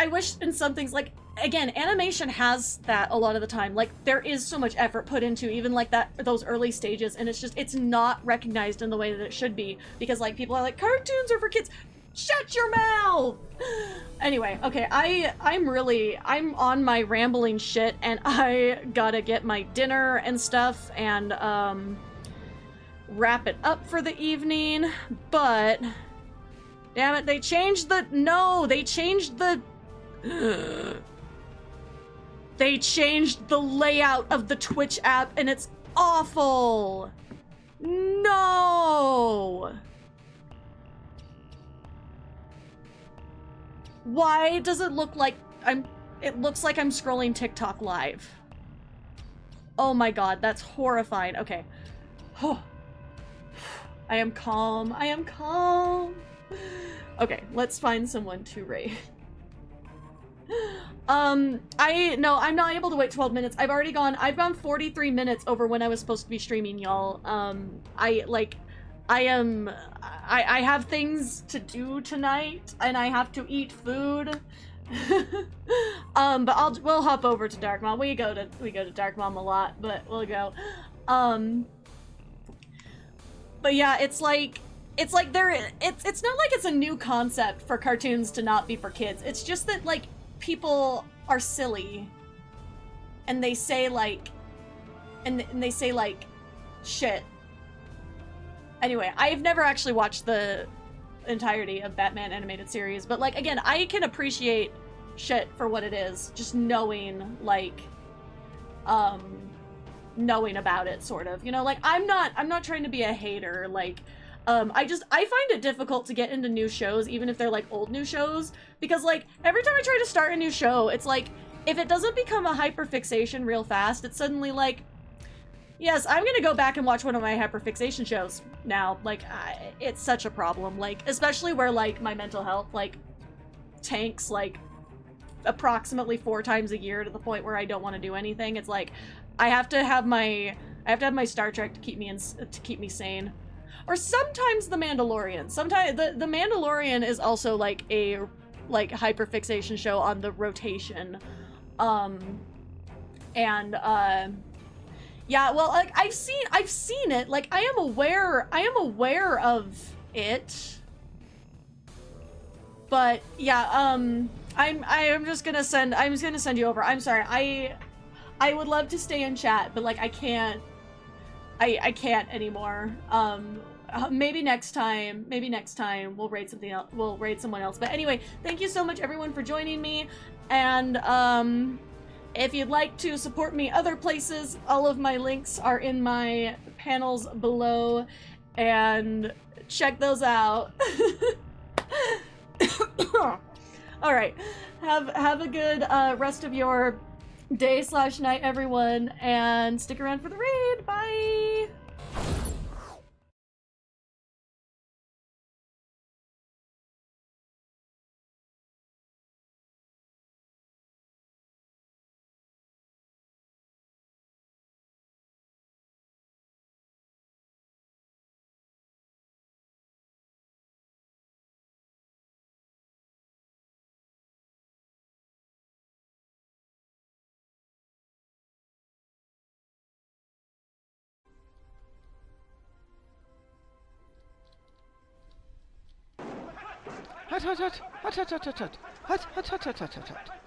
wish in some things, like, again, animation has that a lot of the time. Like, there is so much effort put into even like those early stages, and it's not recognized in the way that it should be, because like people are like, cartoons are for kids. Shut your mouth! Anyway, okay, I'm on my rambling shit, and I gotta get my dinner and stuff and wrap it up for the evening, but Damn it, they changed the... No, they changed the... They changed the layout of the Twitch app, and it's awful! No! Why does it look like it looks like I'm scrolling TikTok live? Oh my god, that's horrifying. Okay. I am calm. I am calm. Okay, let's find someone to raid. I'm not able to wait 12 minutes. I've gone 43 minutes over when I was supposed to be streaming, y'all. I have things to do tonight, and I have to eat food. But we'll hop over to Dark Mom. We go to Dark Mom a lot, but we'll go. But yeah, it's not like it's a new concept for cartoons to not be for kids. It's just that, like, people are silly, and they say like shit. Anyway, I've never actually watched the entirety of Batman animated series, but, like, again, I can appreciate shit for what it is, just knowing, like, knowing about it, sort of, you know, like, I'm not trying to be a hater, like, I find it difficult to get into new shows, even if they're, like, old new shows, because, like, every time I try to start a new show, it's like, if it doesn't become a hyperfixation real fast, it's suddenly like, yes, I'm gonna go back and watch one of my hyperfixation shows now. Like, it's such a problem, like, especially where, like, my mental health, like, tanks, like, approximately 4 times a year to the point where I don't want to do anything. It's like, I have to have my Star Trek to keep me sane. Or sometimes The Mandalorian. Sometimes the Mandalorian is also, like, a, like, hyperfixation show on the rotation. Yeah, well, like, I've seen it. Like, I am aware of it. But yeah, I'm just gonna send you over. I'm sorry. I would love to stay in chat, but, like, I can't anymore. Maybe next time we'll raid something else. We'll raid someone else. But anyway, thank you so much, everyone, for joining me. And if you'd like to support me other places, all of my links are in my panels below, and check those out. All right, have a good rest of your day/night, everyone, and stick around for the raid. Bye. Hut, hut, hut, hut, hut, hut, hut, hut, hut, hut, hut, hut, hut, hut.